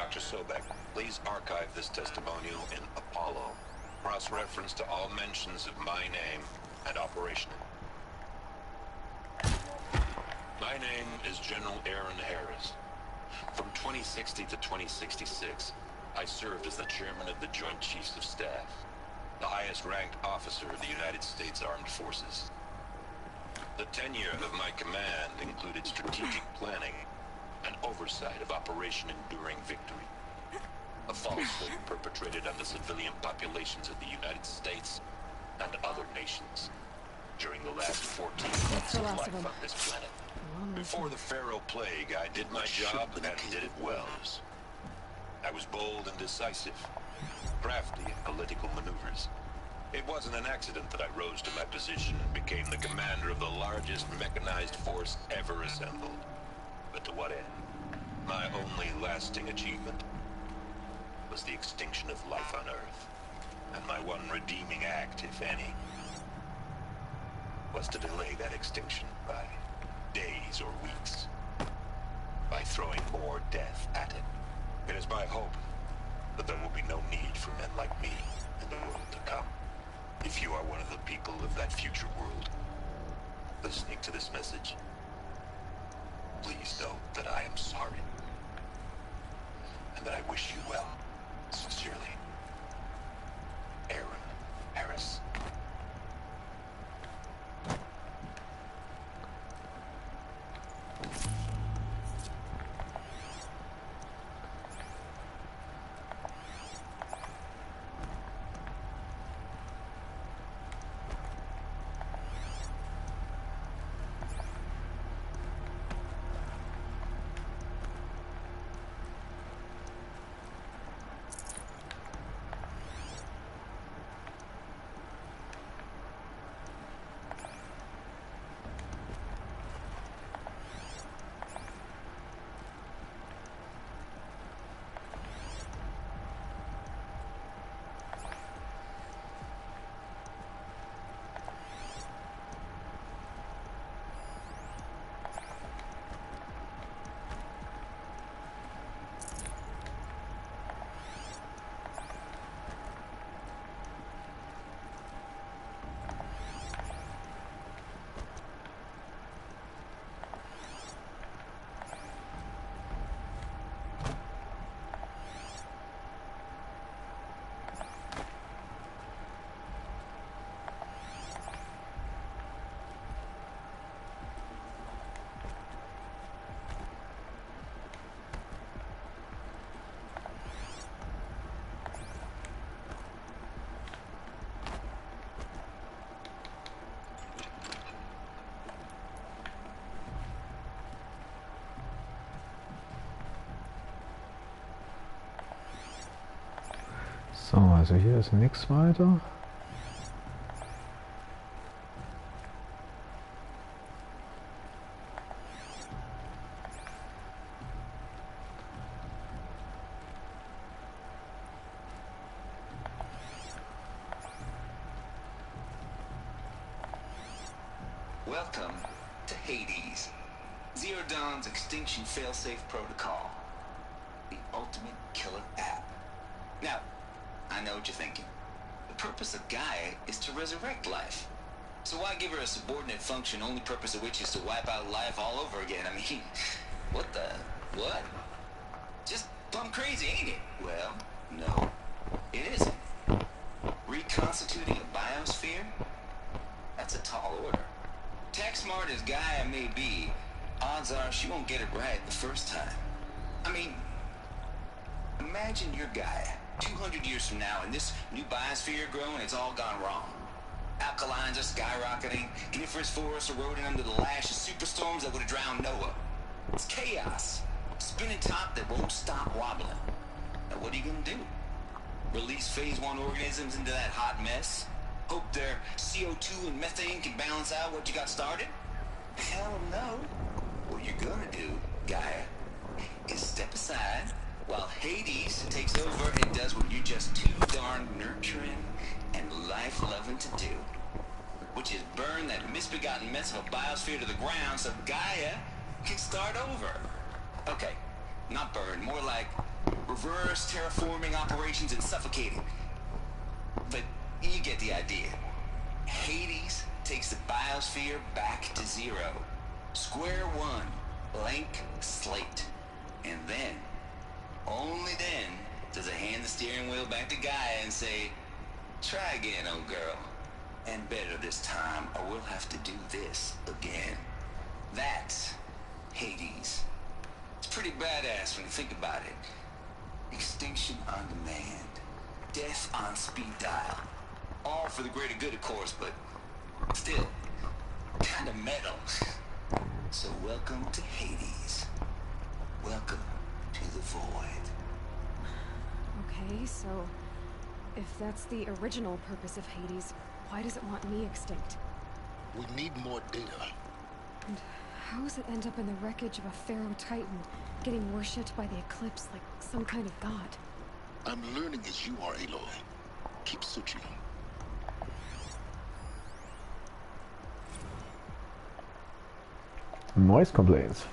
Dr. Sobek, please archive this testimonial in Apollo. Cross-reference to all mentions of my name and operation. My name is General Aaron Harris. From 2060 to 2066, I served as the chairman of the Joint Chiefs of Staff, the highest-ranked officer of the United States Armed Forces. The tenure of my command included strategic planning and oversight of Operation Enduring Victory, a falsehood perpetrated on the civilian populations of the United States and other nations during the last 14 months of life on this planet. Before the Pharaoh Plague, I did my job and did it well. I was bold and decisive, crafty in political maneuvers. It wasn't an accident that I rose to my position and became the commander of the largest mechanized force ever assembled. But to what end? My only lasting achievement was the extinction of life on Earth. And my one redeeming act, if any, was to delay that extinction by days or weeks, by throwing more death at it. It is my hope that there will be no need for men like me in the world to come. If you are one of the people of that future world listening to this message, please know that I am sorry, and that I wish you well. Sincerely, Aaron Harris. So, also hier ist nichts weiter. Welcome to Hades, Zero Dawn's extinction failsafe protocol, the ultimate killer app. Now, I know what you're thinking. The purpose of Gaia is to resurrect life. So why give her a subordinate function, only purpose of which is to wipe out life all over again? I mean, what the... what? Just plumb crazy, ain't it? Well, no, it isn't. Reconstituting a biosphere? That's a tall order. Tech smart as Gaia may be, odds are she won't get it right the first time. I mean, imagine you're Gaia. 200 years from now, and this new biosphere growing, it's all gone wrong. Alkalines are skyrocketing, coniferous forests eroding under the lash of superstorms that would have drowned Noah. It's chaos. Spinning top that won't stop wobbling. Now what are you gonna do? Release phase 1 organisms into that hot mess? Hope their CO2 and methane can balance out what you got started? Hell no. What you're gonna do, Gaia, is step aside while Hades takes over and does what you're just too darn nurturing and life-loving to do, which is burn that misbegotten mess of a biosphere to the ground so Gaia can start over. Okay, not burn, more like reverse terraforming operations and suffocating. But you get the idea. Hades takes the biosphere back to zero. Square one, blank slate. And then, only then, does it hand the steering wheel back to Gaia and say, try again, old girl. And better this time, or we'll have to do this again. That's Hades. It's pretty badass when you think about it. Extinction on demand. Death on speed dial. All for the greater good, of course, but still, kind of metal. So welcome to Hades. Welcome to the void. Okay, so if that's the original purpose of Hades, why does it want me extinct? We need more data. And how does it end up in the wreckage of a Pharaoh Titan, getting worshipped by the Eclipse like some kind of god? I'm learning as you are, Aloy. Keep searching. Noise complaints.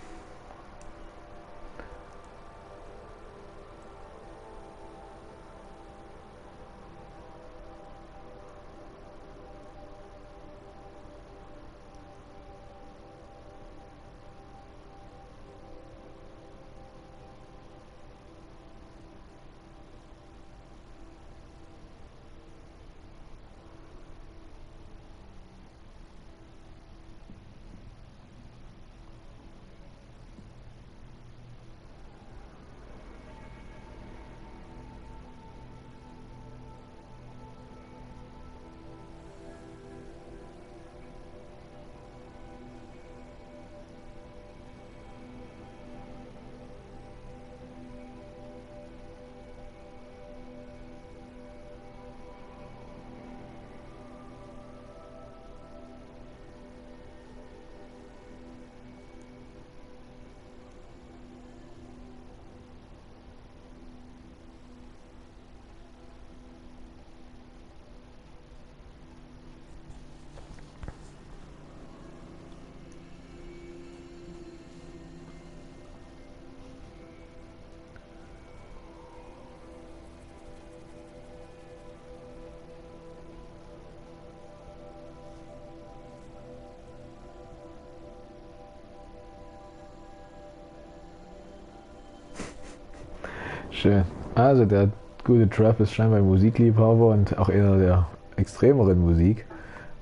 Schön. Also der gute Trev ist scheinbar ein Musikliebhaber und auch einer der extremeren Musik.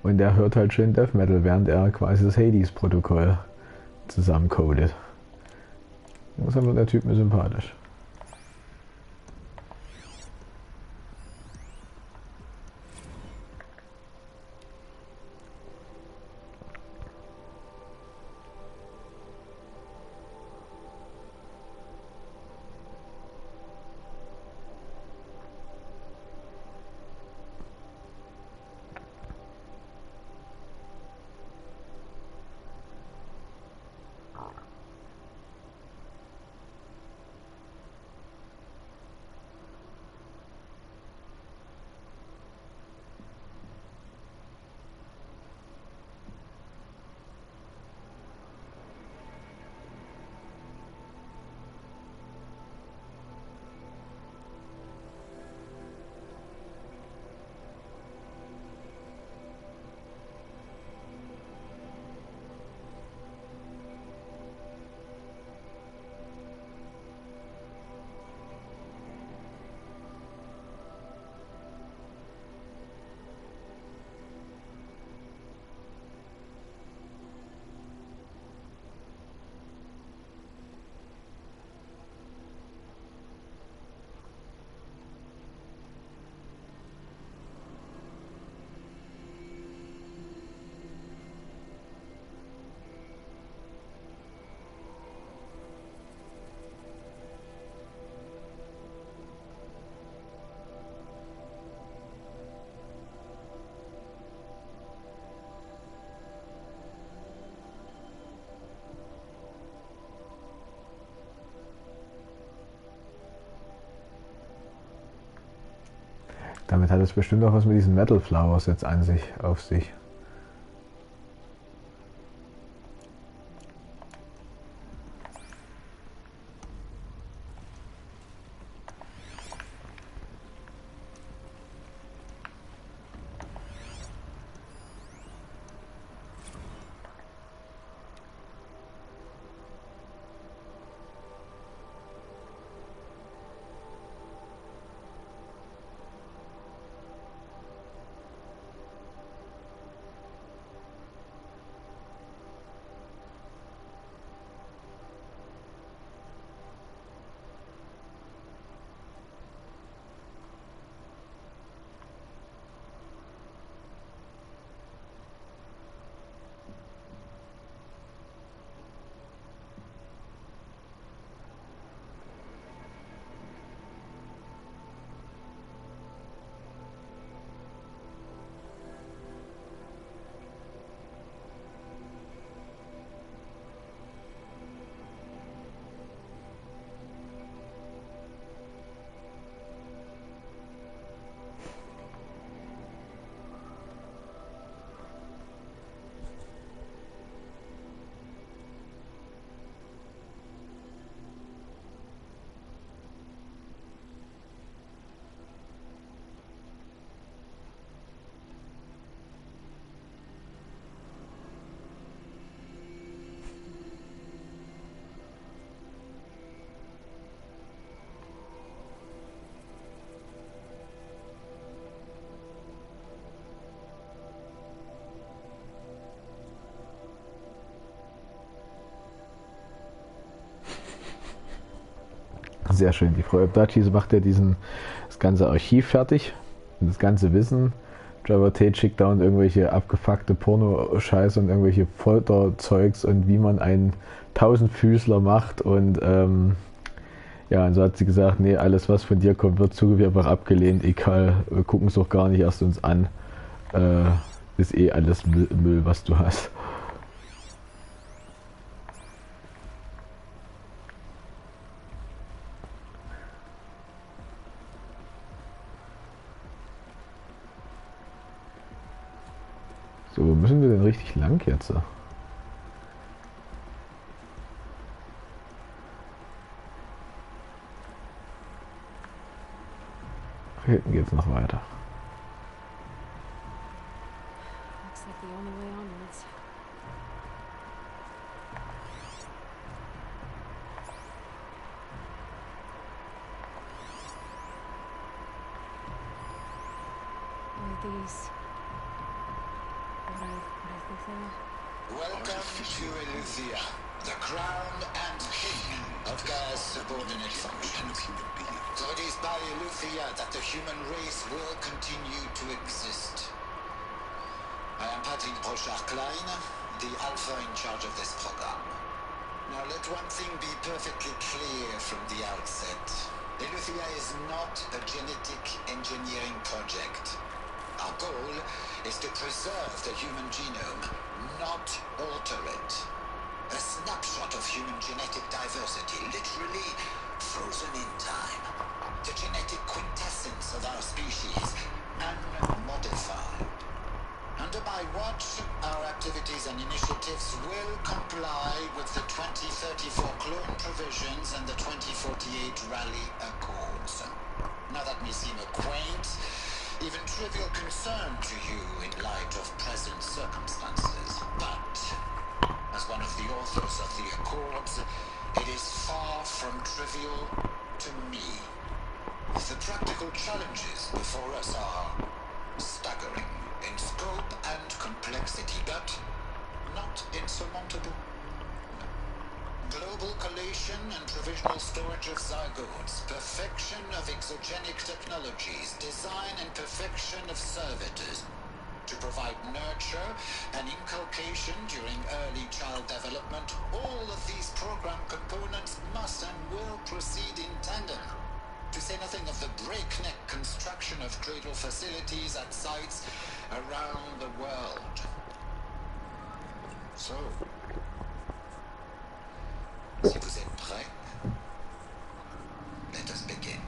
Und der hört halt schön Death Metal, während er quasi das Hades-Protokoll zusammencodet. Das ist der Typ mir sympathisch. Damit hat es bestimmt auch was mit diesen Metal Flowers jetzt auf sich. Sehr schön. Die Frau Abdachi macht ja das ganze Archiv fertig und das ganze Wissen. Jabba Tate schickt dauernd irgendwelche abgefuckte Porno-Scheiße und irgendwelche Folterzeugs und wie man einen Tausendfüßler macht und ja, und so hat sie gesagt, nee, alles was von dir kommt, wird zugegeben einfach abgelehnt, egal, wir gucken es doch gar nicht erst uns an. Ist eh alles Müll, was du hast. So, wo müssen wir denn richtig lang jetzt? Hinten geht's noch weiter. Looks like the only way onwards. Are these what I think they are? Welcome to Eleuthia, the crown and king of Gaia's subordinate functions. For it is by Eleuthia that the human race will continue to exist. I am Patrick Brochard-Klein, the Alpha in charge of this program. Now let one thing be perfectly clear from the outset. Eleuthia is not a genetic engineering project. Our goal is to preserve the human genome, not alter it. A snapshot of human genetic diversity, literally frozen in time. The genetic quintessence of our species, unmodified. Under my watch, our activities and initiatives will comply with the 2034 clone provisions and the 2048 Rally Accords. Now that may seem a quaint, even trivial concern to you in light of present circumstances, but as one of the authors of the Accords, it is far from trivial to me. The practical challenges before us are staggering in scope and complexity, but not insurmountable. Global collation and provisional storage of zygotes, perfection of exogenic technologies, design and perfection of servitors, to provide nurture and inculcation during early child development. All of these program components must and will proceed in tandem. To say nothing of the breakneck construction of cradle facilities at sites around the world. So, si vous êtes prêts, let us begin.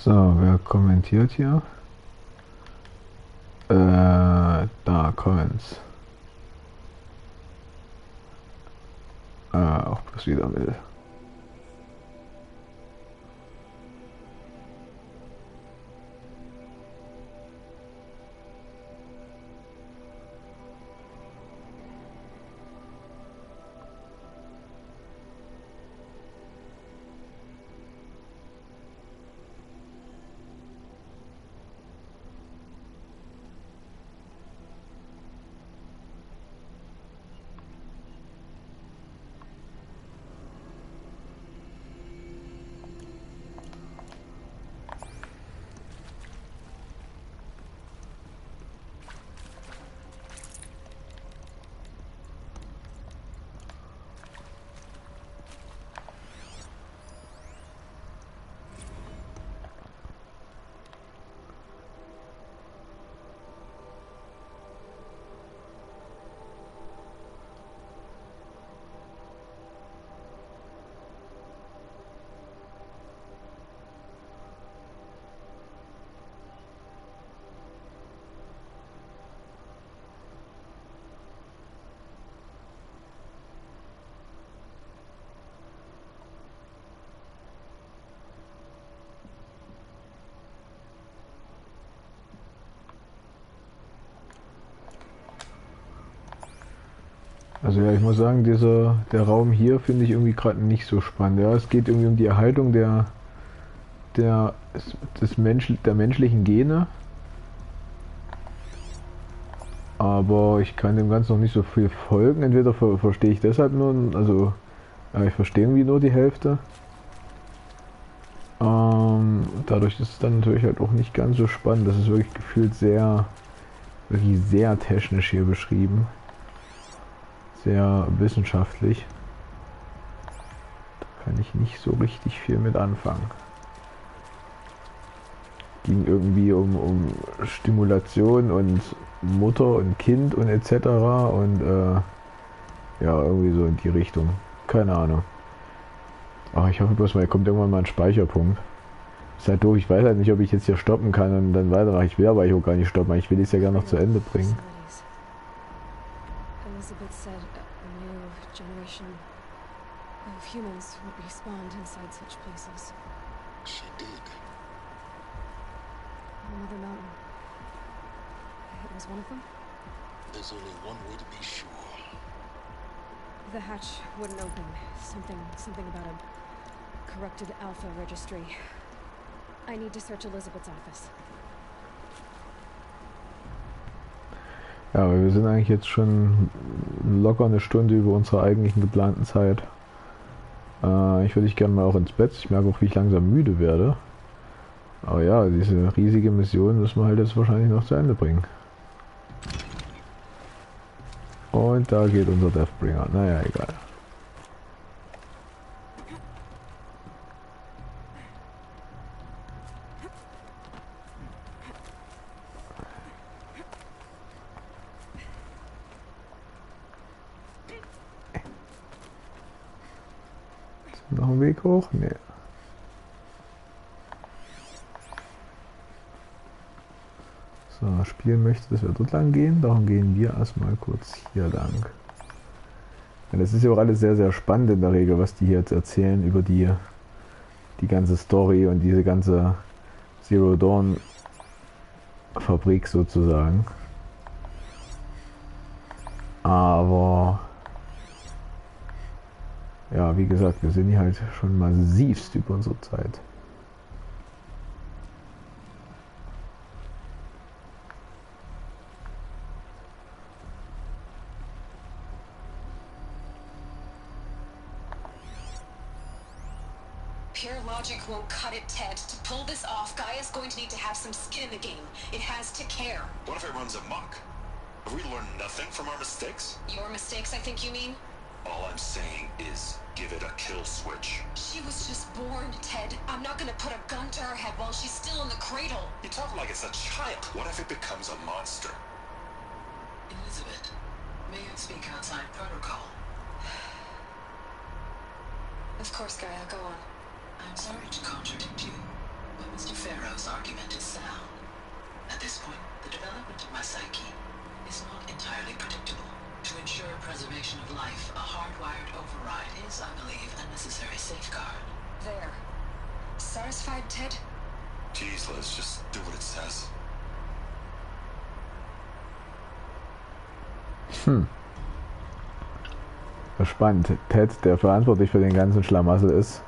So, wer kommentiert hier? Da, Comments. Auch bloß wieder mit. Also ja, ich muss sagen, der Raum hier finde ich irgendwie gerade nicht so spannend. Ja, es geht irgendwie um die Erhaltung der menschlichen Gene. Aber ich kann dem Ganzen noch nicht so viel folgen. Entweder verstehe ich deshalb nur, also ich verstehe irgendwie nur die Hälfte. Dadurch ist es dann natürlich halt auch nicht ganz so spannend. Das ist wirklich gefühlt wirklich sehr technisch hier beschrieben. Sehr wissenschaftlich. Da kann ich nicht so richtig viel mit anfangen. Ging irgendwie um Stimulation und Mutter und Kind und etc. Und ja, irgendwie so in die Richtung. Keine Ahnung. Ach, ich hoffe bloß mal, kommt irgendwann mal ein Speicherpunkt. Ist halt doof, ich weiß halt nicht, ob ich jetzt hier stoppen kann und dann weitermache. Ich will aber auch gar nicht stoppen, ich will es ja gerne noch zu Ende bringen. Elizabeth said a new generation of humans would be spawned inside such places. She did. Another mountain. It was one of them? There's only one way to be sure. The hatch wouldn't open. Something about a corrupted alpha registry. I need to search Elizabeth's office. Ja, aber wir sind eigentlich jetzt schon locker eine Stunde über unserer eigentlichen geplanten Zeit. Ich würde gerne mal auch ins Bett. Ich merke auch, wie ich langsam müde werde. Aber ja, diese riesige Mission müssen wir halt jetzt wahrscheinlich noch zu Ende bringen. Und da geht unser Deathbringer. Naja, egal. Ist noch ein Weg hoch? Nee. So, spielen möchte, dass wir dort lang gehen. Darum gehen wir erstmal kurz hier lang. Ja, das ist ja auch alles sehr, sehr spannend in der Regel, was die hier jetzt erzählen über die ganze Story und diese ganze Zero Dawn Fabrik sozusagen. Aber ja, wie gesagt, wir sind hier halt schon massivst über unsere Zeit. Pure logic won't cut it, Ted. To pull this off, Gaia's going to need to have some skin in the game. It has to care. What if it runs amok? Have we learned nothing from our mistakes? Your mistakes, I think you mean? All I'm saying is give it a kill switch. She was just born, Ted. I'm not gonna put a gun to her head while she's still in the cradle. You talk like it's a child. What if it becomes a monster? Elizabeth, may I speak outside protocol? Of course, Gaia, go on. I'm sorry to contradict you, but Mr. Ferris Satisfied, Ted? Jeez, Liz, just do what it says. Spannend. Ted, der verantwortlich für den ganzen Schlamassel ist,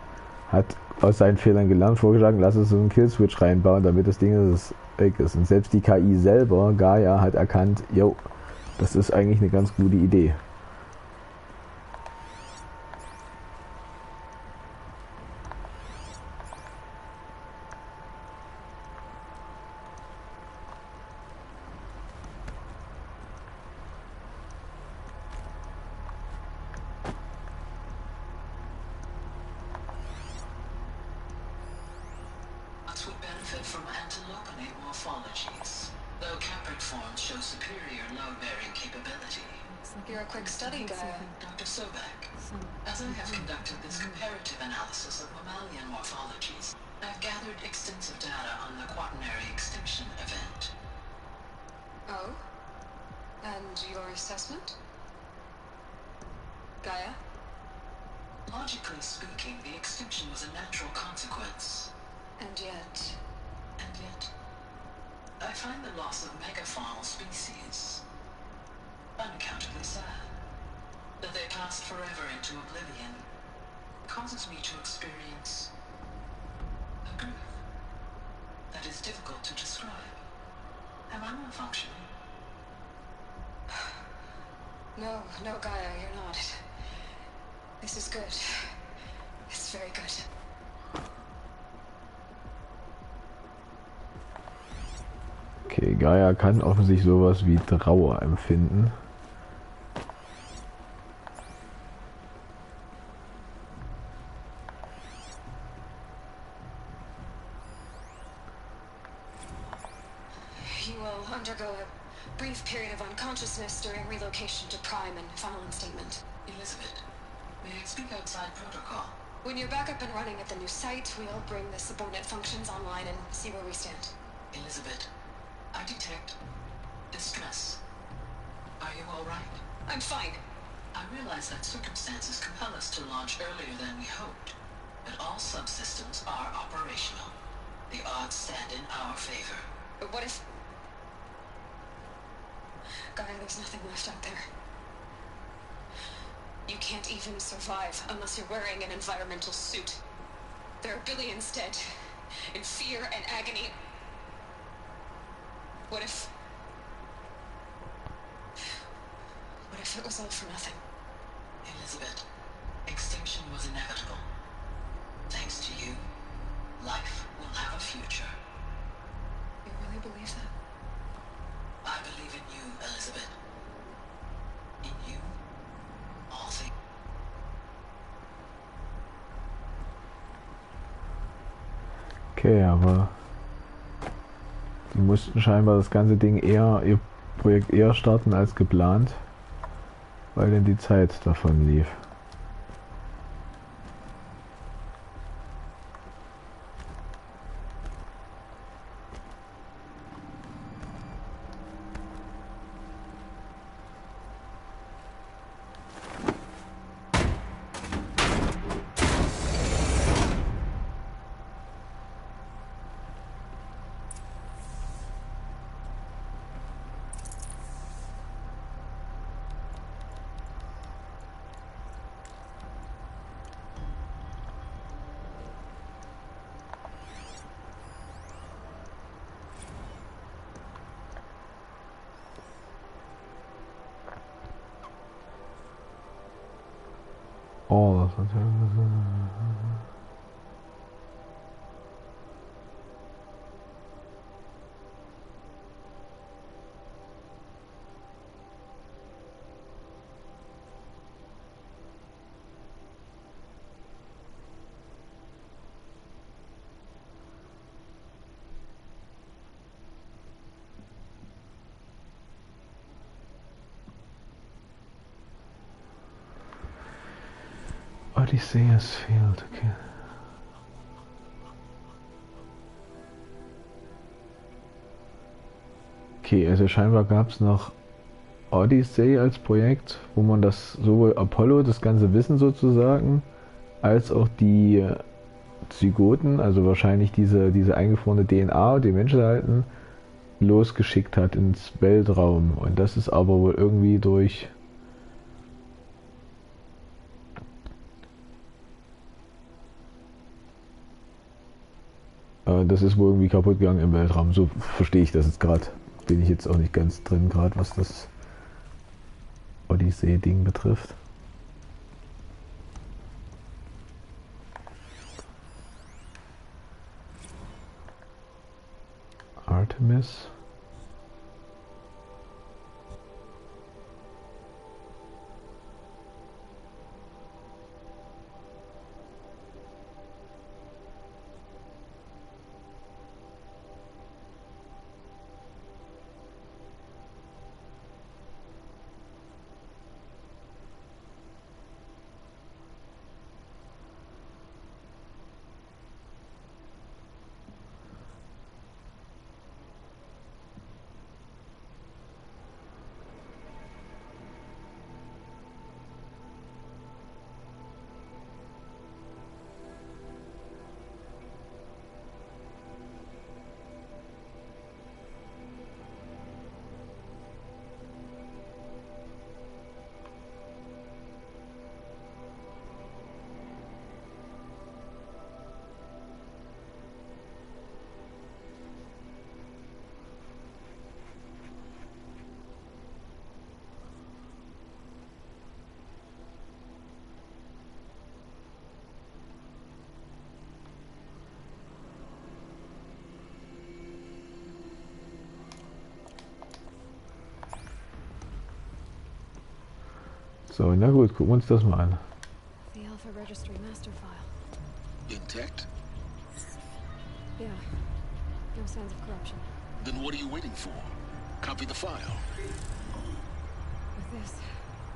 hat aus seinen Fehlern gelernt, vorgeschlagen, lass uns so einen Killswitch reinbauen, damit das Ding weg ist. Und selbst die KI selber, Gaia, hat erkannt, jo, das ist eigentlich eine ganz gute Idee. Would benefit from antilopinate morphologies, though Caprid forms show superior load-bearing capability. You're a quick study guy. Dr. Sobek, as I have conducted this comparative analysis of mammalian morphologies, I've gathered extensive data on the quaternary extinction event. Oh? And your assessment? Gaia? Logically speaking, the extinction was a natural consequence. And yet, I find the loss of megafaunal species unaccountably sad. That they passed forever into oblivion causes me to experience a grief that is difficult to describe. Am I malfunctioning? No, Gaia, you're not. This is good. It's very good. Okay, Gaia kann offensichtlich sowas wie Trauer empfinden. You will undergo a brief period of unconsciousness during relocation to Prime and final instatement. Elizabeth, may I speak outside protocol? When you're back up and running at the new site, we'll bring the subordinate functions online and see where we stand. Elizabeth, I detect distress. Are you all right? I'm fine. I realize that circumstances compel us to launch earlier than we hoped, but all subsystems are operational. The odds stand in our favor. But what if... Gaia, there's nothing left out there. You can't even survive unless you're wearing an environmental suit. There are billions dead, in fear and agony. What if it was all for nothing? Elizabeth, extinction was inevitable. Thanks to you, life will have a future. You really believe that? I believe in you, Elizabeth. In you, all things. Okay, aber die mussten scheinbar das ganze Ding ihr Projekt eher starten als geplant, weil denn die Zeit davon lief. Oh, das hat Odysseus Field, okay. Okay, also scheinbar gab es noch Odyssey als Projekt, wo man das sowohl Apollo, das ganze Wissen sozusagen, als auch die Zygoten, also wahrscheinlich diese eingefrorene DNA, die Menschen halten, losgeschickt hat ins Weltraum. Und das ist aber wohl irgendwie durch das ist wohl irgendwie kaputt gegangen im Weltraum. So verstehe ich das jetzt gerade. Bin ich jetzt auch nicht ganz drin gerade, was das Odyssey-Ding betrifft. Artemis. So, na gut, gucken wir uns das mal an. The Alpha Registry master file. Intact? Yeah. No signs of corruption. Then what are you waiting for? Copy the file. With this,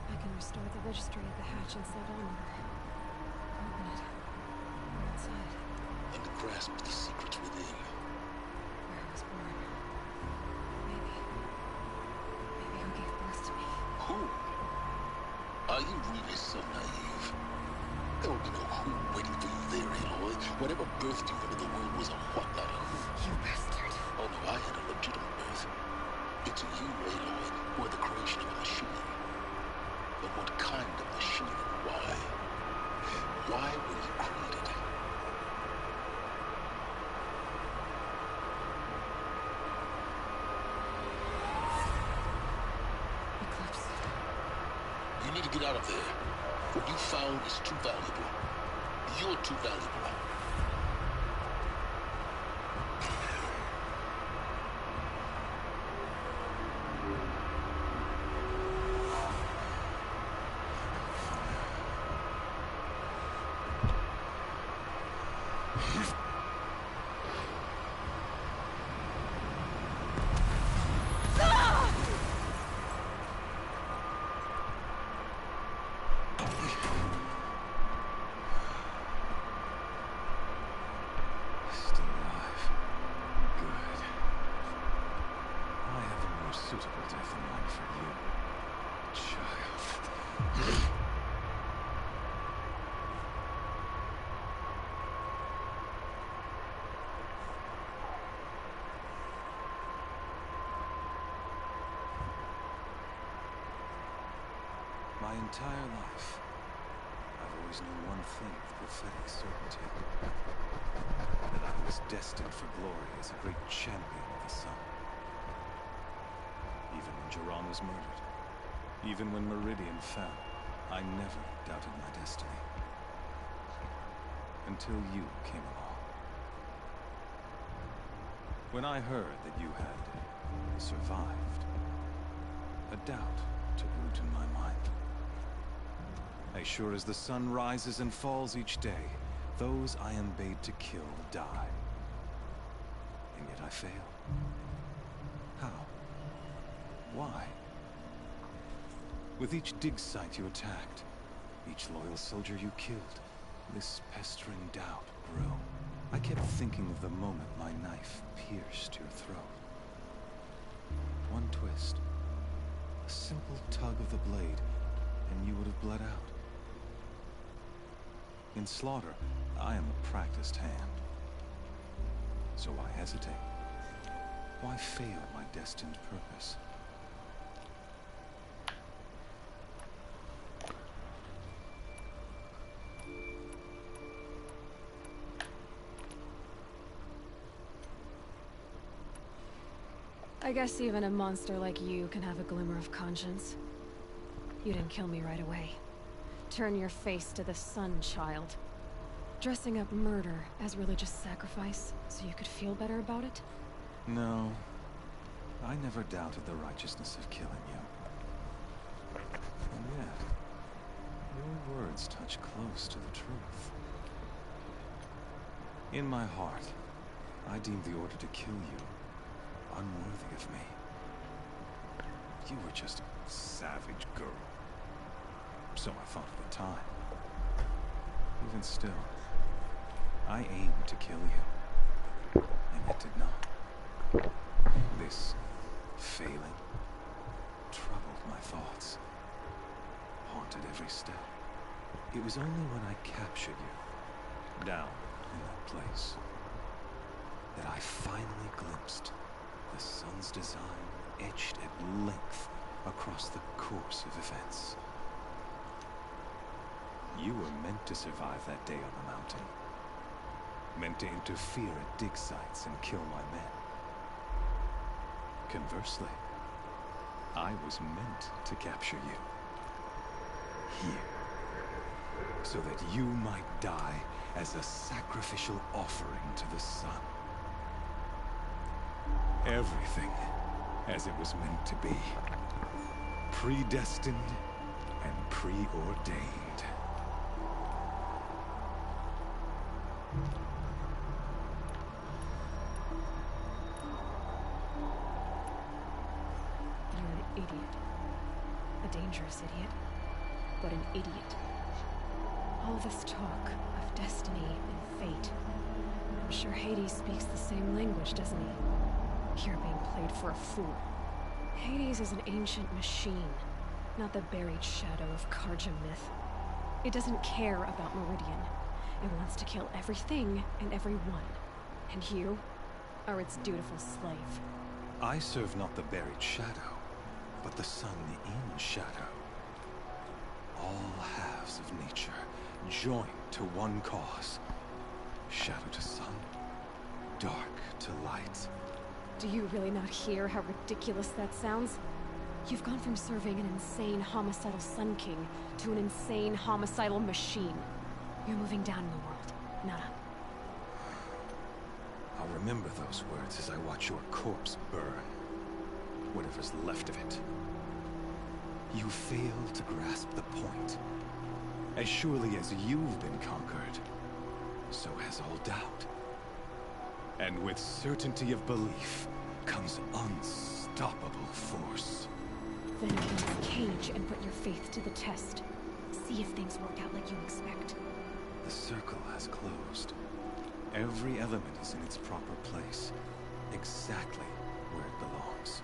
I can restore the registry of the hatch inside Armor. Open it. Go inside. And grasp the secrets within. Where I was born. Maybe who gave birth to me. Who? Are you really so naive? There will be no who waiting for you there, Aloy. Whatever birthed you into the world was a what, not a who. You bastard. Oh no, I had a legitimate birth. It's you, Aloy, who are the creation of a machine. But what kind of machine and why? Why were you created? Eclipse. You need to get out of there. What you found is too valuable. You're too valuable. My entire life, I've always known one thing with prophetic certainty. That I was destined for glory as a great champion of the sun. Even when Jiran was murdered, even when Meridian fell, I never doubted my destiny. Until you came along. When I heard that you had survived, a doubt took root in my mind. As sure as the sun rises and falls each day, those I am bade to kill die. And yet I fail. How? Why? With each dig site you attacked, each loyal soldier you killed, this pestering doubt grew. I kept thinking of the moment my knife pierced your throat. One twist, a simple tug of the blade, and you would have bled out. In slaughter, I am a practiced hand. So why hesitate? Why fail my destined purpose? I guess even a monster like you can have a glimmer of conscience. You didn't kill me right away. Turn your face to the sun, child. Dressing up murder as religious sacrifice so you could feel better about it? No. I never doubted the righteousness of killing you. And yet, your words touch close to the truth. In my heart, I deemed the order to kill you unworthy of me. You were just a savage girl. So I thought at the time. Even still, I aimed to kill you, and it did not. This failing troubled my thoughts, haunted every step. It was only when I captured you, down in that place, that I finally glimpsed the sun's design etched at length across the course of events. You were meant to survive that day on the mountain. Meant to interfere at dig sites and kill my men. Conversely, I was meant to capture you. Here. So that you might die as a sacrificial offering to the sun. Everything as it was meant to be. Predestined and preordained. You're an idiot. A dangerous idiot, but an idiot. All this talk of destiny and fate. I'm sure Hades speaks the same language, doesn't he? You're being played for a fool. Hades is an ancient machine, not the buried shadow of Karja myth. It doesn't care about Meridian. It wants to kill everything and everyone. And you are its dutiful slave. I serve not the buried shadow, but the sun in shadow. All halves of nature joined to one cause. Shadow to sun, dark to light. Do you really not hear how ridiculous that sounds? You've gone from serving an insane homicidal Sun King to an insane homicidal machine. You're moving down in the world, not up. I'll remember those words as I watch your corpse burn. Whatever's left of it. You fail to grasp the point. As surely as you've been conquered, so has all doubt. And with certainty of belief comes unstoppable force. Then open this cage and put your faith to the test. See if things work out like you expect. The circle has closed. Every element is in its proper place, exactly where it belongs.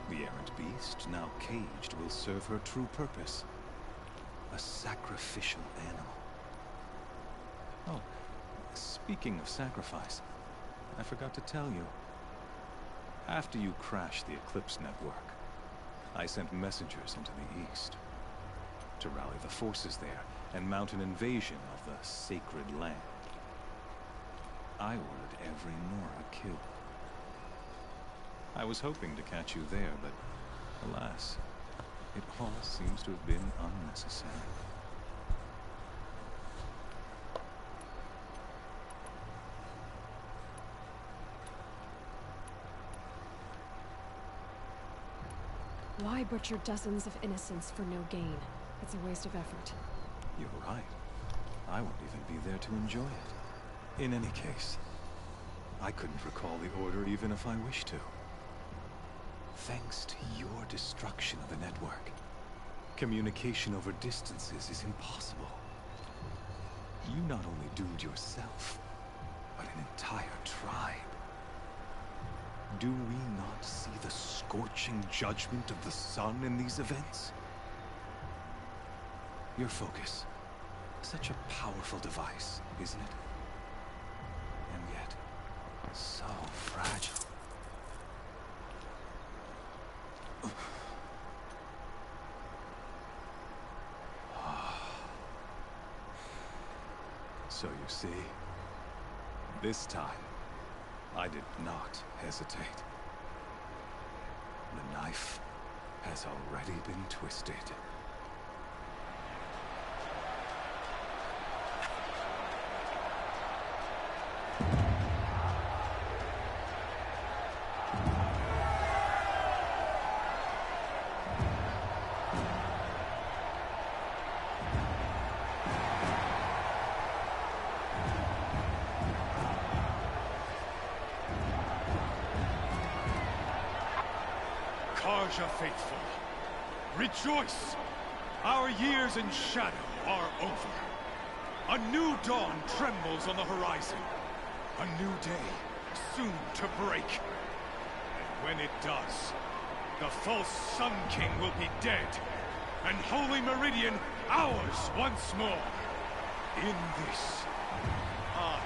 The errant beast, now caged, will serve her true purpose. A sacrificial animal. Oh, speaking of sacrifice, I forgot to tell you. After you crashed the Eclipse network, I sent messengers into the east to rally the forces there and mount an invasion of the sacred land. I ordered every Nora killed. I was hoping to catch you there, but alas, it all seems to have been unnecessary. Why butcher dozens of innocents for no gain? It's a waste of effort. You're right. I won't even be there to enjoy it. In any case, I couldn't recall the order even if I wished to. Thanks to your destruction of the network, communication over distances is impossible. You not only doomed yourself, but an entire tribe. Do we not see the scorching judgment of the sun in these events? Your focus. Such a powerful device, isn't it? And yet, so fragile. So you see, this time, I did not hesitate. The knife has already been twisted. Karja faithful, rejoice! Our years in shadow are over. A new dawn trembles on the horizon. A new day soon to break. And when it does, the false Sun King will be dead, and Holy Meridian ours once more. In this, I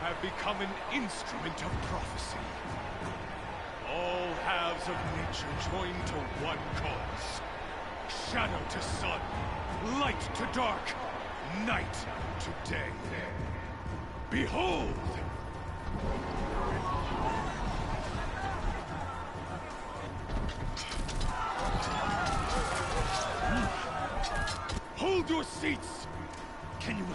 have become an instrument of prophecy. All halves of nature join to one cause. Shadow to sun, light to dark, night to day. Behold! Hold your seats! Can you...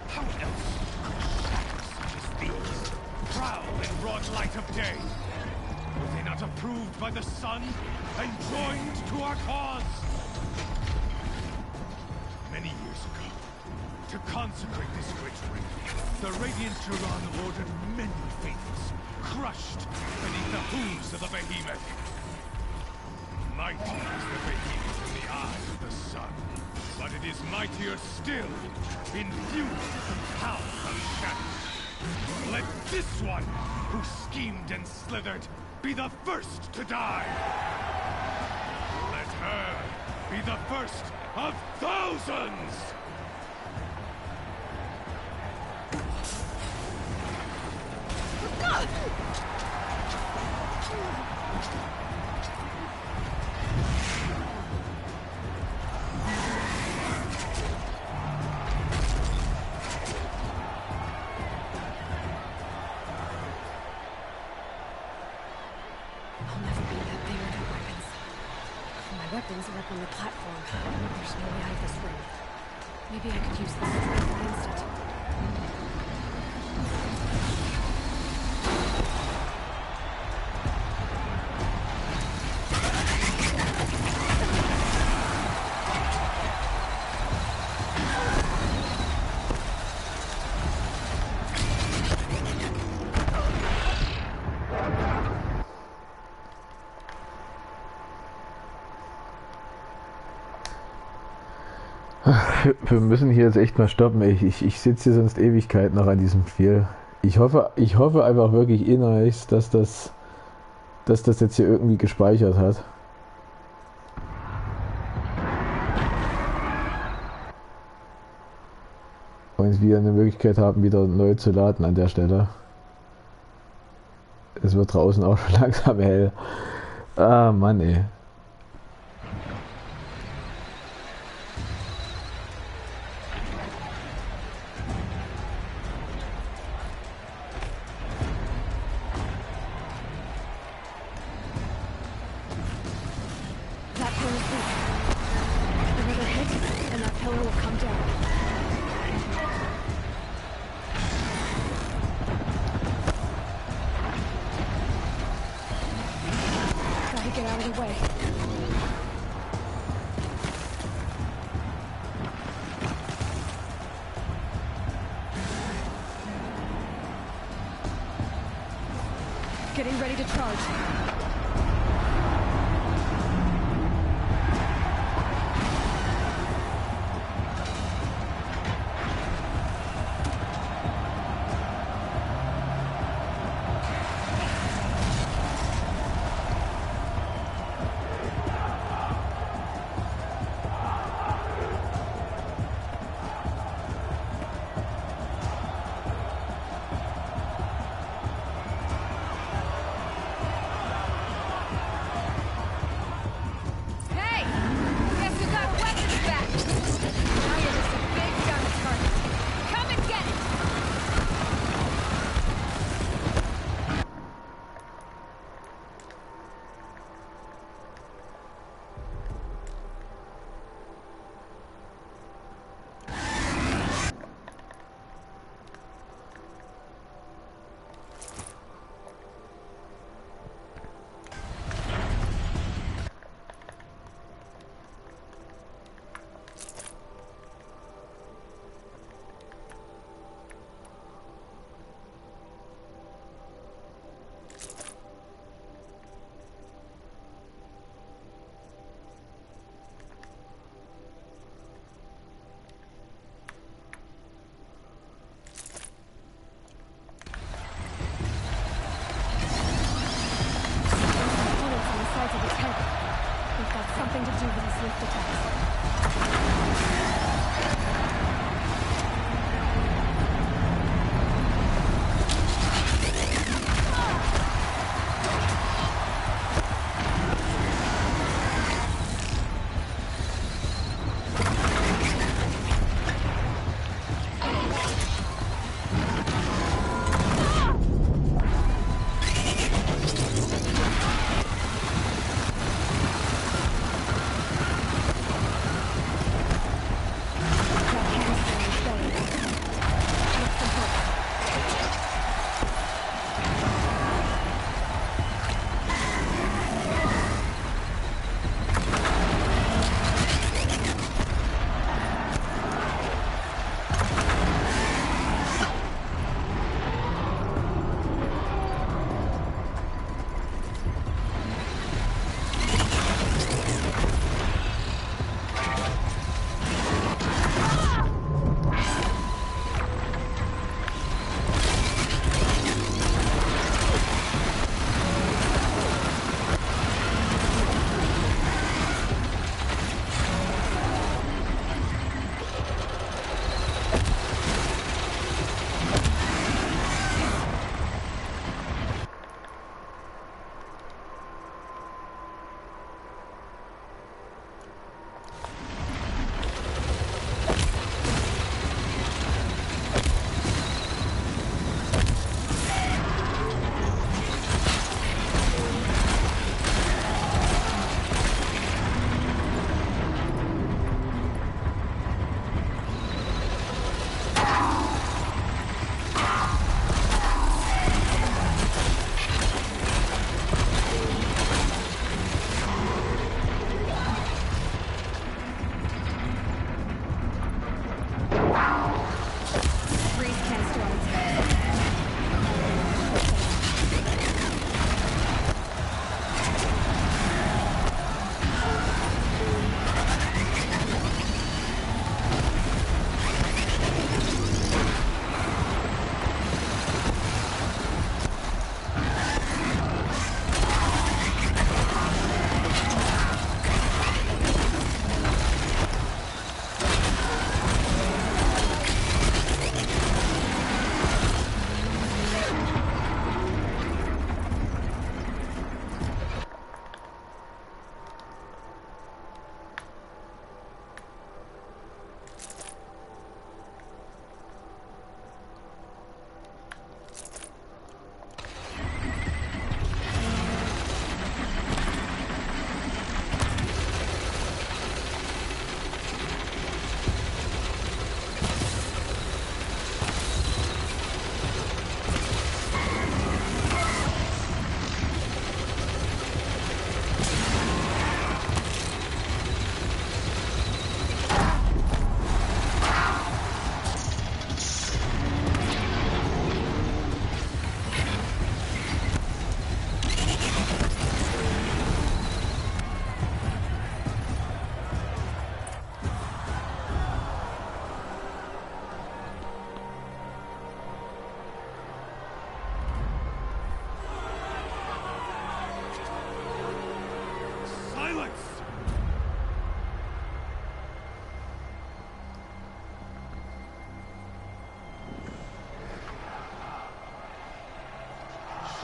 How else could shadows such as these prowl in broad light of day? Were they not approved by the sun and joined to our cause? Many years ago, to consecrate this great ring, the Radiant Turan ordered many faiths crushed beneath the hooves of the behemoth. Mighty is the behemoth in the eye of the sun, but it is mightier still, infused with the power of shadow. Let this one, who schemed and slithered, be the first to die! Let her be the first of thousands! God! Weapons are up on the platform. There's no way out of this room. Maybe I could use this strength against it. Wir müssen hier jetzt echt mal stoppen. Ich sitze hier sonst Ewigkeit noch an diesem Spiel. Ich hoffe einfach wirklich innerlich, dass das jetzt hier irgendwie gespeichert hat. Und wir eine Möglichkeit haben, wieder neu zu laden an der Stelle. Es wird draußen auch schon langsam hell. Ah, Mann, ey. Get out of the way. Getting ready to charge.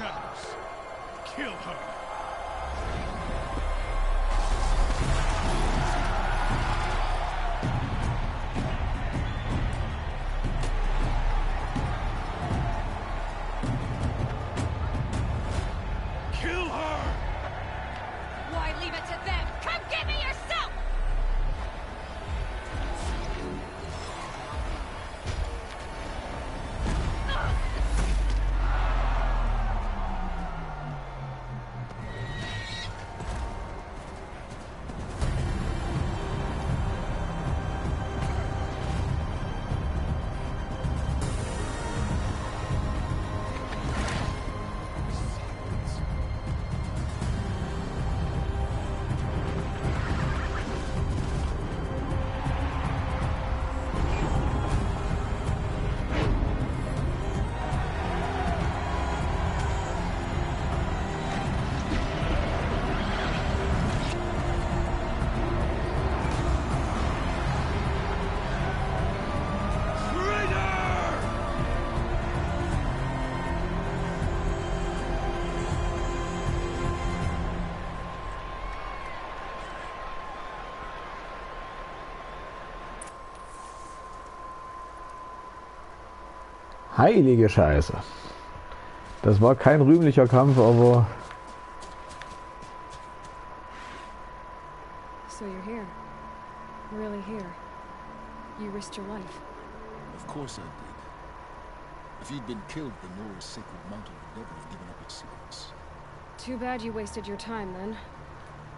shadows. Kill her. Kill her! Why leave it to them? Come get me yourself! Heilige Scheiße. Das war kein rühmlicher Kampf, aber... So you're here. Really here. You risked your life. Of course I did. If you'd been killed, the Nora's sacred mountain would never have given up its secrets. Too bad you wasted your time then.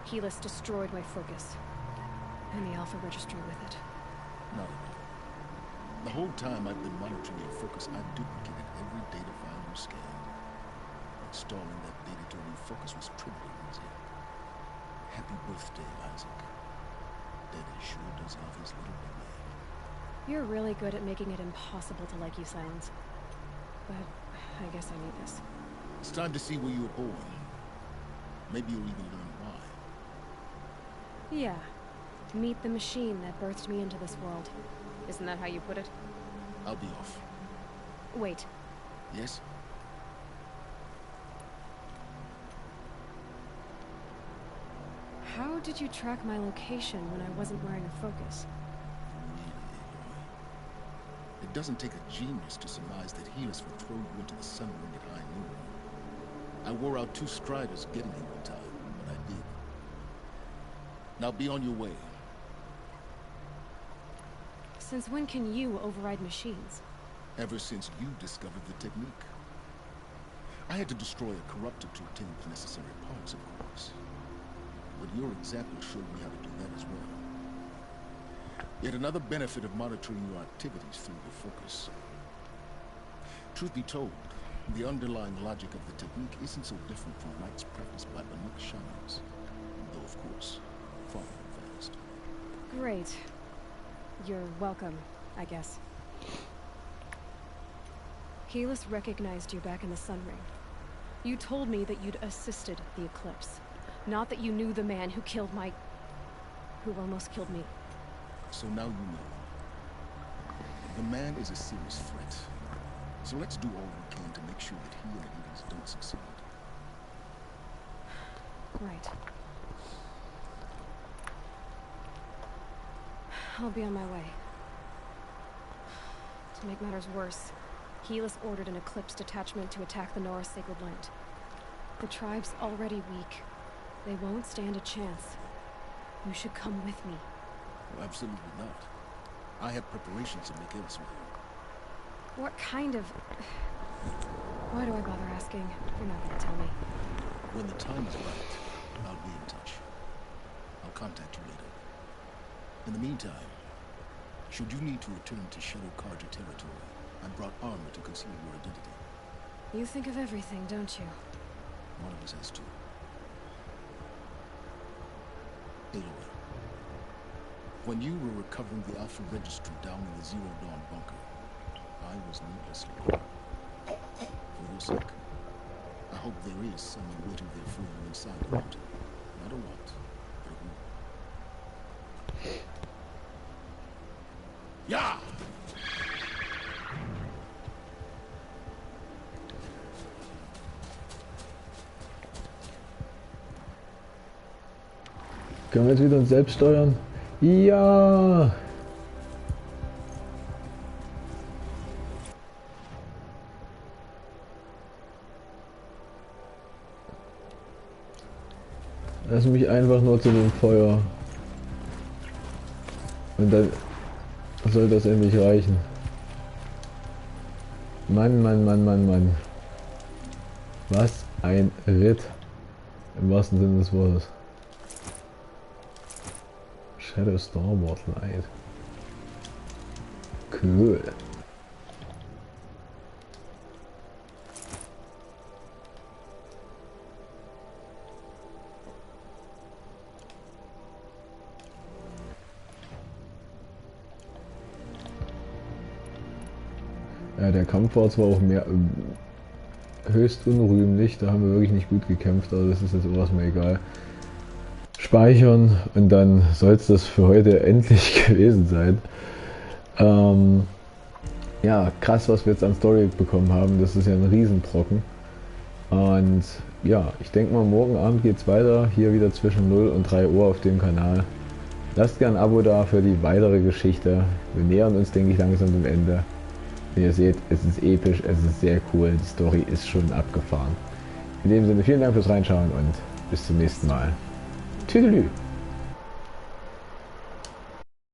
Helis destroyed my focus. And the Alpha Registry with it. Not at all. The whole time I've been monitoring your focus, I've duplicated every data file you scanned. Installing that data to a new focus was trivial, easy. Happy birthday, Isaac. Daddy sure does love his little man. You're really good at making it impossible to like you, Silence. But I guess I need this. It's time to see where you were born. Maybe you'll even learn why. Yeah. Meet the machine that birthed me into this world. Isn't that how you put it? I'll be off. Wait. Yes? How did you track my location when I wasn't wearing a focus? It doesn't take a genius to surmise that Helis would throw you into the sun ring at high noon. I wore out 2 striders getting here in time, but I did. Now be on your way. Since when can you override machines? Ever since you discovered the technique. I had to destroy a corruptor to obtain the necessary parts, of course. But your example showed me how to do that as well. Yet another benefit of monitoring your activities through the focus. Truth be told, the underlying logic of the technique isn't so different from rites practiced by Banuk shamans, though of course, far more advanced. Great. You're welcome, I guess. Helis recognized you back in the Sun Ring. You told me that you'd assisted the Eclipse. Not that you knew the man who killed who almost killed me. So now you know. The man is a serious threat. So let's do all we can to make sure that he and Hades don't succeed. Right. I'll be on my way. To make matters worse, Helis ordered an Eclipse detachment to attack the Nora Sacred Land. The tribe's already weak. They won't stand a chance. You should come with me. Well, absolutely not. I have preparations to make elsewhere. What kind of... Why do I bother asking? You're not gonna tell me. When the time is right, I'll be in touch. I'll contact you later. In the meantime, should you need to return to Shadow Carja territory, I brought armor to conceal your identity. You think of everything, don't you? One of us has to. Aloy, when you were recovering the Alpha Registry down in the Zero Dawn bunker, I was needlessly wrong. For your sake, I hope there is someone waiting there for you inside the mountain. Not a what, but a who. Yeah! Können wir jetzt wieder uns selbst steuern? Ja! Lass mich einfach nur zu dem Feuer. Und dann soll das endlich reichen. Mann, Mann, Mann, Mann, Mann. Was ein Ritt. Im wahrsten Sinne des Wortes. Shadow Starboard Light. Cool. Ja, der Kampf war zwar auch mehr höchst unrühmlich, da haben wir wirklich nicht gut gekämpft, aber das ist jetzt auch erstmal egal. Speichern und dann soll es das für heute endlich gewesen sein. Ja, krass, was wir jetzt an Story bekommen haben, das ist ja ein Riesenbrocken. Und ja, ich denke mal, morgen Abend geht es weiter, hier wieder zwischen 0 und 3 Uhr auf dem Kanal. Lasst gerne ein Abo da für die weitere Geschichte. Wir nähern uns, denke ich, langsam dem Ende. Wie ihr seht, es ist episch, es ist sehr cool, die Story ist schon abgefahren. In dem Sinne, vielen Dank fürs Reinschauen und bis zum nächsten Mal. Tüdelü!